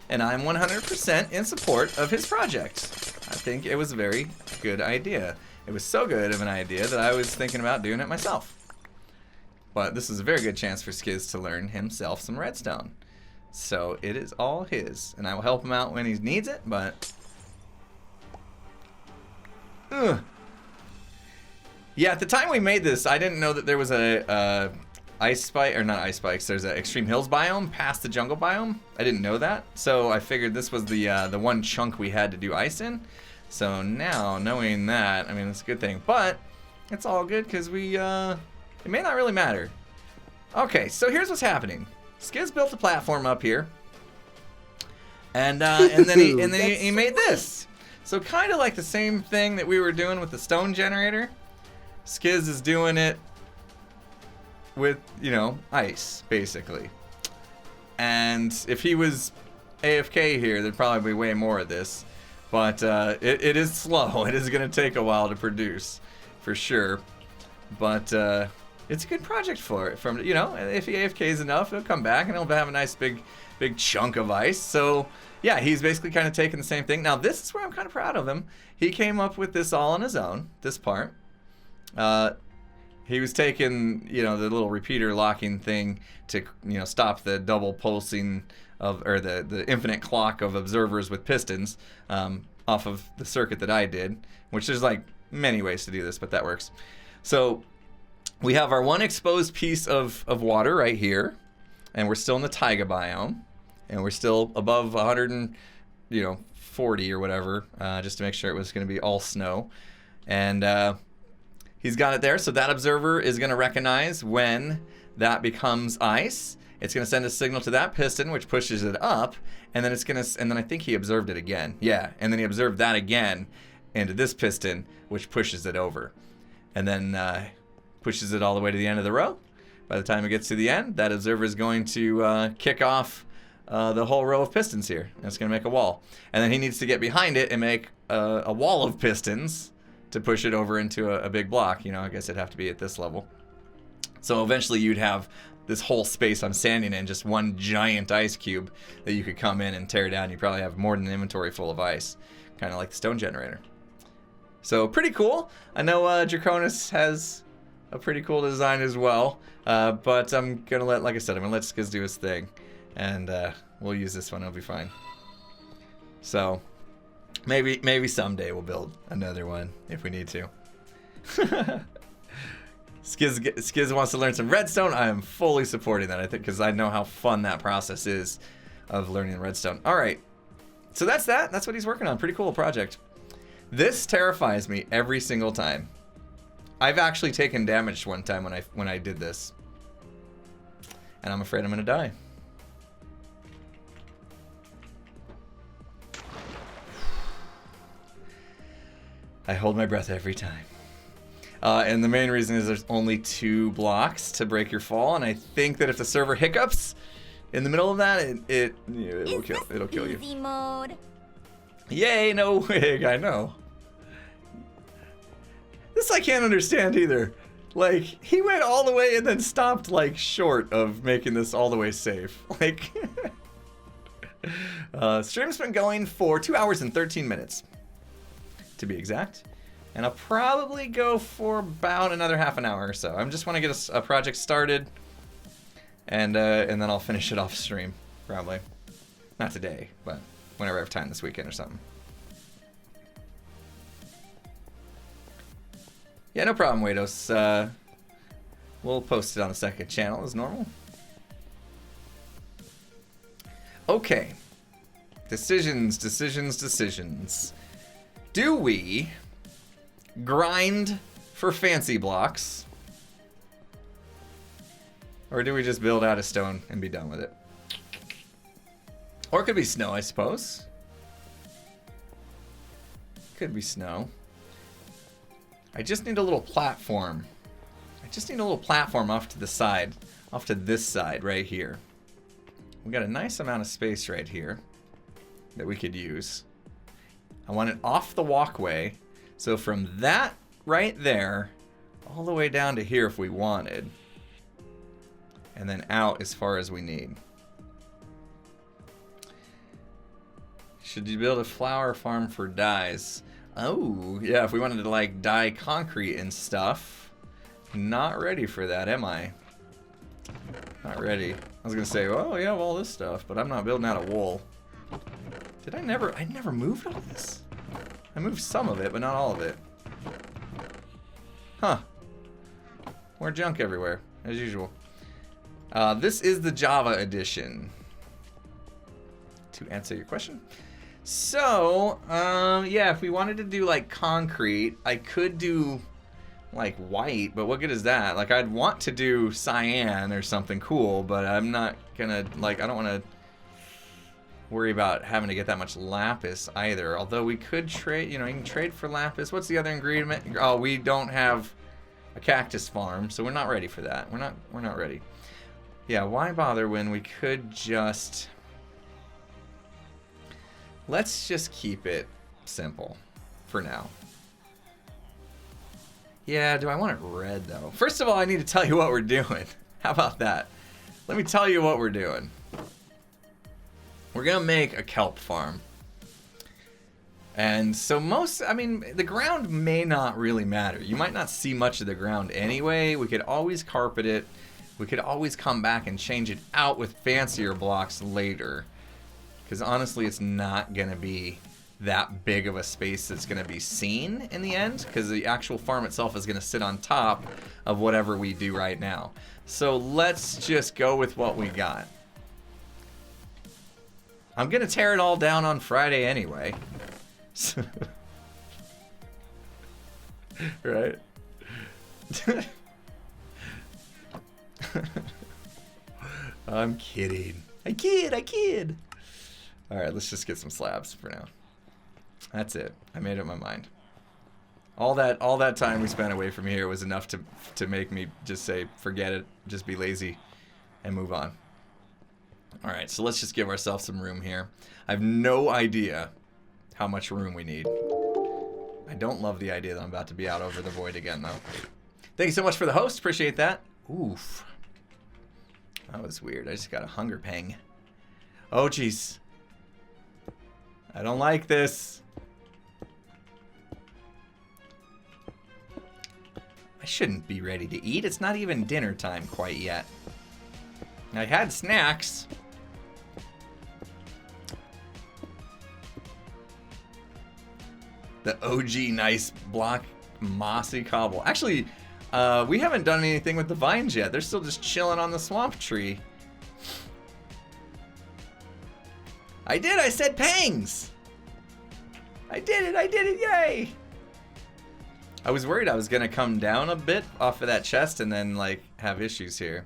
And I'm 100% in support of his project. I think it was a very good idea. It was so good of an idea that I was thinking about doing it myself. But this is a very good chance for Skiz to learn himself some redstone. So it is all his. And I will help him out when he needs it, but... Ugh. Yeah, at the time we made this, I didn't know that there was a ice spike, or not ice spikes, there's an extreme hills biome past the jungle biome. I didn't know that, so I figured this was the one chunk we had to do ice in. So now, knowing that, I mean, it's a good thing. But it's all good because we, it may not really matter. Okay, so here's what's happening. Skiz built a platform up here, and then he made this. So kind of like the same thing that we were doing with the stone generator. Skiz is doing it with, you know, ice, basically. And if he was AFK here, there'd probably be way more of this. But it is slow. It is going to take a while to produce, for sure. But it's a good project for it. From, you know, if he AFKs enough, he'll come back and he'll have a nice big chunk of ice. So yeah, he's basically kind of taking the same thing. Now this is where I'm kind of proud of him. He came up with this all on his own. This part. He was taking, you know, the little repeater locking thing to, you know, stop the double pulsing of, or the infinite clock of observers with pistons off of the circuit that I did, which there's like many ways to do this, but that works. So we have our one exposed piece of water right here, and we're still in the taiga biome, and we're still above 140 or whatever, just to make sure it was going to be all snow. And he's got it there, so that observer is going to recognize when that becomes ice. It's going to send a signal to that piston, which pushes it up, and then it's going to, and then I think he observed it again. Yeah, and then he observed that again into this piston, which pushes it over, and then pushes it all the way to the end of the row. By the time it gets to the end, that observer is going to kick off the whole row of pistons here, and it's going to make a wall. And then he needs to get behind it and make a wall of pistons to push it over into a big block. You know, I guess it'd have to be at this level. So eventually you'd have this whole space I'm standing in, just one giant ice cube that you could come in and tear down. You probably have more than an inventory full of ice, kind of like the stone generator. So pretty cool. I know Draconis has a pretty cool design as well, but I'm gonna let, like I said, I'm gonna let Skiz do his thing, and we'll use this one. It'll be fine. So maybe someday we'll build another one if we need to. Skiz wants to learn some redstone. I am fully supporting that, I think, because I know how fun that process is of learning redstone. All right, so that's that. That's what he's working on. Pretty cool project. This terrifies me every single time. I've actually taken damage one time when I did this, and I'm afraid I'm gonna die. I hold my breath every time. And the main reason is there's only 2 blocks to break your fall, and I think that if the server hiccups in the middle of that, it'll kill you. Easy mode. Yay, no wig, I know. This I can't understand either. Like, he went all the way and then stopped, like, short of making this all the way safe. Like, stream's been going for 2 hours and 13 minutes, to be exact. And I'll probably go for about another half an hour or so. I just want to get a project started, and then I'll finish it off stream, probably. Not today, but whenever I have time this weekend or something. Yeah, no problem, Wados. We'll post it on the second channel as normal. Okay. Decisions. Do we grind for fancy blocks? Or do we just build out of stone and be done with it? Or it could be snow, I suppose. Could be snow. I just need a little platform. Off to the side. Off to this side right here. We got a nice amount of space right here that we could use. I want it off the walkway. So from that right there all the way down to here if we wanted. And then out as far as we need. Should you build a flower farm for dyes? Oh, yeah, if we wanted to, like, dye concrete and stuff. Not ready for that, am I? Not ready. I was gonna say, oh, yeah, all this stuff, but I'm not building out of wool. Did I never moved all this? I moved some of it, but not all of it. Huh. More junk everywhere, as usual. This is the Java edition. To answer your question. So, yeah, if we wanted to do, like, concrete, I could do, like, white, but what good is that? Like, I'd want to do cyan or something cool, but I'm not gonna, like, I don't want to worry about having to get that much lapis either. Although we could trade, you know, you can trade for lapis. What's the other ingredient? Oh, we don't have a cactus farm, so we're not ready for that. We're not ready. Yeah, why bother when we could just... Let's just keep it simple for now. Yeah, do I want it red though? First of all, I need to tell you what we're doing. How about that? Let me tell you what we're doing. We're gonna make a kelp farm. And so the ground may not really matter. You might not see much of the ground anyway. We could always carpet it. We could always come back and change it out with fancier blocks later. Because honestly, it's not going to be that big of a space that's going to be seen in the end. Because the actual farm itself is going to sit on top of whatever we do right now. So let's just go with what we got. I'm going to tear it all down on Friday anyway. Right? I'm kidding. I kid. Alright, let's just get some slabs for now. That's it. I made up my mind. All that time we spent away from here was enough to make me just say, forget it, just be lazy, and move on. Alright, so let's just give ourselves some room here. I have no idea how much room we need. I don't love the idea that I'm about to be out over the void again, though. Thank you so much for the host. Appreciate that. Oof. That was weird. I just got a hunger pang. Oh, jeez. I don't like this. I shouldn't be ready to eat. It's not even dinner time quite yet. I had snacks. The OG nice block mossy cobble. Actually, we haven't done anything with the vines yet. They're still just chilling on the swamp tree. I did, I said pangs! I did it, yay! I was worried I was gonna come down a bit off of that chest and then, like, have issues here.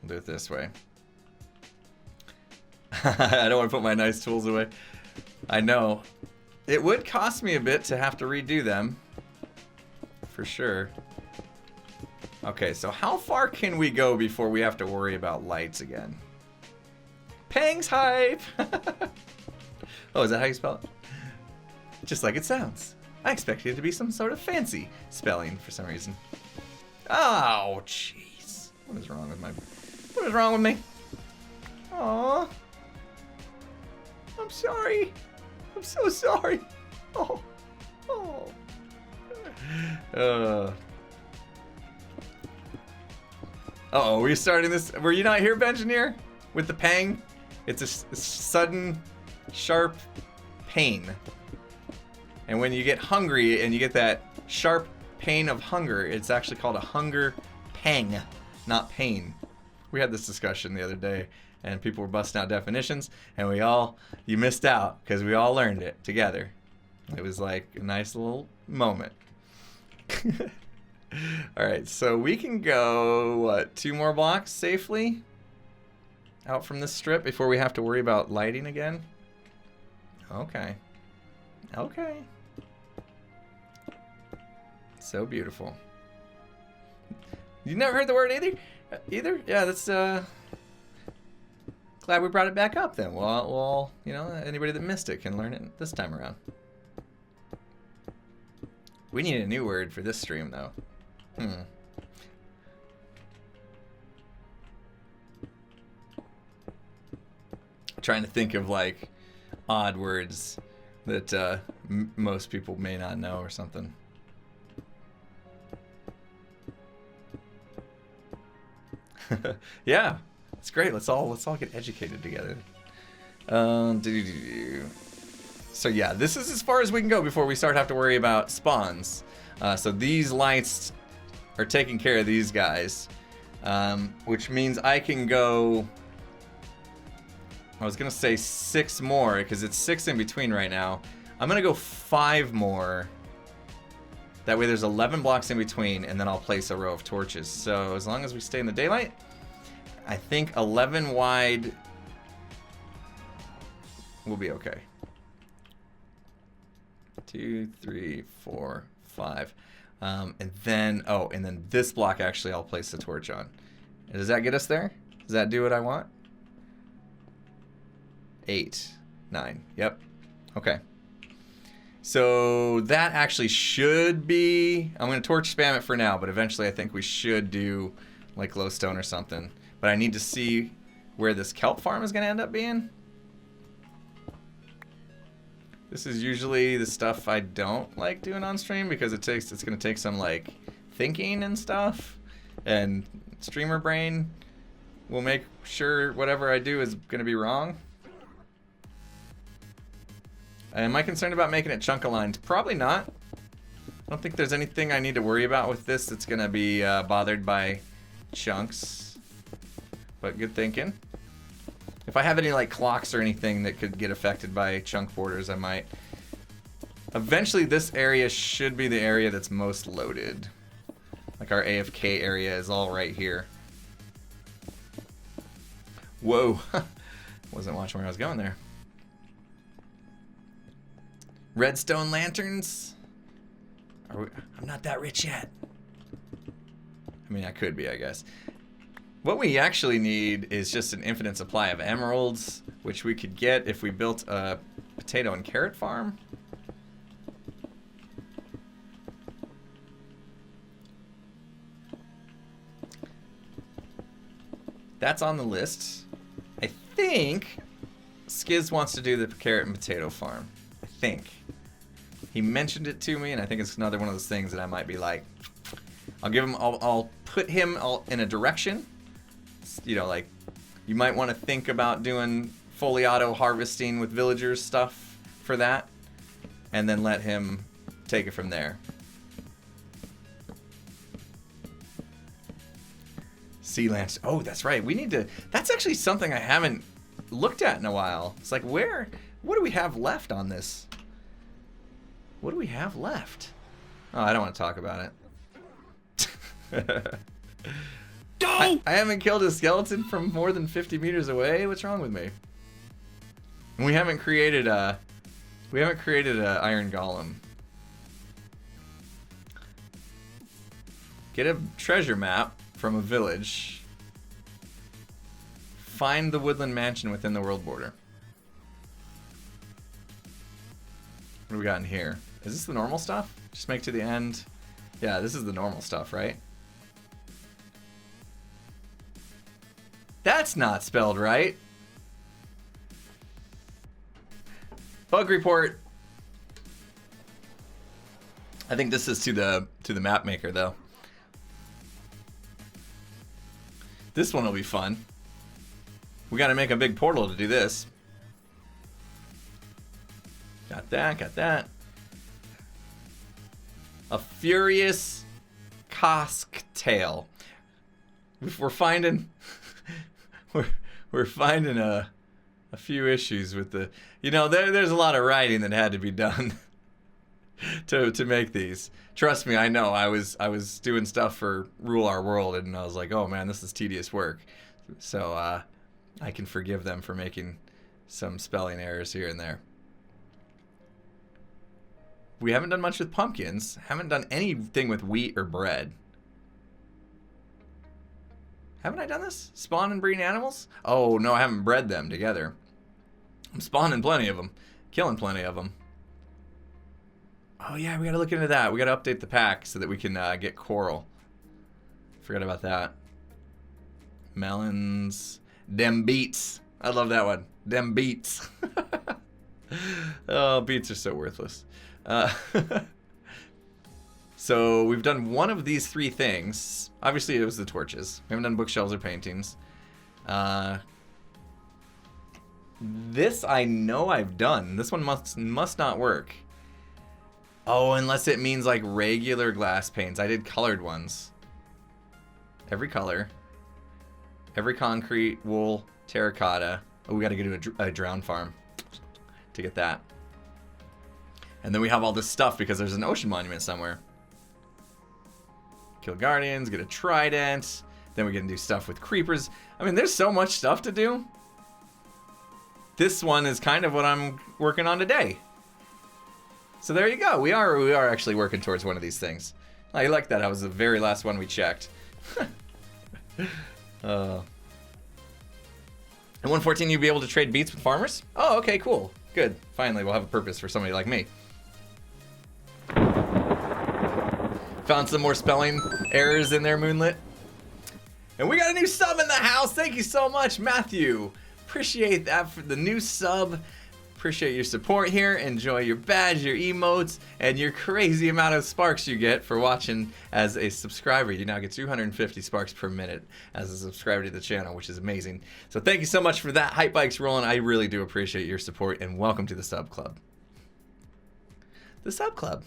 We'll do it this way. I don't want to put my nice tools away. I know. It would cost me a bit to have to redo them, for sure. Okay, so how far can we go before we have to worry about lights again? Pang's hype! Oh, is that how you spell it? Just like it sounds. I expected it to be some sort of fancy spelling for some reason. Oh, jeez. What is wrong with my... What is wrong with me? Aww. I'm sorry. I'm so sorry. Oh. Oh. Uh-oh, we're starting this. Were you not here, Benjineer? With the pang? It's a sudden, sharp pain. And when you get hungry and you get that sharp pain of hunger, it's actually called a hunger pang, not pain. We had this discussion the other day, and people were busting out definitions, and you missed out, because we all learned it together. It was like a nice little moment. Alright, so we can go, what, 2 more blocks safely? Out from this strip before we have to worry about lighting again? Okay. Okay. So beautiful. You never heard the word either? Yeah, that's, glad we brought it back up then. Well, you know, anybody that missed it can learn it this time around. We need a new word for this stream, though. Trying to think of, like, odd words that most people may not know or something. Yeah, it's great. Let's all get educated together. So yeah, this is as far as we can go before we start have to worry about spawns. So these lights are taking care of these guys, which means I can go. I was gonna say 6 more because it's 6 in between right now. I'm gonna go 5 more. That way there's 11 blocks in between, and then I'll place a row of torches. So as long as we stay in the daylight, I think 11 wide will be okay. 2, 3, 4, 5. And then this block actually I'll place the torch on. Does that get us there? Does that do what I want? 8, 9. Yep. Okay. So that actually should be... I'm going to torch spam it for now, but eventually I think we should do like glowstone or something. But I need to see where this kelp farm is going to end up being. This is usually the stuff I don't like doing on stream because it's going to take some like thinking and stuff. And streamer brain will make sure whatever I do is going to be wrong. Am I concerned about making it chunk-aligned? Probably not. I don't think there's anything I need to worry about with this that's going to be bothered by chunks. But good thinking. If I have any like clocks or anything that could get affected by chunk borders, I might. Eventually this area should be the area that's most loaded. Like our AFK area is all right here. Whoa. Wasn't watching where I was going there. Redstone lanterns? I'm not that rich yet. I mean, I could be, I guess. What we actually need is just an infinite supply of emeralds, which we could get if we built a potato and carrot farm. That's on the list. I think Skiz wants to do the carrot and potato farm. I think. He mentioned it to me, and I think it's another one of those things that I might be like, I'll put him in a direction. You know, like, you might want to think about doing fully auto harvesting with villagers stuff for that, and then let him take it from there. Sea lance. Oh, that's right. We need to. That's actually something I haven't looked at in a while. It's like, what do we have left on this? What do we have left? Oh, I don't want to talk about it. I haven't killed a skeleton from more than 50 meters away. What's wrong with me? We haven't created a iron golem. Get a treasure map from a village. Find the woodland mansion within the world border. What do we got in here? Is this the normal stuff? Just make to the end. Yeah, this is the normal stuff, right? That's not spelled right. Bug report. I think this is to the map maker though. This one will be fun. We got to make a big portal to do this. Got that, got that. A furious Kosk tail. We're finding we're finding a few issues with the, you know, there's a lot of writing that had to be done to make these. Trust me, I know. I was doing stuff for Rule Our World, and I was like, oh man, this is tedious work. So I can forgive them for making some spelling errors here and there. We haven't done much with pumpkins. Haven't done anything with wheat or bread. Haven't I done this? Spawn and breeding animals? Oh, no, I haven't bred them together. I'm spawning plenty of them. Killing plenty of them. Oh, yeah, we gotta look into that. We gotta update the pack so that we can get coral. Forgot about that. Melons. Dem beets. I love that one. Dem beets. Oh, beets are so worthless. So we've done one of these three things. Obviously, it was the torches. We haven't done bookshelves or paintings. This I know I've done. This one must not work. Oh, unless it means like regular glass paints. I did colored ones. Every color. Every concrete, wool, terracotta. Oh, we got to go to a drown farm to get that. And then we have all this stuff because there's an ocean monument somewhere. Kill guardians, get a trident. Then we can do stuff with creepers. I mean, there's so much stuff to do. This one is kind of what I'm working on today. So there you go. We are actually working towards one of these things. I like that. That was the very last one we checked. And 114, you'll be able to trade beets with farmers? Oh, okay, cool. Good. Finally, we'll have a purpose for somebody like me. Found some more spelling errors in there, Moonlit. And we got a new sub in the house. Thank you so much, Matthew. Appreciate that for the new sub. Appreciate your support here. Enjoy your badge, your emotes, and your crazy amount of sparks you get for watching as a subscriber. You now get 250 sparks per minute as a subscriber to the channel, which is amazing. So thank you so much for that. Hype Bike's rolling. I really do appreciate your support, and welcome to the sub club. The sub club.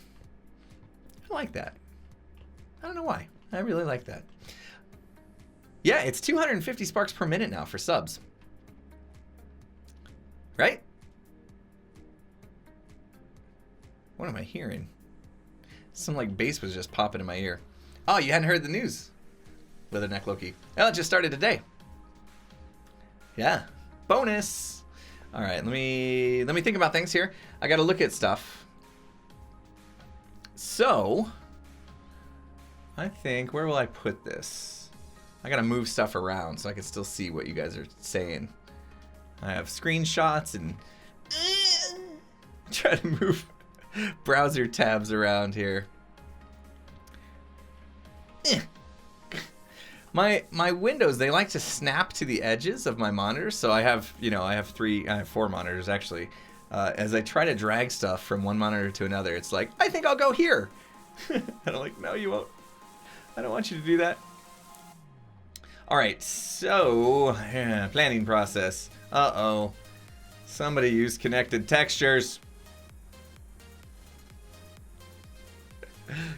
I like that. I don't know why. I really like that. Yeah, it's 250 sparks per minute now for subs. Right? What am I hearing? Some like bass was just popping in my ear. Oh, you hadn't heard the news. Leatherneck Loki. Oh, it just started today. Yeah. Bonus. All right, let me think about things here. I got to look at stuff. So, I think, where will I put this? I got to move stuff around so I can still see what you guys are saying. I have screenshots and try to move browser tabs around here. My windows, they like to snap to the edges of my monitors, so I have, you know, I have 4 monitors actually. As I try to drag stuff from one monitor to another, it's like, I think I'll go here. And I'm like, no, you won't. I don't want you to do that. All right, so planning process. Uh-oh. Somebody used connected textures.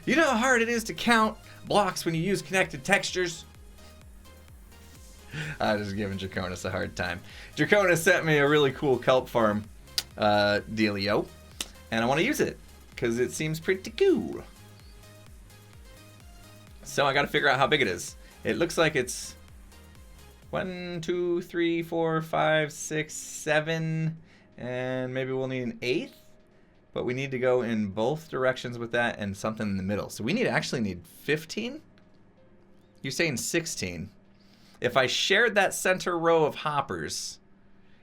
You know how hard it is to count blocks when you use connected textures? I'm just giving Draconis a hard time. Draconis sent me a really cool kelp farm dealio, and I want to use it because it seems pretty cool. So I got to figure out how big it is. It looks like it's 1, 2, 3, 4, 5, 6, 7, and maybe we'll need an 8th. But we need to go in both directions with that and something in the middle. So we actually need 15 You're saying 16. If I shared that center row of hoppers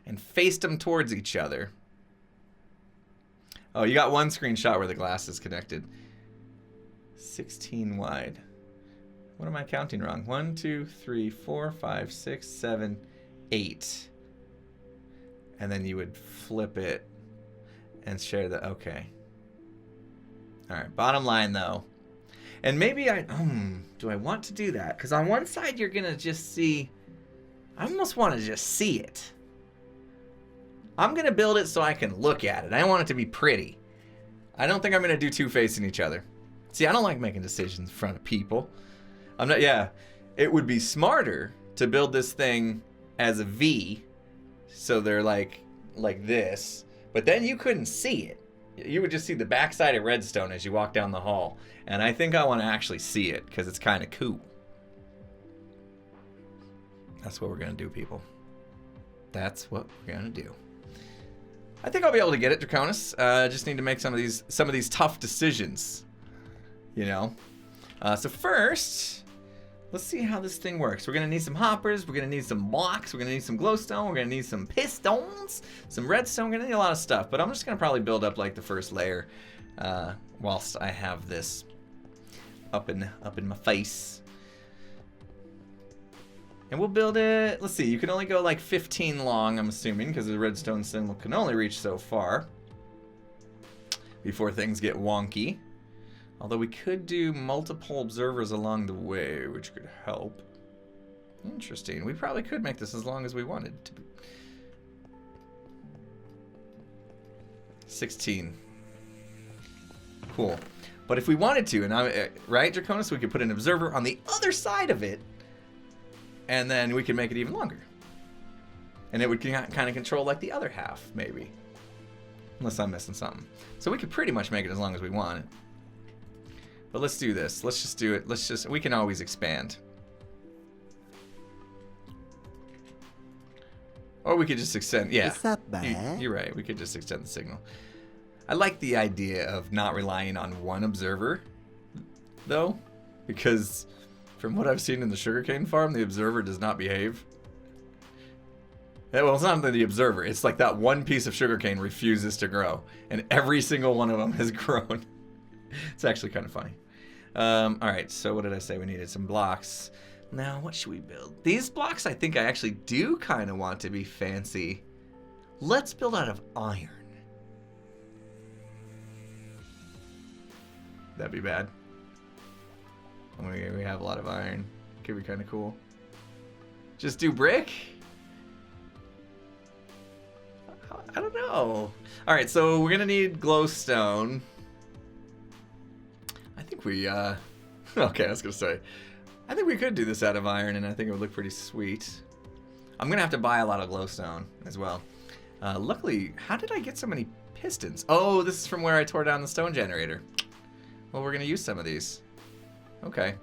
and faced them towards each other. Oh, you got one screenshot where the glass is connected. 16 wide. What am I counting wrong? 1, 2, 3, 4, 5, 6, 7, 8. And then you would flip it and share the, okay. All right, bottom line though. And maybe do I want to do that? Because on one side you're gonna just see, I almost want to just see it. I'm gonna build it so I can look at it. I want it to be pretty. I don't think I'm gonna do two facing each other. See, I don't like making decisions in front of people. It would be smarter to build this thing as a V, so they're like this, but then you couldn't see it. You would just see the backside of redstone as you walk down the hall. And I think I want to actually see it because it's kind of cool. That's what we're going to do, people. That's what we're going to do. I think I'll be able to get it, Draconis. Just need to make some of these tough decisions. You know? So first, let's see how this thing works. We're going to need some hoppers. We're going to need some blocks. We're going to need some glowstone. We're going to need some pistons. Some redstone. We're going to need a lot of stuff. But I'm just going to probably build up like the first layer whilst I have this up in my face. And we'll build it. Let's see. You can only go like 15 long, I'm assuming, because the redstone symbol can only reach so far before things get wonky. Although we could do multiple observers along the way, which could help. Interesting. We probably could make this as long as we wanted to be. 16. Cool. But if we wanted to, right, Draconis, we could put an observer on the other side of it, and then we could make it even longer. And it would kind of control like the other half, maybe. Unless I'm missing something. So we could pretty much make it as long as we want. But let's do this. Let's just do it. We can always expand. Or we could just extend, yeah. What's up, man? You're right, we could just extend the signal. I like the idea of not relying on one observer, though, because from what I've seen in the sugarcane farm, the observer does not behave. Well, it's not the observer, it's like that one piece of sugarcane refuses to grow, and every single one of them has grown. It's actually kind of funny. Alright, so what did I say? We needed some blocks. Now, what should we build? These blocks, I think I actually do kind of want to be fancy. Let's build out of iron. That'd be bad. We have a lot of iron. Could be kind of cool. Just do brick? I don't know. Alright, so we're going to need glowstone. I think we, okay, I was going to say. I think we could do this out of iron, and I think it would look pretty sweet. I'm going to have to buy a lot of glowstone as well. Luckily, how did I get so many pistons? Oh, this is from where I tore down the stone generator. Well, we're going to use some of these. Okay.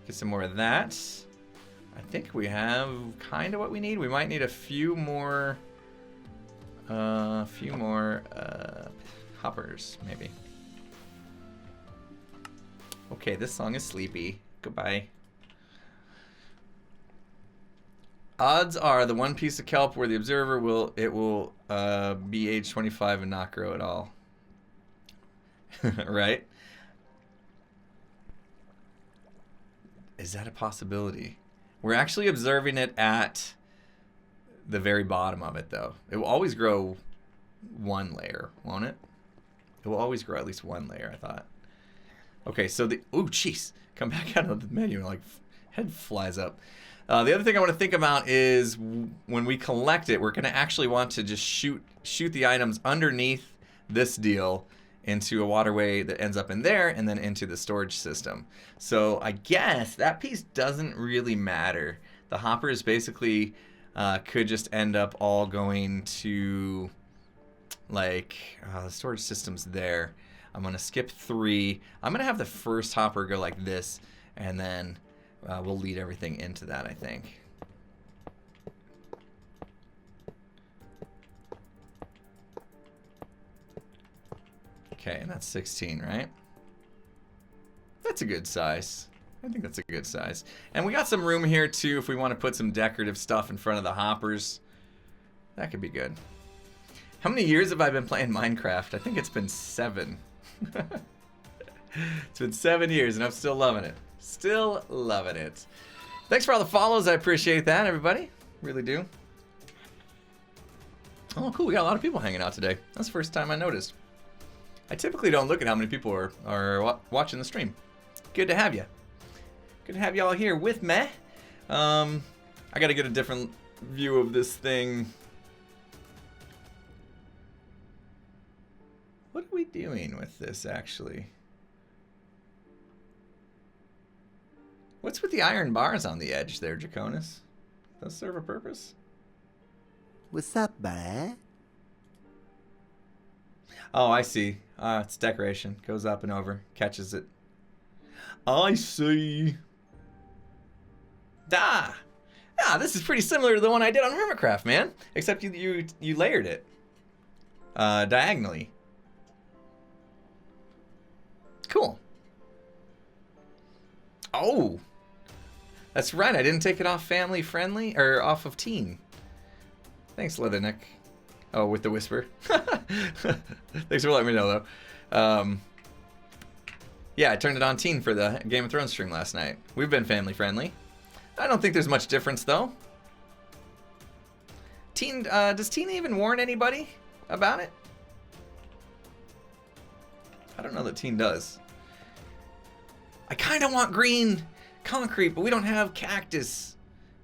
Get some more of that. I think we have kind of what we need. We might need a few more hoppers, maybe. Okay, this song is sleepy. Goodbye. Odds are the one piece of kelp where the observer will be age 25 and not grow at all. Right? Is that a possibility? We're actually observing it at the very bottom of it, though. It will always grow one layer, won't it? It will always grow at least one layer, I thought. Okay, so oh, jeez. Come back out of the menu and, like, head flies up. The other thing I want to think about is when we collect it, we're going to actually want to just shoot the items underneath this deal into a waterway that ends up in there and then into the storage system. So I guess that piece doesn't really matter. The hoppers basically could just end up all going to, like, the storage system's there. I'm going to skip 3. I'm going to have the first hopper go like this, and then we'll lead everything into that, I think. Okay, and that's 16, right? That's a good size. I think that's a good size. And we got some room here too if we want to put some decorative stuff in front of the hoppers. That could be good. How many years have I been playing Minecraft? I think it's been 7. It's been 7 years and I'm still loving it. Still loving it. Thanks for all the follows. I appreciate that, everybody. Really do. Oh, cool. We got a lot of people hanging out today. That's the first time I noticed. I typically don't look at how many people are watching the stream. Good to have you. Good to have you all here with me. I got to get a different view of this thing. What are we doing with this, actually? What's with the iron bars on the edge there, Draconis? Does those serve a purpose? What's up, boy? Oh, I see. It's decoration. Goes up and over. Catches it. I see. Ah, this is pretty similar to the one I did on Hermitcraft, man. Except you layered it diagonally. Cool. Oh, that's right. I didn't take it off family friendly or off of teen. Thanks, Leatherneck. Oh, with the whisper. Thanks for letting me know, though. Yeah, I turned it on teen for the Game of Thrones stream last night. We've been family friendly. I don't think there's much difference, though. Teen, does teen even warn anybody about it? I don't know that teen does. I kind of want green concrete, but we don't have cactus.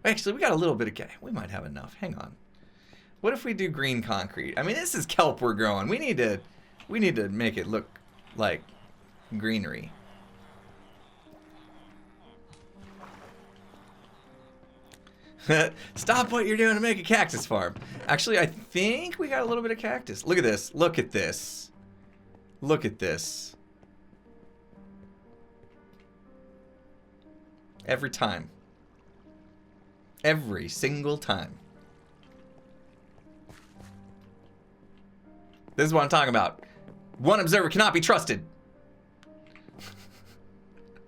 Actually, we got a little bit of we might have enough. Hang on. What if we do green concrete? I mean, this is kelp we're growing. We need to make it look like greenery. Stop what you're doing to make a cactus farm. Actually, I think we got a little bit of cactus. Look at this. Look at this. Look at this. Every time. Every single time. This is what I'm talking about. One observer cannot be trusted.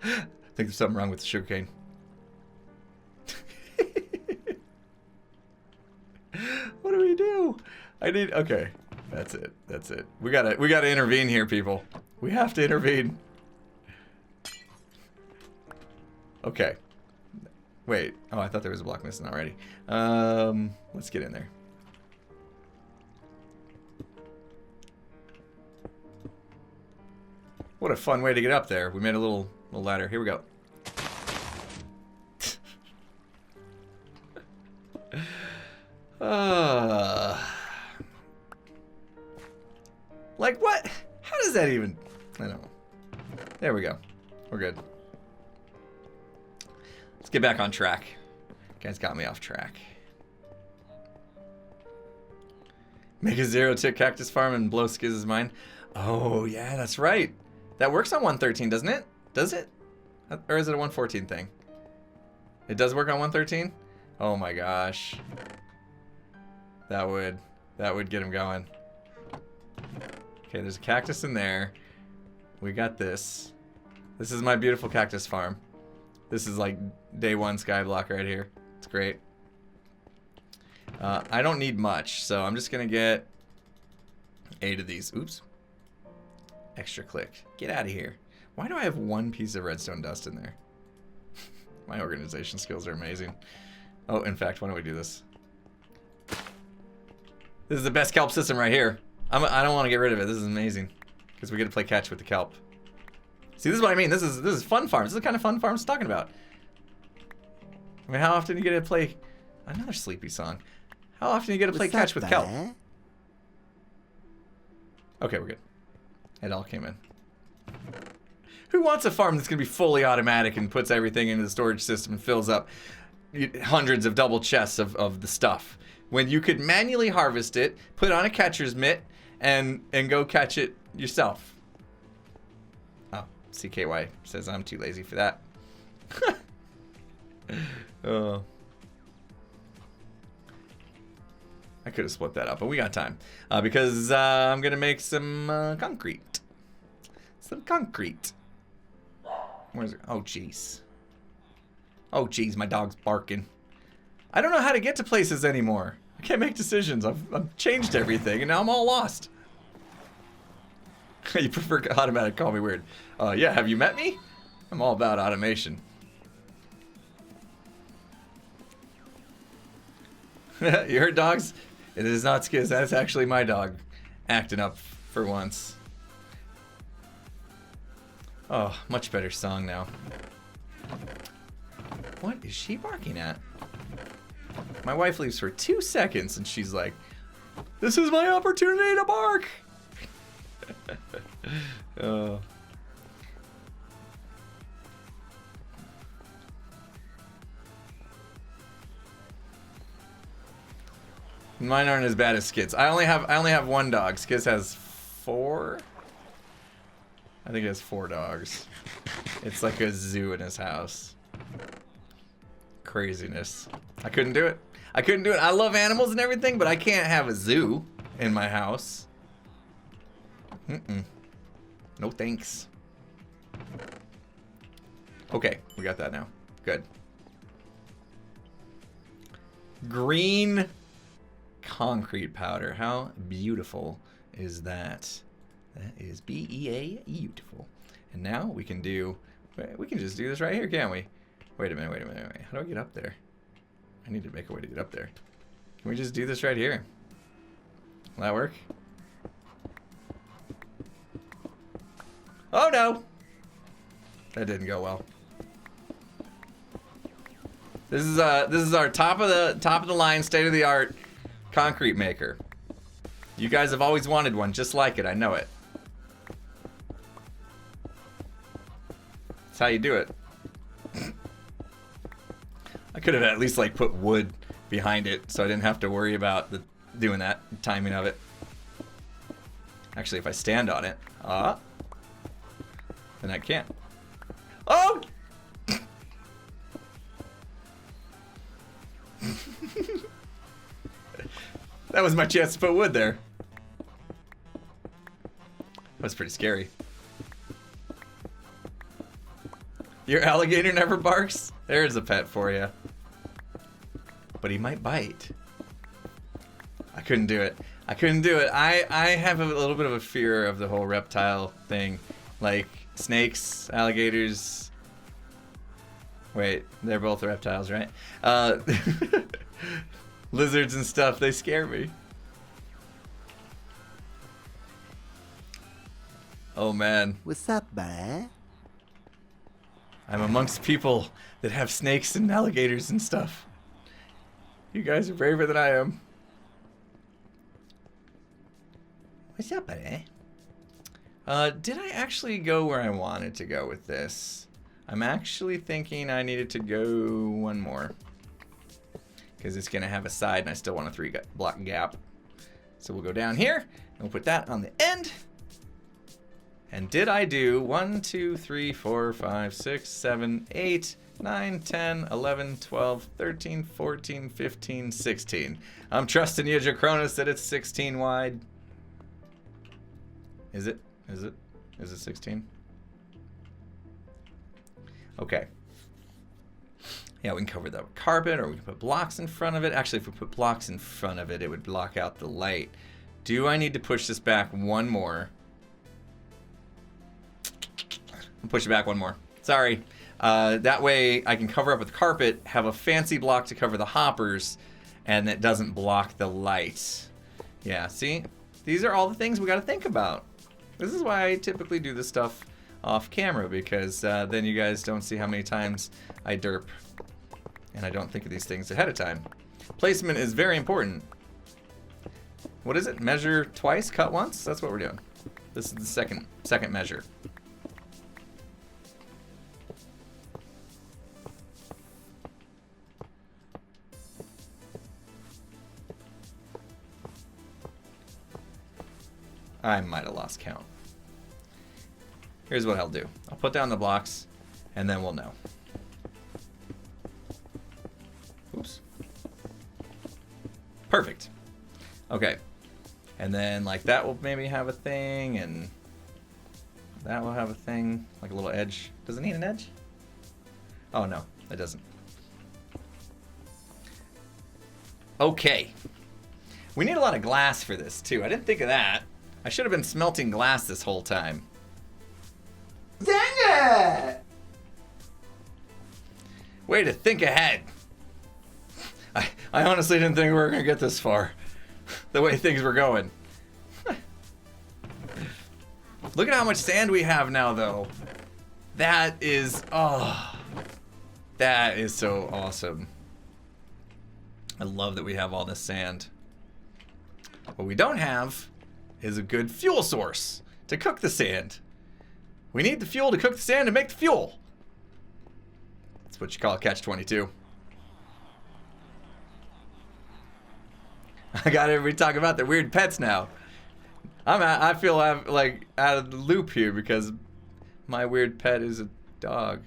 I think there's something wrong with the sugarcane. What do we do? Okay. That's it. That's it. We gotta intervene here, people. We have to intervene. Okay. Wait. Oh, I thought there was a block missing already. Let's get in there. What a fun way to get up there. We made a little ladder. Here we go. Like what? How does that even? I don't know. There we go. We're good. Let's get back on track. Guys got me off track. Make a 0-tick cactus farm and blow Skiz's mind. Oh yeah, that's right. That works on 113, doesn't it? Does it? Or is it a 114 thing? It does work on 113? Oh my gosh. That would get him going. Okay, there's a cactus in there. We got this. This is my beautiful cactus farm. This is like day 1 skyblock right here. It's great. I don't need much, so I'm just gonna get 8 of these. Oops. Extra click. Get out of here. Why do I have 1 piece of redstone dust in there? My organization skills are amazing. Oh, in fact, why don't we do this? This is the best kelp system right here. I don't want to get rid of it. This is amazing. Because we get to play catch with the kelp. See, this is what I mean. This is fun farms. This is the kind of fun farms I'm talking about. I mean, how often do you get to play... Another sleepy song. How often do you get to play catch with kelp? Okay, we're good. It all came in. Who wants a farm that's going to be fully automatic and puts everything into the storage system and fills up hundreds of double chests of the stuff? When you could manually harvest it, put it on a catcher's mitt, and go catch it yourself. Oh, CKY says I'm too lazy for that. Oh. I could have split that up, but we got time. Because I'm going to make some concrete. Some concrete. Where's it? Oh, jeez. Oh, geez, my dog's barking. I don't know how to get to places anymore. I can't make decisions. I've changed everything, and now I'm all lost. You prefer automatic, call me weird. Yeah, have you met me? I'm all about automation. You heard dogs? It is not Skiz. That's actually my dog acting up for once. Oh, much better song now. What is she barking at? My wife leaves for 2 seconds and she's like, this is my opportunity to bark. Oh. Mine aren't as bad as Skiz. I only have one dog. Skiz has 4. I think he has 4 dogs. It's like a zoo in his house. Craziness. I couldn't do it. I couldn't do it. I love animals and everything, but I can't have a zoo in my house. No thanks. Okay, we got that now. Good. Green concrete powder. How beautiful is that? That is B-E-A beautiful. And now we can just do this right here, can't we? Wait a minute. How do I get up there? I need to make a way to get up there. Can we just do this right here? Will that work? Oh no! That didn't go well. This is our top of the line, state of the art concrete maker. You guys have always wanted one just like it, I know it. That's how you do it. I could have at least like put wood behind it so I didn't have to worry about doing that timing of it. Actually, if I stand on it, then I can't. Oh! That was my chance to put wood there. That was pretty scary. Your alligator never barks? There's a pet for you. But he might bite. I couldn't do it. I couldn't do it. I have a little bit of a fear of the whole reptile thing. Like snakes, alligators. Wait, they're both reptiles, right? Lizards and stuff, they scare me. Oh man. What's up, boy? I'm amongst people that have snakes and alligators and stuff. You guys are braver than I am. What's up, buddy? Did I actually go where I wanted to go with this? I'm actually thinking I needed to go one more. Because it's going to have a side and I still want a 3-block gap. So we'll go down here and we'll put that on the end. And did I do 1, 2, 3, 4, 5, 6, 7, 8, 9, 10, 11, 12, 13, 14, 15, 16. I'm trusting you, Jacronus, that it's 16 wide. Is it? Is it 16? Okay. Yeah, we can cover that with carpet, or we can put blocks in front of it. Actually, if we put blocks in front of it, it would block out the light. Do I need to push this back one more? I'll push it back one more. Sorry. That way I can cover up with carpet, have a fancy block to cover the hoppers, and it doesn't block the light. Yeah, see? These are all the things we got to think about. This is why I typically do this stuff off camera, because then you guys don't see how many times I derp. And I don't think of these things ahead of time. Placement is very important. What is it? Measure twice, cut once? That's what we're doing. This is the second measure. I might have lost count. Here's what I'll do. I'll put down the blocks, and then we'll know. Oops. Perfect. Okay. And then, like, that will maybe have a thing, and that will have a thing, like a little edge. Does it need an edge? Oh, no, it doesn't. Okay. We need a lot of glass for this, too. I didn't think of that. I should have been smelting glass this whole time. Dang it! Way to think ahead. I honestly didn't think we were going to get this far. The way things were going. Look at how much sand we have now, though. That is... Oh. That is so awesome. I love that we have all this sand. What we don't have is a good fuel source to cook the sand. We need the fuel to cook the sand to make the fuel. That's what you call a catch-22. I got everybody talking about their weird pets now. I feel I'm like out of the loop here because my weird pet is a dog.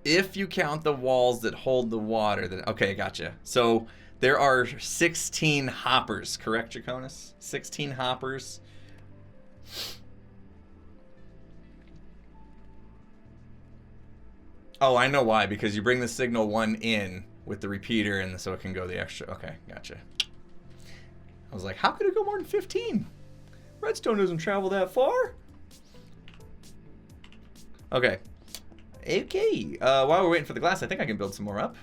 If you count the walls that hold the water, then okay, gotcha. So there are 16 hoppers, correct, Draconis? 16 hoppers. Oh, I know why. Because you bring the signal one in with the repeater, and so it can go the extra. Okay, gotcha. I was like, how could it go more than 15? Redstone doesn't travel that far. Okay. Okay. While we're waiting for the glass, I think I can build some more up.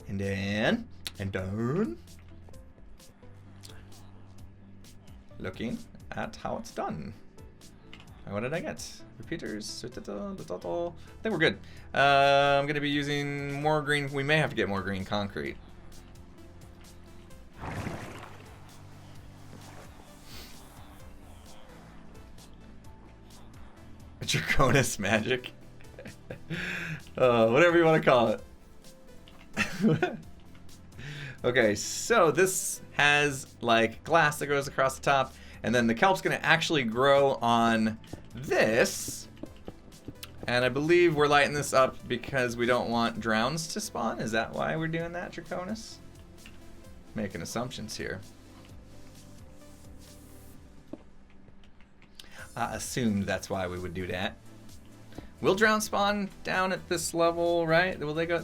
And then, looking at how it's done. What did I get? Repeaters. I think we're good. I'm going to be using more green. We may have to get more green concrete. Draconis magic. Whatever you want to call it. Okay, so this has like glass that goes across the top, and then the kelp's going to actually grow on this. And I believe we're lighting this up because we don't want drowns to spawn. Is that why we're doing that, Draconis? Making assumptions here. I assumed that's why we would do that. Will drown spawn down at this level, right? Will they go?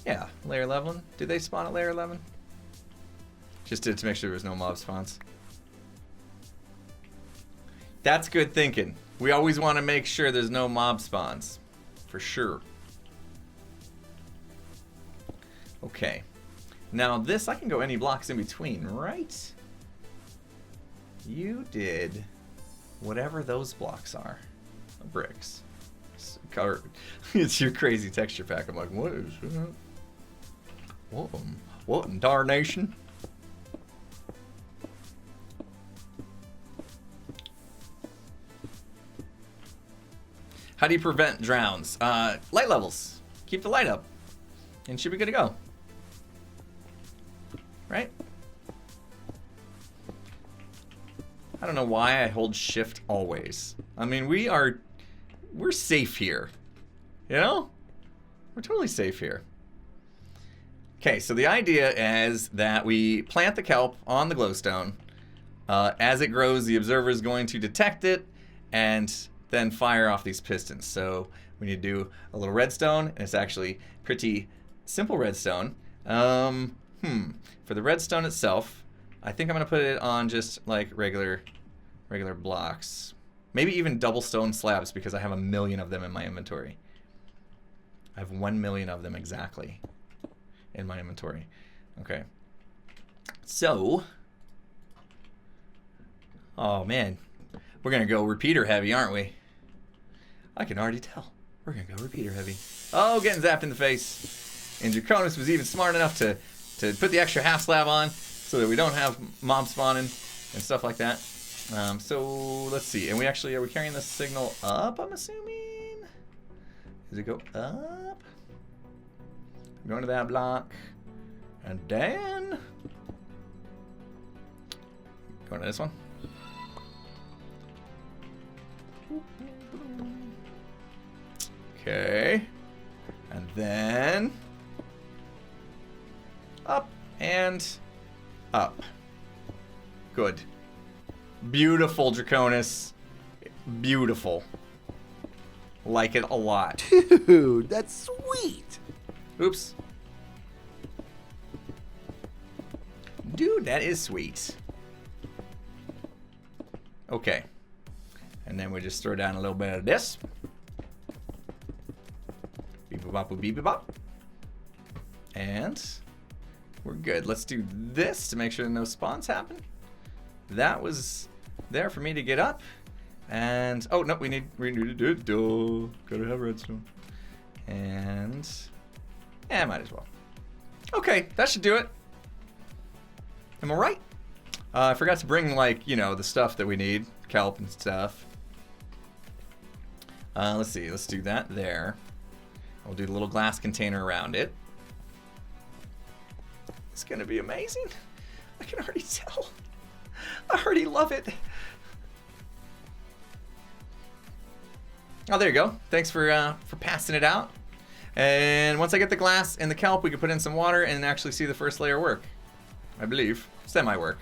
Yeah, layer 11. Do they spawn at layer 11? Just to make sure there was no mob spawns. That's good thinking. We always want to make sure there's no mob spawns. For sure. Okay. Now this, I can go any blocks in between, right? You did whatever those blocks are. Bricks. It's your crazy texture pack. I'm like, what is that? What in darnation? How do you prevent drowns? Light levels. Keep the light up. And should be good to go. Right? I don't know why I hold shift always. I mean, we're safe here. You know? We're totally safe here. Okay, so the idea is that we plant the kelp on the glowstone. As it grows, the observer is going to detect it and then fire off these pistons. So we need to do a little redstone, and it's actually pretty simple redstone. For the redstone itself, I think I'm gonna put it on just like regular blocks. Maybe even double stone slabs because I have 1 million of them in my inventory. I have 1 million of them exactly in my inventory. Okay. So, oh man, we're gonna go repeater heavy, aren't we? I can already tell. We're gonna go repeater heavy. Oh, getting zapped in the face. And Draconis was even smart enough to put the extra half slab on so that we don't have mob spawning and stuff like that. So let's see. And are we carrying the signal up, I'm assuming? Does it go up? I'm going to that block. And then going to this one. Okay. And then up and up. Good. Beautiful, Draconis. Beautiful. Like it a lot. Dude, that's sweet. Oops. Dude, that is sweet. Okay. And then we just throw down a little bit of this. Beep-a-bop, beep-a-bop. And we're good. Let's do this to make sure no spawns happen. That was there for me to get up. And, oh, no, we need to do it. Duh. Gotta have redstone. And, yeah, might as well. Okay, that should do it. Am I right? I forgot to bring, like, you know, the stuff that we need. Kelp and stuff. Let's see. Let's do that there. We'll do the little glass container around it. It's going to be amazing. I can already tell. I already love it. Oh, there you go. Thanks for passing it out. And once I get the glass and the kelp, we can put in some water and actually see the first layer work. I believe. Semi-work.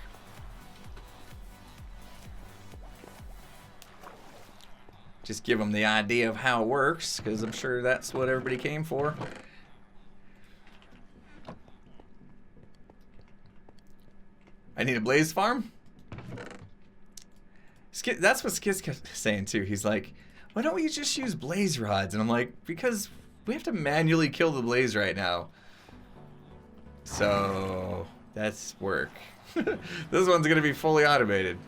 Just give them the idea of how it works, because I'm sure that's what everybody came for. I need a blaze farm? That's what Skiz kept saying too. He's like, why don't we just use blaze rods? And I'm like, because we have to manually kill the blaze right now. So that's work. This one's gonna be fully automated.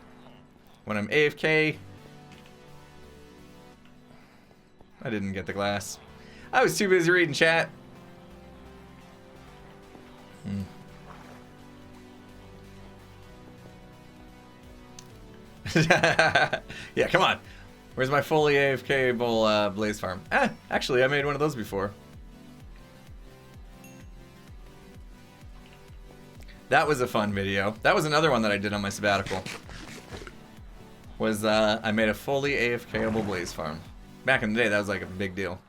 When I'm AFK, I didn't get the glass. I was too busy reading chat. Yeah, come on. Where's my fully AFK-able blaze farm? Actually, I made one of those before. That was a fun video. That was another one that I did on my sabbatical. Was I made a fully AFK-able blaze farm. Back in the day, that was like a big deal.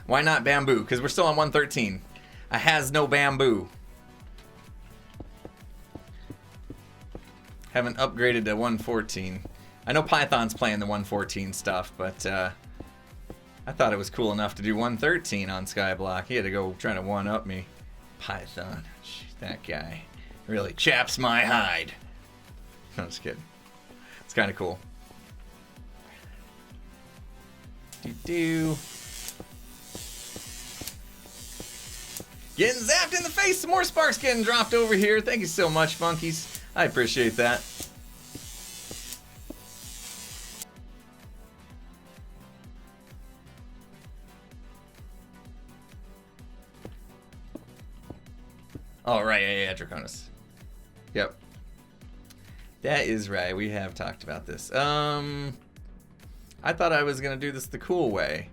Why not bamboo? Because we're still on 113. I has no bamboo. Haven't upgraded to 114. I know Python's playing the 114 stuff, but I thought it was cool enough to do 113 on Skyblock. He had to go trying to one-up me. Python. That guy really chaps my hide. No, just kidding. It's kind of cool. Getting zapped in the face. Some more sparks getting dropped over here. Thank you so much, Funkies. I appreciate that. Oh, right. Yeah, Draconis. Yep. That is right. We have talked about this. I thought I was going to do this the cool way.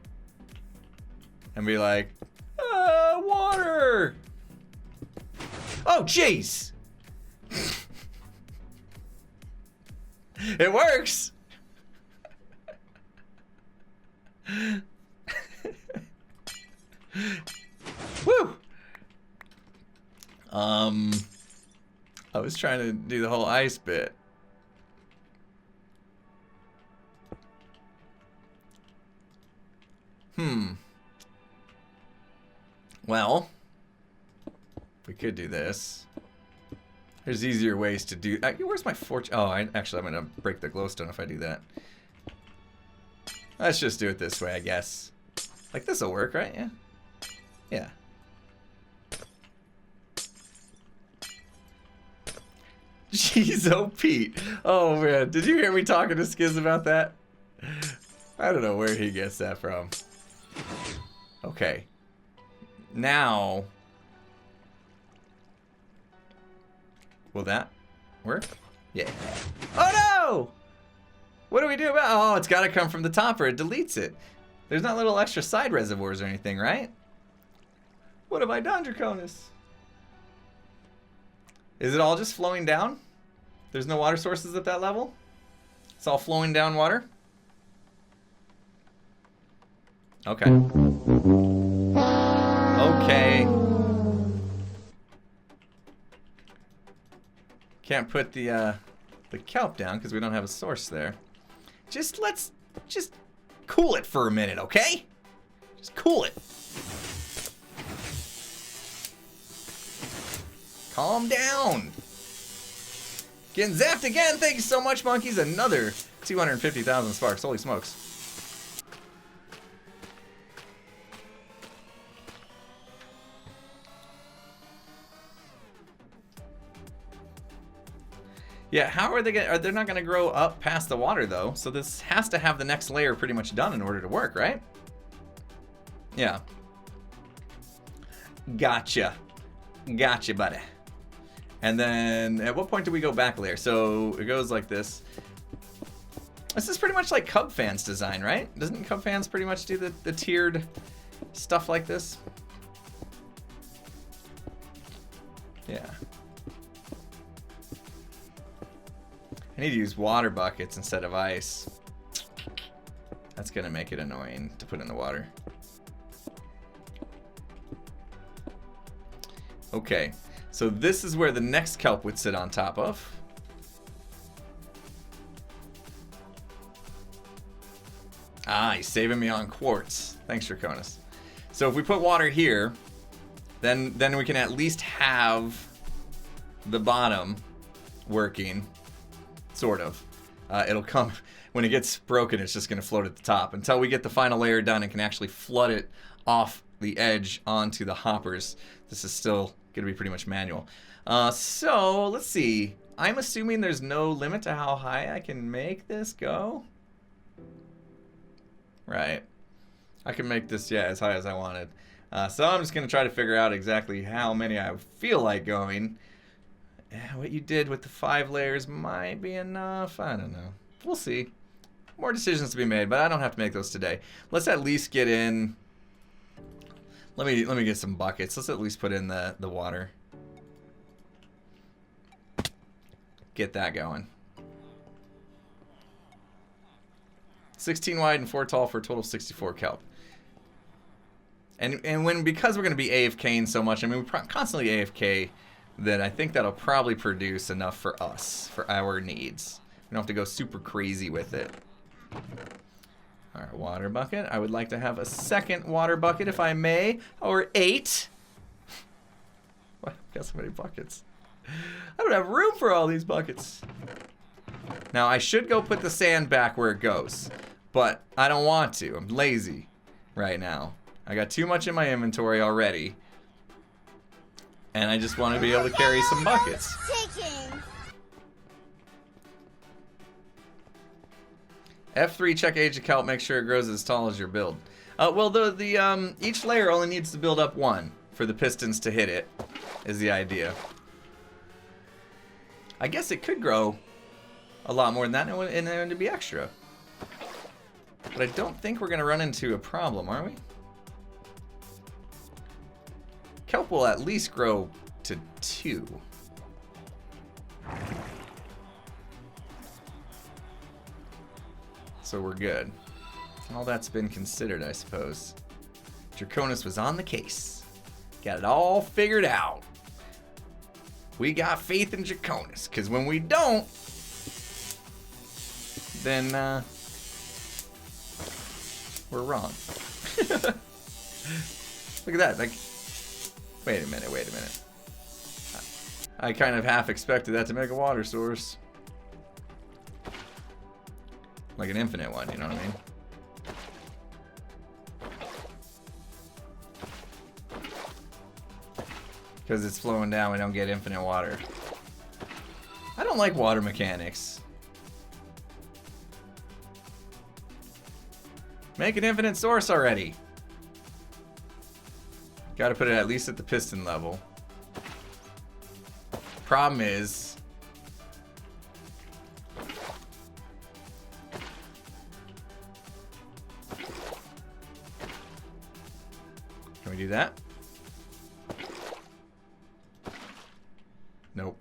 And be like, water! Oh, jeez! It works! Woo! I was trying to do the whole ice bit. Well, we could do this. There's easier ways to do. Where's my fortune? Oh, actually, I'm gonna break the glowstone if I do that. Let's just do it this way, I guess. Like this will work, right? Yeah. Yeah. Jeez, oh Pete. Oh man, did you hear me talking to Skiz about that? I don't know where he gets that from. Okay. Now, will that work? Yeah. Oh no! What do we do about? Oh, it's got to come from the top or it deletes it. There's not little extra side reservoirs or anything, right? What have I done, Draconis? Is it all just flowing down? There's no water sources at that level? It's all flowing down water? Okay. Okay. Can't put the the kelp down because we don't have a source there. Let's just cool it for a minute, okay? Just cool it. Calm down. Getting zapped again. Thank you so much, monkeys. Another 250,000 sparks. Holy smokes. Yeah, how are they gonna... They're not gonna grow up past the water, though. So this has to have the next layer pretty much done in order to work, right? Yeah. Gotcha. Gotcha, buddy. And then, at what point do we go back a layer? So, it goes like this. This is pretty much like Cub Fan's design, right? Doesn't Cub Fans pretty much do the tiered stuff like this? Yeah. I need to use water buckets instead of ice. That's gonna make it annoying to put in the water. Okay, so this is where the next kelp would sit on top of. Ah, he's saving me on quartz. Thanks, Draconis. So if we put water here, then we can at least have the bottom working. Sort of. It'll come, when it gets broken, it's just going to float at the top. Until we get the final layer done and can actually flood it off the edge onto the hoppers, this is still going to be pretty much manual. So, let's see. I'm assuming there's no limit to how high I can make this go. Right. I can make this, yeah, as high as I wanted. So I'm just going to try to figure out exactly how many I feel like going. Yeah, what you did with the 5 layers might be enough. I don't know. We'll see. More decisions to be made, but I don't have to make those today. Let's at least get in... Let me get some buckets. Let's at least put in the water. Get that going. 16 wide and 4 tall for a total of 64 kelp. And because we're going to be AFKing so much, I mean, we're constantly AFK... then I think that'll probably produce enough for us, for our needs. We don't have to go super crazy with it. Alright, water bucket. I would like to have a second water bucket, if I may. Or 8. Wow, I've got so many buckets. I don't have room for all these buckets. Now, I should go put the sand back where it goes. But I don't want to. I'm lazy right now. I got too much in my inventory already. And I just want to be able to carry some buckets. F3, check age of kelp, make sure it grows as tall as your build. Well, each layer only needs to build up 1 for the pistons to hit it, is the idea. I guess it could grow a lot more than that and then to be extra. But I don't think we're going to run into a problem, are we? Kelp will at least grow to 2. So we're good. All that's been considered, I suppose. Draconis was on the case. Got it all figured out. We got faith in Draconis, because when we don't, then we're wrong. Look at that, like... Wait a minute. I kind of half expected that to make a water source. Like an infinite one, you know what I mean? Because it's flowing down, we don't get infinite water. I don't like water mechanics. Make an infinite source already. Gotta put it at least at the piston level. Problem is... Can we do that? Nope.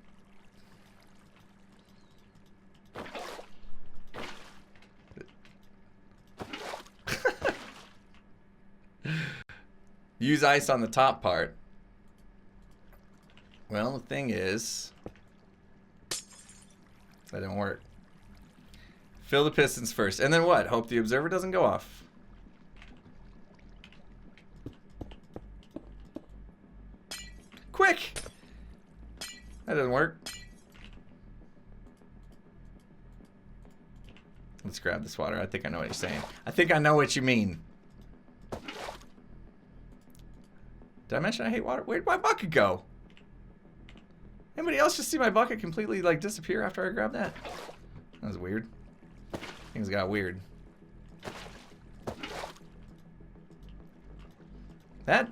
Use ice on the top part. Well, the thing is, That didn't work. Fill the pistons first. And then what? Hope the observer doesn't go off. Quick! That doesn't work. Let's grab this water. I think I know what you're saying. I think I know what you mean. Did I mention I hate water? Where'd my bucket go? Anybody else just see my bucket completely like disappear after I grabbed that? That was weird. Things got weird. That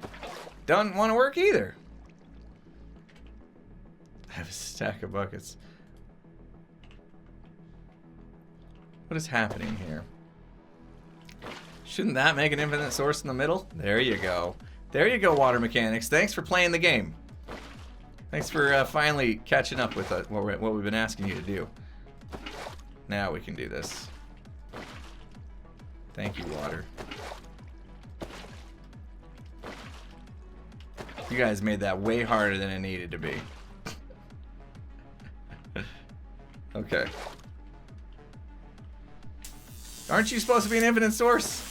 doesn't want to work either. I have a stack of buckets. What is happening here? Shouldn't that make an infinite source in the middle? There you go. There you go, water mechanics. Thanks for playing the game. Thanks for finally catching up with what we've been asking you to do. Now we can do this. Thank you, water. You guys made that way harder than it needed to be. Okay. Aren't you supposed to be an infinite source?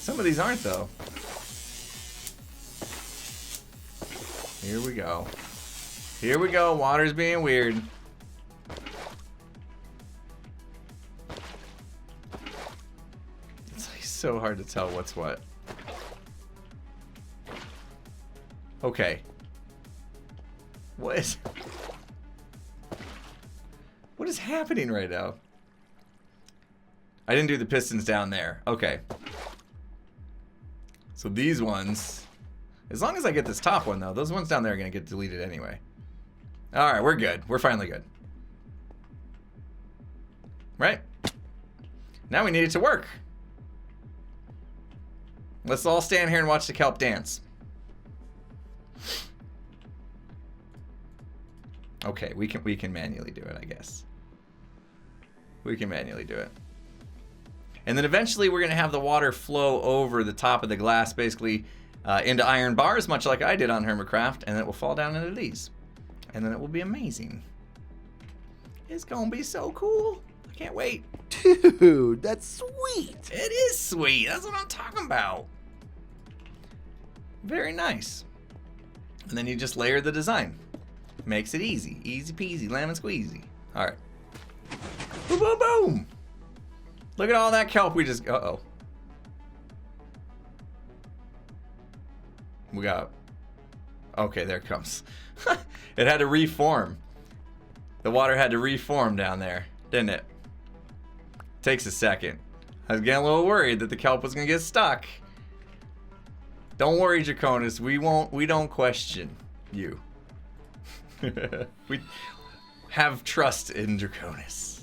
Some of these aren't, though. Here we go. Here we go. Water's being weird. It's like so hard to tell what's what. Okay. What is happening right now? I didn't do the pistons down there. Okay. So these ones, as long as I get this top one though, those ones down there are gonna get deleted anyway. Alright, we're good. We're finally good. Right? Now we need it to work. Let's all stand here and watch the kelp dance. Okay, we can manually do it, I guess. We can manually do it. And then eventually we're going to have the water flow over the top of the glass, basically into iron bars, much like I did on Hermitcraft, and it will fall down into these. And then it will be amazing. It's going to be so cool. I can't wait. Dude, that's sweet. It is sweet. That's what I'm talking about. Very nice. And then you just layer the design. Makes it easy. Easy peasy, lemon squeezy. Alright. Boom, boom, boom! Look at all that kelp we just... Uh-oh. We got... Okay, there it comes. It had to reform. The water had to reform down there, didn't it? Takes a second. I was getting a little worried that the kelp was going to get stuck. Don't worry, Draconis. We don't question you. We have trust in Draconis.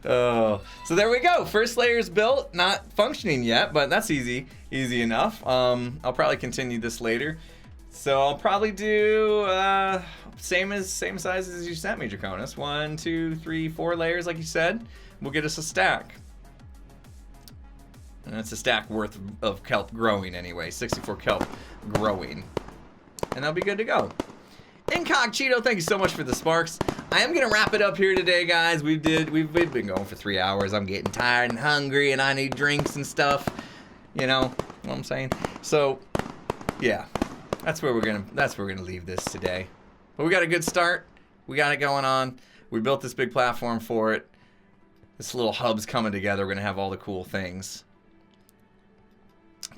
Oh, so there we go. First layer's built, not functioning yet, but that's easy enough. I'll probably continue this later. So I'll probably do same size as you sent me, Draconis. 1, 2, 3, 4 layers, like you said. We'll get us a stack. And that's a stack worth of kelp growing anyway. 64 kelp growing. And that'll be good to go. Incog Cheeto, thank you so much for the sparks. I am gonna wrap it up here today, guys. We've been going for 3 hours. I'm getting tired and hungry, and I need drinks and stuff. You know what I'm saying? So, yeah, that's where we're gonna leave this today. But we got a good start. We got it going on. We built this big platform for it. This little hub's coming together. We're gonna have all the cool things.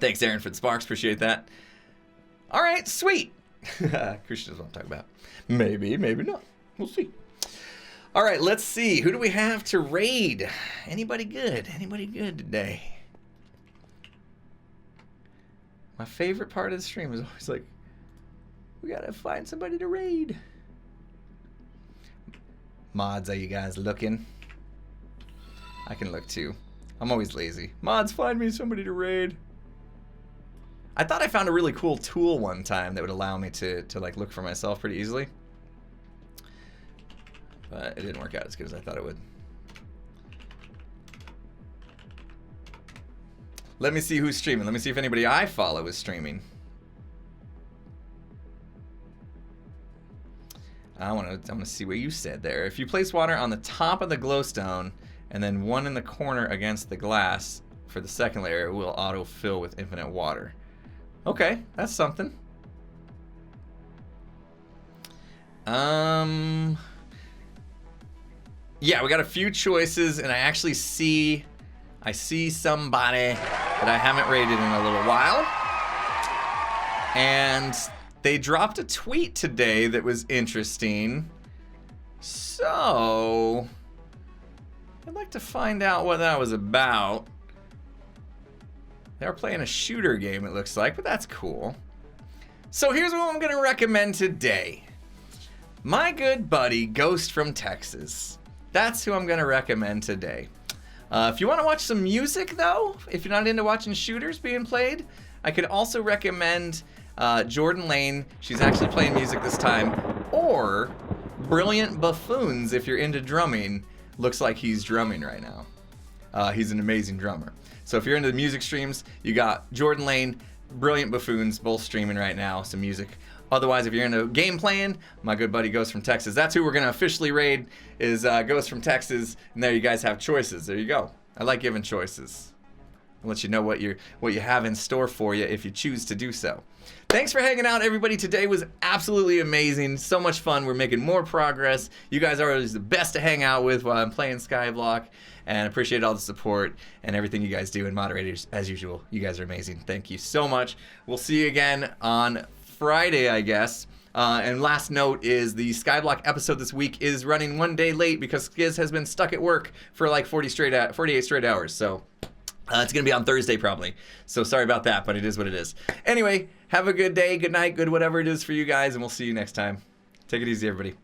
Thanks, Aaron, for the sparks. Appreciate that. All right, sweet. Christian knows what I'm talking about. Maybe, maybe not. We'll see. All right, let's see. Who do we have to raid? Anybody good? Anybody good today? My favorite part of the stream is always like, we gotta find somebody to raid. Mods, are you guys looking? I can look too. I'm always lazy. Mods, find me somebody to raid. I thought I found a really cool tool one time that would allow me to like look for myself pretty easily. But it didn't work out as good as I thought it would. Let me see who's streaming. Let me see if anybody I follow is streaming. I want to see what you said there. If you place water on the top of the glowstone and then one in the corner against the glass for the second layer, it will auto-fill with infinite water. Okay, that's something. Yeah, we got a few choices, and I see somebody that I haven't rated in a little while. And they dropped a tweet today that was interesting. So I'd like to find out what that was about. They were playing a shooter game, it looks like, but that's cool. So here's what I'm gonna recommend today. My good buddy, Ghost from Texas. That's who I'm gonna recommend today. If you wanna watch some music though, if you're not into watching shooters being played, I could also recommend Jordan Lane. She's actually playing music this time. Or Brilliant Buffoons if you're into drumming. Looks like he's drumming right now. He's an amazing drummer. So if you're into the music streams, you got Jordan Lane, Brilliant Buffoons, both streaming right now, some music. Otherwise, if you're into game playing, my good buddy Ghost from Texas. That's who we're gonna officially raid, is Ghost from Texas. And there you guys have choices. There you go. I like giving choices. I'll let you know what you have in store for you if you choose to do so. Thanks for hanging out, everybody. Today was absolutely amazing. So much fun. We're making more progress. You guys are always the best to hang out with while I'm playing Skyblock. And I appreciate all the support and everything you guys do. And moderators, as usual, you guys are amazing. Thank you so much. We'll see you again on Friday, I guess. And last note is the Skyblock episode this week is running one day late because Skiz has been stuck at work for like 48 straight hours. So it's going to be on Thursday probably. So sorry about that, but it is what it is. Anyway, have a good day, good night, good whatever it is for you guys, and we'll see you next time. Take it easy, everybody.